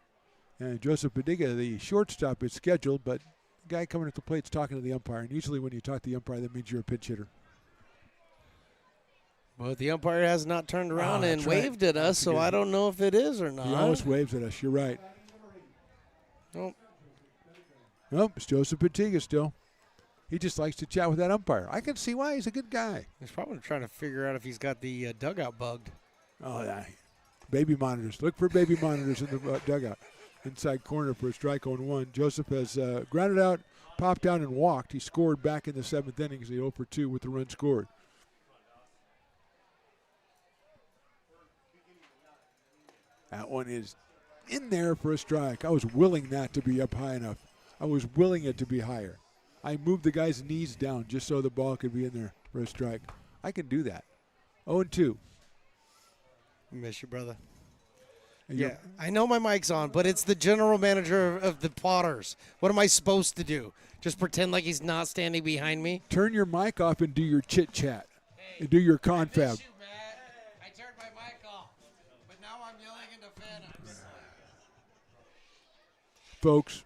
And Joseph Padiga, the shortstop, is scheduled, but the guy coming at the plate is talking to the umpire. And usually when you talk to the umpire, that means you're a pinch hitter. Well, the umpire has not turned around and waved at us, so I don't know if it is or not. He always waves at us. You're right. Nope. Nope, it's Joseph Padiga still. He just likes to chat with that umpire. I can see why. He's a good guy. He's probably trying to figure out if he's got the dugout bugged. Oh, yeah. Baby monitors. Look for baby monitors in the dugout. Inside corner for a strike on 1. Joseph has grounded out, popped down, and walked. He scored back in the 7th inning. He's 0 for 2 with the run scored. That one is in there for a strike. I was willing that to be up high enough. I was willing it to be higher. I moved the guy's knees down just so the ball could be in there for a strike. I can do that. 0-2. Miss you, brother. Yeah, I know my mic's on, but it's the general manager of the Potters. What am I supposed to do? Just pretend like he's not standing behind me? Turn your mic off and do your chit-chat. And do your confab. I turned my mic off, but now I'm yelling into phantoms. Folks.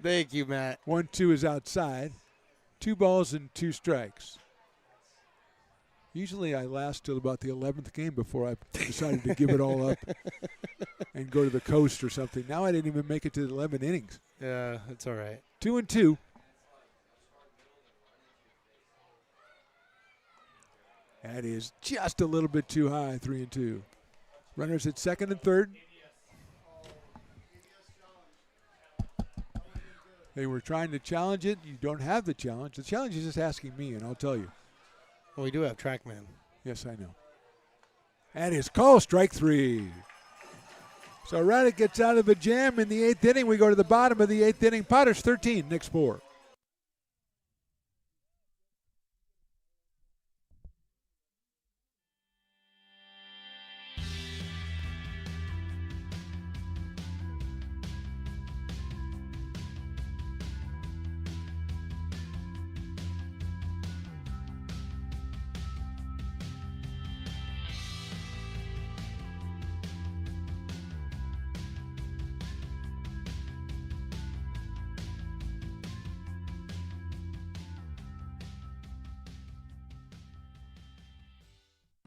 Thank you, Matt. 1-2 is outside. 2 balls and 2 strikes. Usually I last till about the 11th game before I decided to give it all up and go to the coast or something. Now I didn't even make it to the 11 innings. Yeah, it's all right. 2-2. That is just a little bit too high, 3-2. Runners at second and third. They were trying to challenge it. You don't have the challenge. The challenge is just asking me, and I'll tell you. Well, we do have TrackMan. Yes, I know. And his call, strike 3. So Raddick gets out of a jam in the 8th inning. We go to the bottom of the 8th inning. Potters 13, Knicks 4.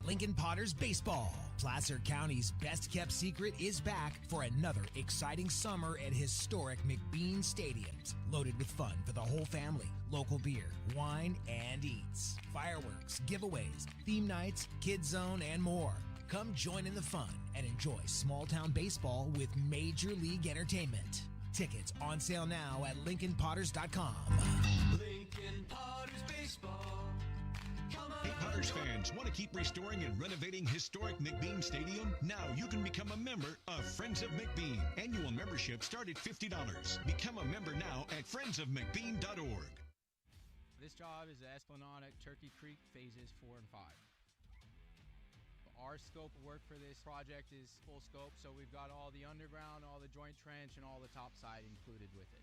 Lincoln Potters Baseball. Placer County's best-kept secret is back for another exciting summer at historic McBean Stadiums. Loaded with fun for the whole family, local beer, wine, and eats. Fireworks, giveaways, theme nights, kids zone, and more. Come join in the fun and enjoy small-town baseball with Major League Entertainment. Tickets on sale now at LincolnPotters.com. Lincoln Potters Baseball. Hey, Potters fans, want to keep restoring and renovating historic McBean Stadium? Now you can become a member of Friends of McBean. Annual membership start at $50. Become a member now at friendsofmcbean.org. This job is the Esplanade Turkey Creek phases 4 and 5. Our scope of work for this project is full scope, so we've got all the underground, all the joint trench, and all the top side included with it.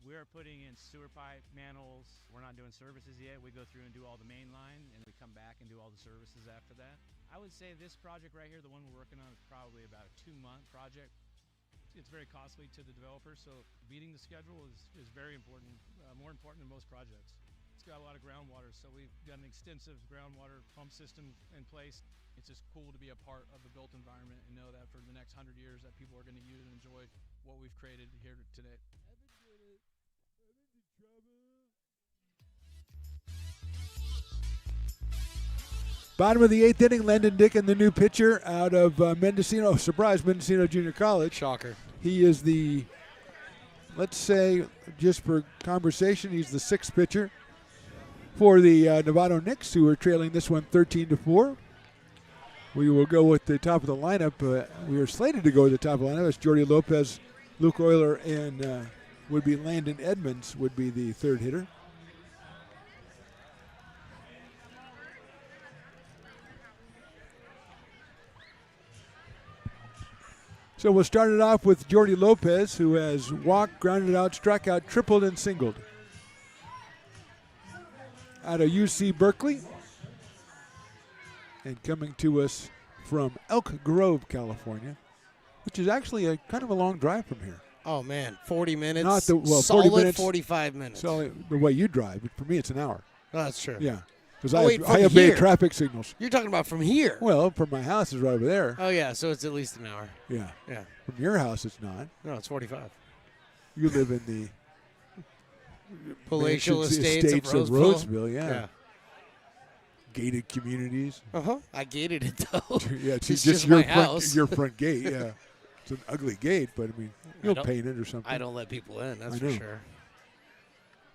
We're putting in sewer pipe, manholes. We're not doing services yet. We go through and do all the main line, and we come back and do all the services after that. I would say this project right here, the one we're working on, is probably about a 2-month project. It's very costly to the developer, so beating the schedule is very important, more important than most projects. It's got a lot of groundwater, so we've got an extensive groundwater pump system in place. It's just cool to be a part of the built environment and know that for the next 100 years that people are going to use and enjoy what we've created here today. Bottom of the 8th inning, Landon Dickin, the new pitcher out of Mendocino. Surprise, Mendocino Junior College. Shocker. He is the, let's say, just for conversation, he's the 6th pitcher for the Novato Knicks, who are trailing this one 13-4. We will go with the top of the lineup. We are slated to go with the top of the lineup. It's Jordy Lopez, Luke Euler, and would be Landon Edmonds would be the 3rd hitter. So we'll start it off with Jordy Lopez, who has walked, grounded out, struck out, tripled, and singled. Out of UC Berkeley. And coming to us from Elk Grove, California, which is actually a kind of a long drive from here. Oh, man, 40 minutes. Not the, well, solid 40 minutes, 45 minutes. Solid the way you drive. But for me, it's an hour. Oh, that's true. Yeah. Because I I obey traffic signals. You're talking about from here. Well, from my house is right over there. Oh, yeah, so it's at least an hour. Yeah. Yeah. From your house, it's not. No, it's 45. You live in the Palatial Estates of of Roseville. Roseville, yeah. Gated communities. I gated it, though. Yeah, it's It's just my your house. your front gate, yeah. It's an ugly gate, but, I mean, you'll don't- paint it or something. I don't let people in, that's I for know. sure.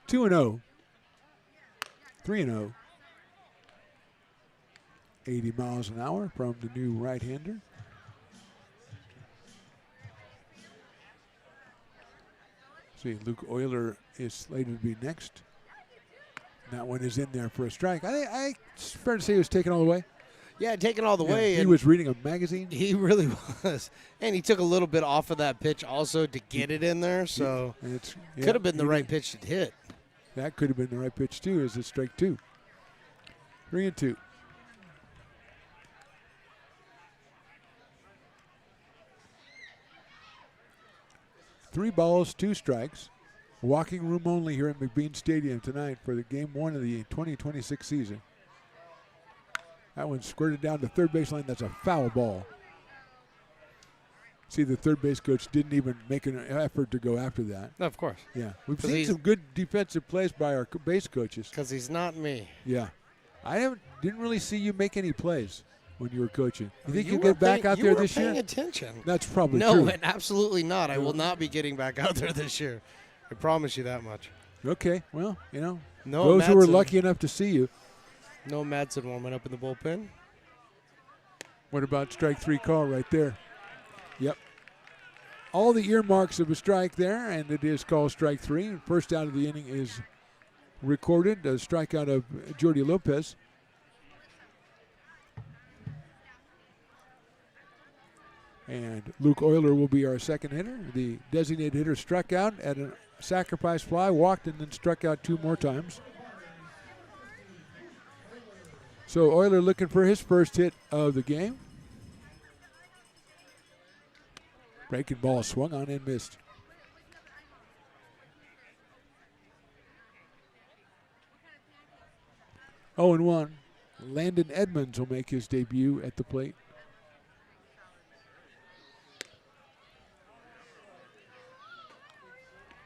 2-0. 3-0. 80 miles an hour from the new right-hander. See, Luke Euler is slated to be next. That one is in there for a strike. I it's fair to say he was taken all the way. Yeah, taken all the Yeah, way. he and was reading a magazine. He really was. And he took a little bit off of that pitch also to get it in there, so could have been the right pitch to hit. That could have been the right pitch, too, as it's strike 2. 3-2. Three balls, 2 strikes. Walking room only here at McBean Stadium tonight for the game 1 of the 2026 season. That one squirted down to third baseline. That's a foul ball. See, the third base coach didn't even make an effort to go after that. No, of course. Yeah, we've 'Cause seen some good defensive plays by our base coaches. Because he's not me. Yeah, didn't really see you make any plays when you were coaching. You think You you'll were get back paying- out you there were this year? paying attention. That's probably no, true. and absolutely not. I No. will not be getting back out there this year. I promise you that much. Okay, well, No, those who were Madsen. lucky enough to see you. No Madsen warming up in the bullpen. What about strike 3 call right there? Yep. All the earmarks of a strike there, and it is called strike 3. First out of the inning is recorded, a strikeout of Jordy Lopez. And Luke Euler will be our second hitter. The designated hitter struck out at a sacrifice fly, walked, and then struck out 2 more times. So Euler looking for his first hit of the game. Breaking ball swung on and missed. Oh, and 1. Landon Edmonds will make his debut at the plate.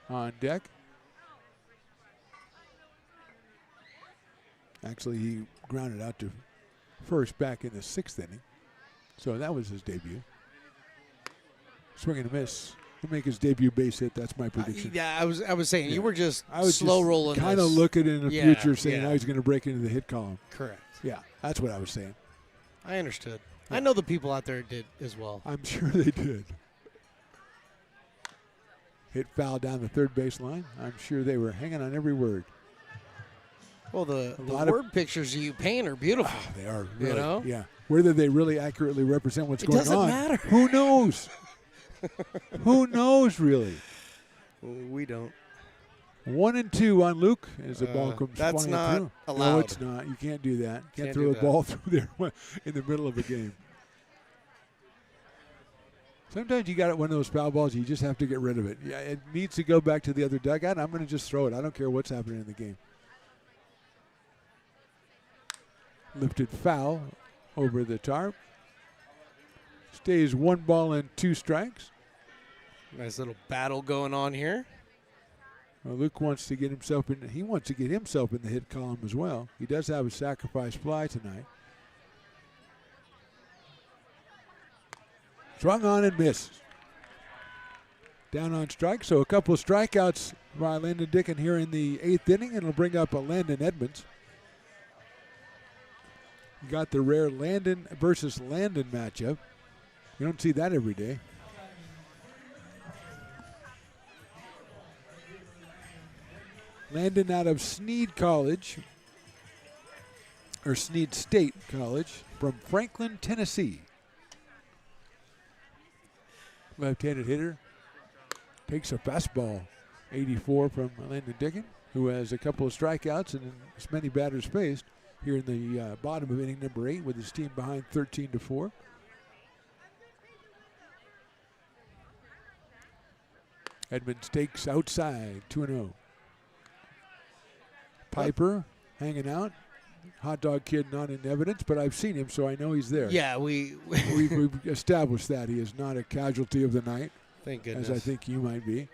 On deck. Actually, he grounded out to first back in the 6th inning. So that was his debut. Swing and a miss. He'll make his debut base hit. That's my prediction. Yeah, I was saying you were just I was slow rolling. kind of this. looking in the Yeah, future, saying yeah. how he's going to break into the hit column. Correct. Yeah, that's what I was saying. I understood. I know the people out there did as well. I'm sure they did. Hit foul down the third base line. I'm sure they were hanging on every word. Well, the lot of- word pictures you paint are beautiful. They are, You really, know? yeah. Whether they really accurately represent what's It going doesn't on, matter. Who knows? Who knows, really? We don't. 1 and 2 on Luke as the ball comes That's flying not through. No, allowed. it's not. You can't do that. Can't Can't throw do a that. ball through there in the middle of a game. Sometimes you got one of those foul balls, you just have to get rid of it. Yeah, it needs to go back to the other dugout. I'm going to just throw it. I don't care what's happening in the game. Lifted foul over the tarp. Stays 1 ball and 2 strikes. Nice little battle going on here. Well, Luke wants to get himself in. He wants to get himself in the hit column as well. He does have a sacrifice fly tonight. Swung on and missed. Down on strike, so a couple of strikeouts by Landon Dickon here in the 8th inning, and it'll bring up a Landon Edmonds. You got the rare Landon versus Landon matchup. You don't see that every day. Landon out of Sneed College, or Sneed State College, from Franklin, Tennessee. Left-handed hitter takes a fastball. 84 from Landon Dickin, who has a couple of strikeouts and as many batters faced here in the bottom of inning number 8 with his team behind 13-4. Edmonds takes outside, 2-0. Piper hanging out. Hot dog kid not in evidence, but I've seen him, so I know he's there. Yeah, we've established that he is not a casualty of the night. Thank goodness. As I think you might be.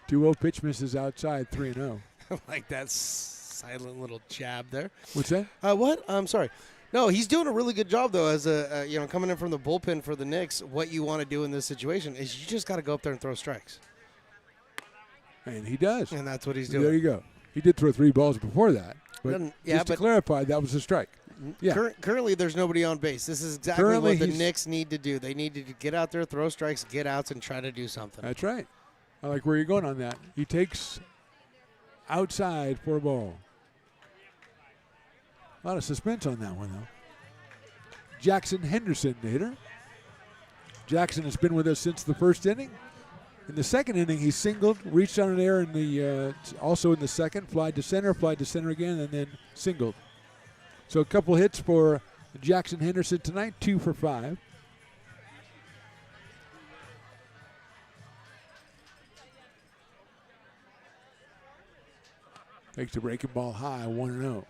2-0 pitch misses outside, 3-0. Like that silent little jab there. What's that? What? I'm sorry. No, he's doing a really good job though. As a coming in from the bullpen for the Knicks, what you want to do in this situation is you just got to go up there and throw strikes. And he does. And that's what he's doing. There you go. He did throw 3 balls before that. But just to clarify, that was a strike. Yeah. Currently, there's nobody on base. This is exactly what the Knicks need to do. They need to get out there, throw strikes, get outs, and try to do something. That's right. I like where you're going on that. He takes outside for a ball. A lot of suspense on that one, though. Jackson Henderson, the hitter. Jackson has been with us since the first inning. In the second inning, he singled, reached on an error in the also in the second, flied to center again, and then singled. So a couple hits for Jackson Henderson tonight, 2 for 5. Takes the breaking ball high, 1-0.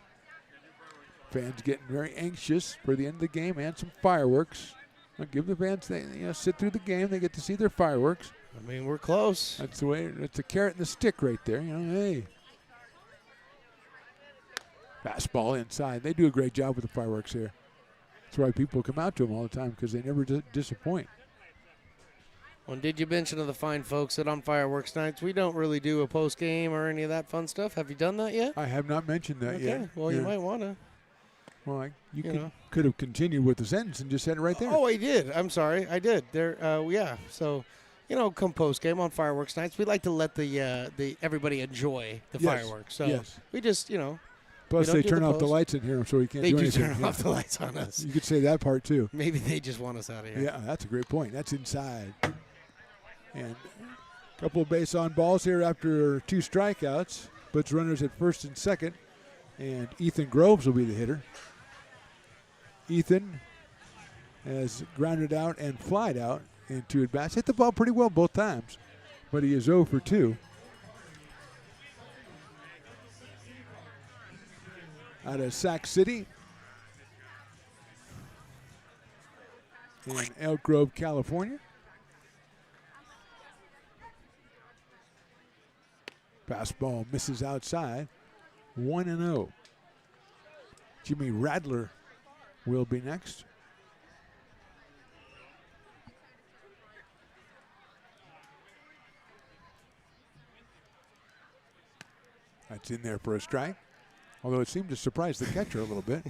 Fans getting very anxious for the end of the game and some fireworks. I'll give the fans, sit through the game. They get to see their fireworks. I mean, we're close. That's the way. That's the carrot and the stick right there. Hey. Fastball inside. They do a great job with the fireworks here. That's why people come out to them all the time, because they never disappoint. Well, did you mention to the fine folks that on fireworks nights we don't really do a post game or any of that fun stuff? Have you done that yet? I have not mentioned that yet. Okay. Well, you might want to. Well, you could have continued with the sentence and just said it right there. Oh, I did. I'm sorry. I did. There. Yeah. So, come post game on fireworks nights. We like to let the everybody enjoy the fireworks. So we just Plus, they turn off the lights in here, so we can't do anything. They do turn off the lights on us. You could say that part too. Maybe they just want us out of here. Yeah, that's a great point. That's inside. And a couple of base on balls here after 2 strikeouts. Puts runners at first and second. And Ethan Groves will be the hitter. Ethan has grounded out and flied out in 2 at-bats. Hit the ball pretty well both times, but he is 0 for 2. Out of Sac City in Elk Grove, California. Fastball misses outside. 1-0. Jimmy Radler will be next. That's in there for a strike. Although it seemed to surprise the catcher a little bit.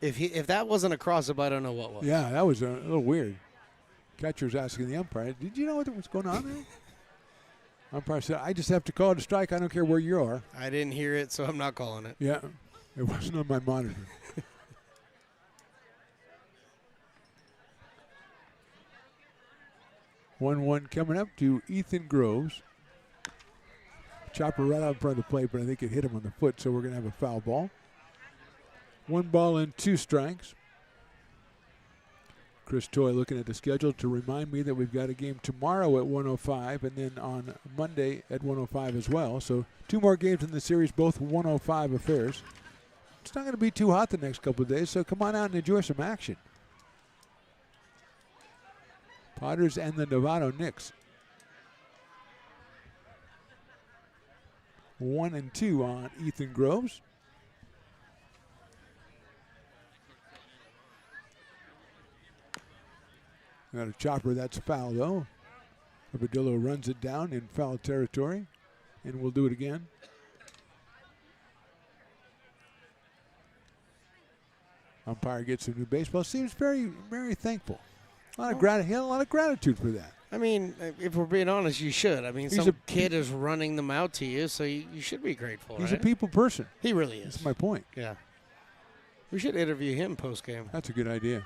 If that wasn't a cross-up, I don't know what was. Yeah, that was a little weird. Catcher's asking the umpire, did you know what was going on there? Umpire said, I just have to call it a strike. I don't care where you are. I didn't hear it, so I'm not calling it. Yeah, it wasn't on my monitor. 1-1 coming up to Ethan Groves. Chopper right out in front of the plate, but I think it hit him on the foot, so we're going to have a foul ball. 1 ball and 2 strikes. Chris Toy looking at the schedule to remind me that we've got a game tomorrow at 1:05 and then on Monday at 1:05 as well. So 2 more games in the series, both 1:05 affairs. It's not going to be too hot the next couple of days, so come on out and enjoy some action. Potters and the Novato Knicks. 1-2 on Ethan Groves. Got a chopper, that's foul though. Abadillo runs it down in foul territory, and we'll do it again. Umpire gets a new baseball. Seems very, very thankful. He had a lot of gratitude for that. I mean, if we're being honest, you should. I mean, some kid is running them out to you, so you should be grateful, He's right? a people person. He really is. That's my point. Yeah. We should interview him post-game. That's a good idea.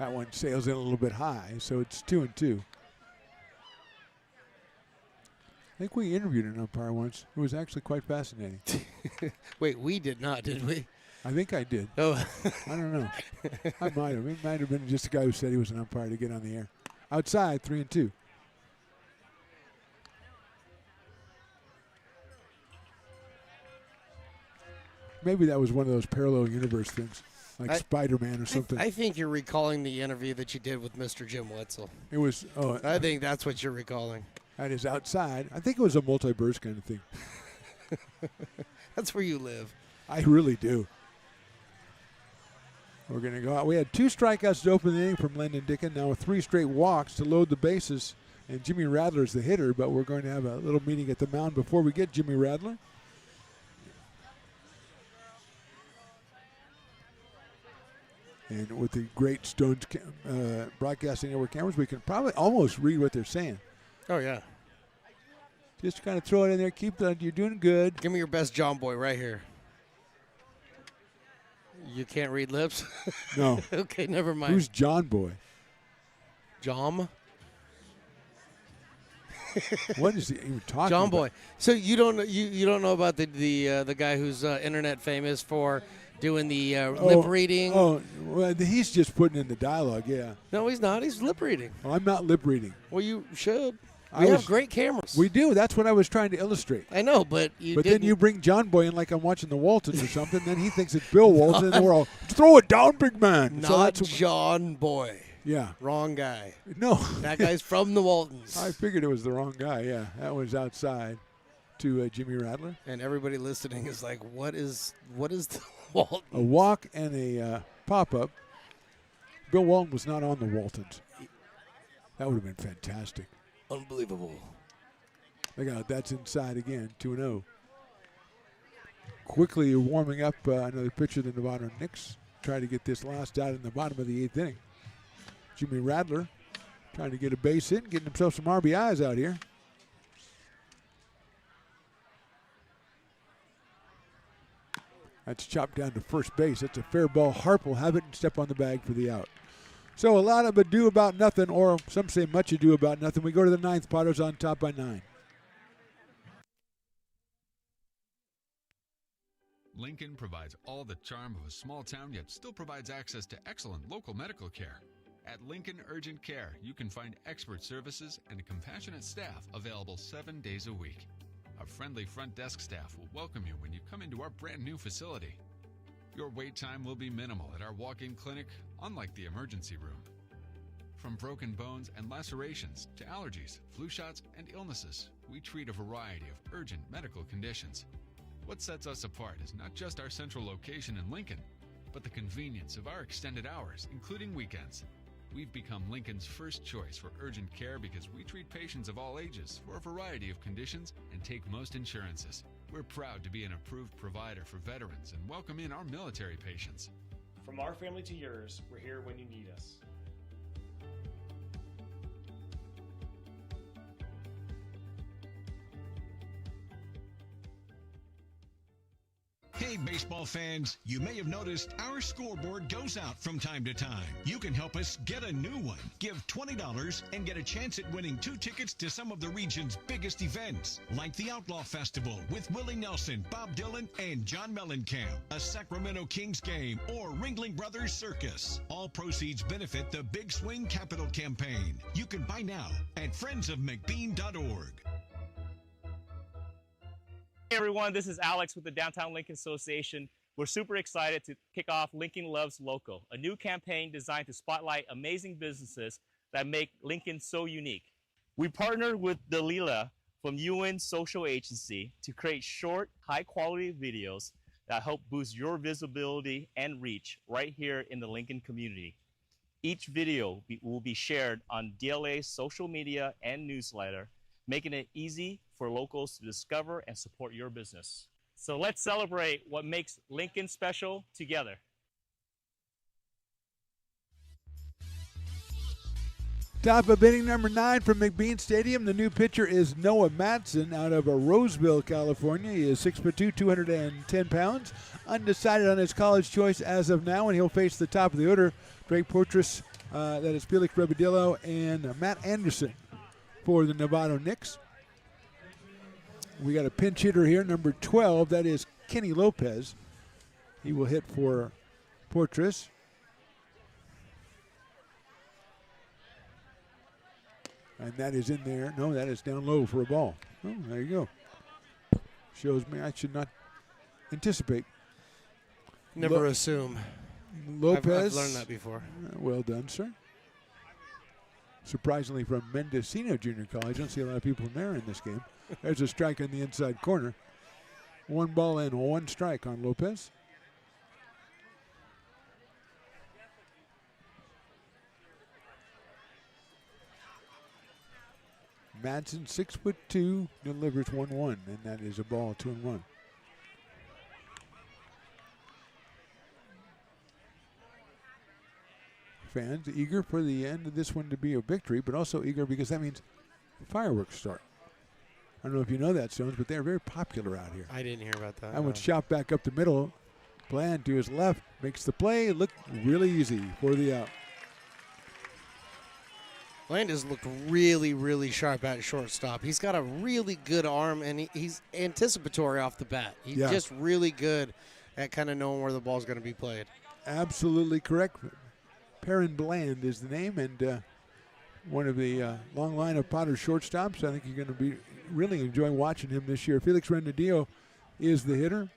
That one sails in a little bit high, so it's 2-2. I think we interviewed an umpire once. It was actually quite fascinating. Wait, we did not, did we? I think I did. Oh. I don't know. I might have. It might have been just a guy who said he was an umpire to get on the air. Outside, 3-2. Maybe that was one of those parallel universe things, like Spider-Man or something. I think you're recalling the interview that you did with Mr. Jim Wetzel. It was. Oh, I think that's what you're recalling. That is outside. I think it was a multiverse kind of thing. That's where you live. I really do. We're going to go out. We had 2 strikeouts to open the inning from Landon Dickin. Now with 3 straight walks to load the bases. And Jimmy Radler is the hitter, but we're going to have a little meeting at the mound before we get Jimmy Radler. And with the great Stones Broadcasting Network cameras, we can probably almost read what they're saying. Oh, yeah. Just kind of throw it in there. Keep that. You're doing good. Give me your best John Boy right here. You can't read lips? No. Okay, never mind. Who's John Boy? John? What is he even talking John about? Boy. So you don't know about the guy who's internet famous for doing the lip reading? Oh, well, he's just putting in the dialogue, yeah. No, he's not. He's lip reading. Well, I'm not lip reading. Well, you should. We have great cameras. We do. That's what I was trying to illustrate. I know, but then you bring John Boy in like I'm watching the Waltons or something. Then he thinks it's Bill Walton, and we're all, throw it down, big man. Not John Boy. Yeah. Wrong guy. No. That guy's from the Waltons. I figured it was the wrong guy, yeah. That was outside to Jimmy Radler. And everybody listening is like, what is the Waltons? A walk and a pop-up. Bill Walton was not on the Waltons. That would have been fantastic. Unbelievable. Look out, that's inside again, 2-0. Quickly warming up another pitcher, the Novato Knicks. Try to get this last out in the bottom of the 8th inning. Jimmy Radler trying to get a base hit, getting himself some RBIs out here. That's chopped down to first base. That's a fair ball. Harp will have it and step on the bag for the out. So a lot of ado about nothing, or some say much ado about nothing. We go to the 9th. Potter's on top by 9. Lincoln provides all the charm of a small town, yet still provides access to excellent local medical care. At Lincoln Urgent Care, you can find expert services and a compassionate staff available 7 days a week. A friendly front desk staff will welcome you when you come into our brand new facility. Your wait time will be minimal at our walk-in clinic, unlike the emergency room. From broken bones and lacerations to allergies, flu shots, and illnesses, we treat a variety of urgent medical conditions. What sets us apart is not just our central location in Lincoln, but the convenience of our extended hours, including weekends. We've become Lincoln's first choice for urgent care because we treat patients of all ages for a variety of conditions and take most insurances. We're proud to be an approved provider for veterans and welcome in our military patients. From our family to yours, we're here when you need us. Hey, baseball fans, you may have noticed our scoreboard goes out from time to time. You can help us get a new one. Give $20 and get a chance at winning 2 tickets to some of the region's biggest events, like the Outlaw Festival with Willie Nelson, Bob Dylan, and John Mellencamp, a Sacramento Kings game, or Ringling Brothers Circus. All proceeds benefit the Big Swing Capital Campaign. You can buy now at friendsofmcbean.org. Hey everyone, this is Alex with the Downtown Lincoln Association. We're super excited to kick off Lincoln Loves Local, a new campaign designed to spotlight amazing businesses that make Lincoln so unique. We partnered with Dalila from UN Social Agency to create short, high-quality videos that help boost your visibility and reach right here in the Lincoln community. Each video will be shared on DLA's social media and newsletter, making it easy for locals to discover and support your business. So let's celebrate what makes Lincoln special together. Top of inning number 9 from McBean Stadium. The new pitcher is Noah Madsen out of Roseville, California. He is 6'2", 210 pounds. Undecided on his college choice as of now, and he'll face the top of the order, Drake Portress That is Felix Rebadillo and Matt Anderson for the Novato Knicks. We got a pinch hitter here, number 12. That is Kenny Lopez. He will hit for Fortress. And that is in there. No, that is down low for a ball. Oh, there you go. Shows me I should not anticipate. Never assume. Lopez. I've learned that before. Well done, sir. Surprisingly from Mendocino Junior College. Don't see a lot of people from there in this game. There's a strike in the inside corner. 1 ball and 1 strike on Lopez. Madsen, 6'2", delivers 1-1, and that is a ball, 2-1. Fans eager for the end of this one to be a victory, but also eager because that means fireworks start. I don't know if you know that, Stones, but they're very popular out here. I didn't hear about that. That one's shot back up the middle. Bland to his left makes the play look really easy for the out. Bland has looked really, really sharp at shortstop. He's got a really good arm, and he's anticipatory off the bat. He's just really good at kind of knowing where the ball's going to be played. Absolutely correct. Perrin Bland is the name, and one of the long line of Potter shortstops. I think you're going to be really enjoying watching him this year. Felix Renadillo is the hitter.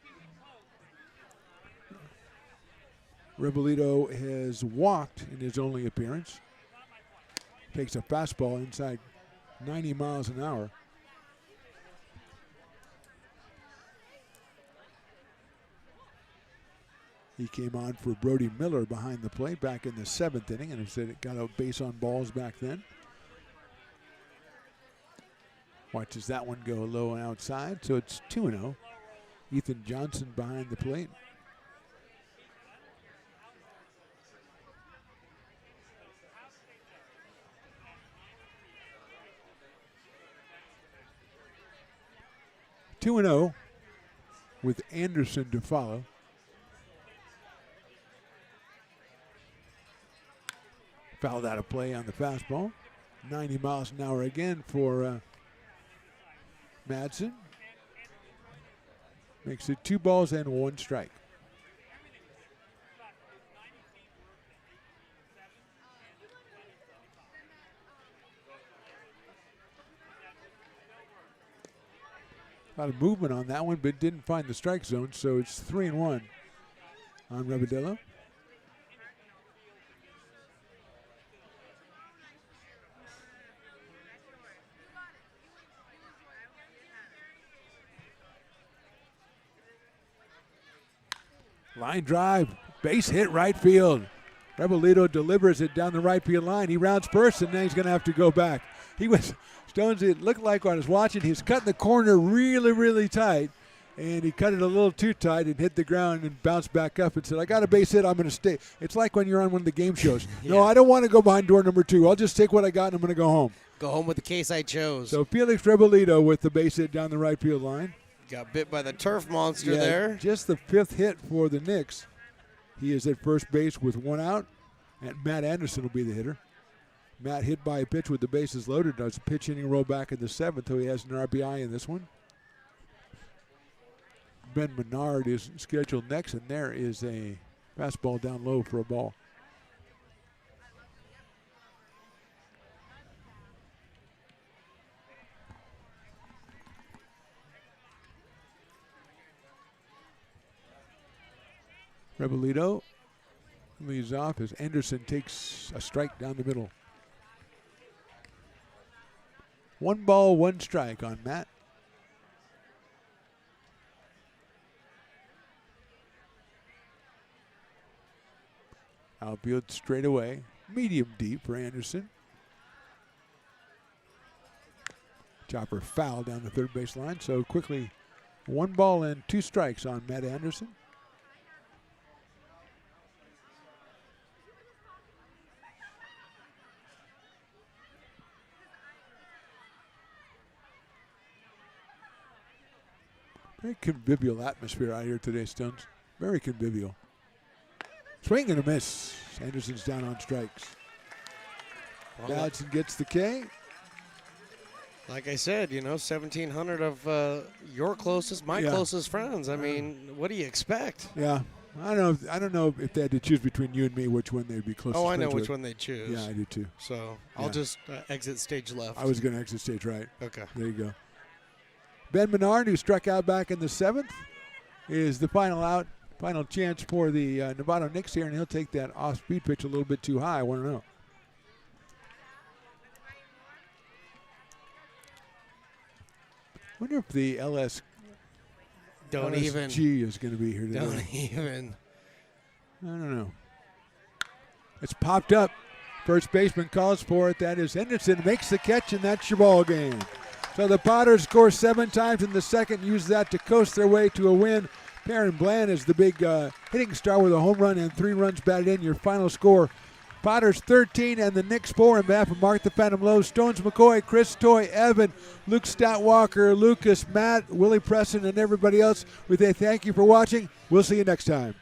Rebolito has walked in his only appearance. Takes a fastball inside 90 miles an hour. He came on for Brody Miller behind the plate back in the 7th inning, and instead it got a base on balls back then. Watches that one go low and outside, so it's 2-0. Ethan Johnson behind the plate. Two and 0 with Anderson to follow. Fouled out of play on the fastball. 90 miles an hour again for Madsen. Makes it 2 balls and 1 strike. A lot of movement on that one, but didn't find the strike zone, so it's 3-1 on Rebadillo. Line drive, base hit right field. Rebolito delivers it down the right field line. He rounds first, and then he's going to have to go back. He was, Stones, it looked like when I was watching, he was cutting the corner really, really tight, and he cut it a little too tight and hit the ground and bounced back up and said, I got a base hit, I'm going to stay. It's like when you're on one of the game shows. No, I don't want to go behind door number 2. I'll just take what I got and I'm going to go home. Go home with the case I chose. So Felix Rebolito with the base hit down the right field line. Got bit by the turf monster there. Just the 5th hit for the Knicks. He is at first base with 1 out, and Matt Anderson will be the hitter. Matt hit by a pitch with the bases loaded. Does a pitch inning roll back in the 7th, so he has an RBI in this one. Ben Menard is scheduled next, and there is a fastball down low for a ball. Rebolito leads off as Anderson takes a strike down the middle. 1 ball, 1 strike on Matt. Outfield straight away, medium deep for Anderson. Chopper foul down the third base line, so quickly 1 ball and 2 strikes on Matt Anderson. Very convivial atmosphere out here today, Stones. Very convivial. Swing and a miss. Anderson's down on strikes. Gadsden gets the K. Like I said, 1,700 of your closest, my closest friends. I mean, what do you expect? Yeah. I don't know if they had to choose between you and me, which one they'd be closest. Oh, I know friends which with. one they choose. Yeah, I do too. So I'll just exit stage left. I was going to exit stage right. Okay. There you go. Ben Menard, who struck out back in the 7th, is the final chance for the Novato Knicks here, and he'll take that off-speed pitch a little bit too high. 1-0. I wonder if the LSG is going to be here today. Don't even. I don't know. It's popped up. First baseman calls for it. That is Henderson. Makes the catch, and that's your ball game. So the Potters score 7 times in the second. Use that to coast their way to a win. Perrin Bland is the big hitting star with a home run and 3 runs batted in. Your final score, Potters 13 and the Knicks 4. On behalf of Mark the Phantom Lowe, Stones McCoy, Chris Toy, Evan, Luke Stoutwalker, Lucas, Matt, Willie Preston, and everybody else, we say thank you for watching. We'll see you next time.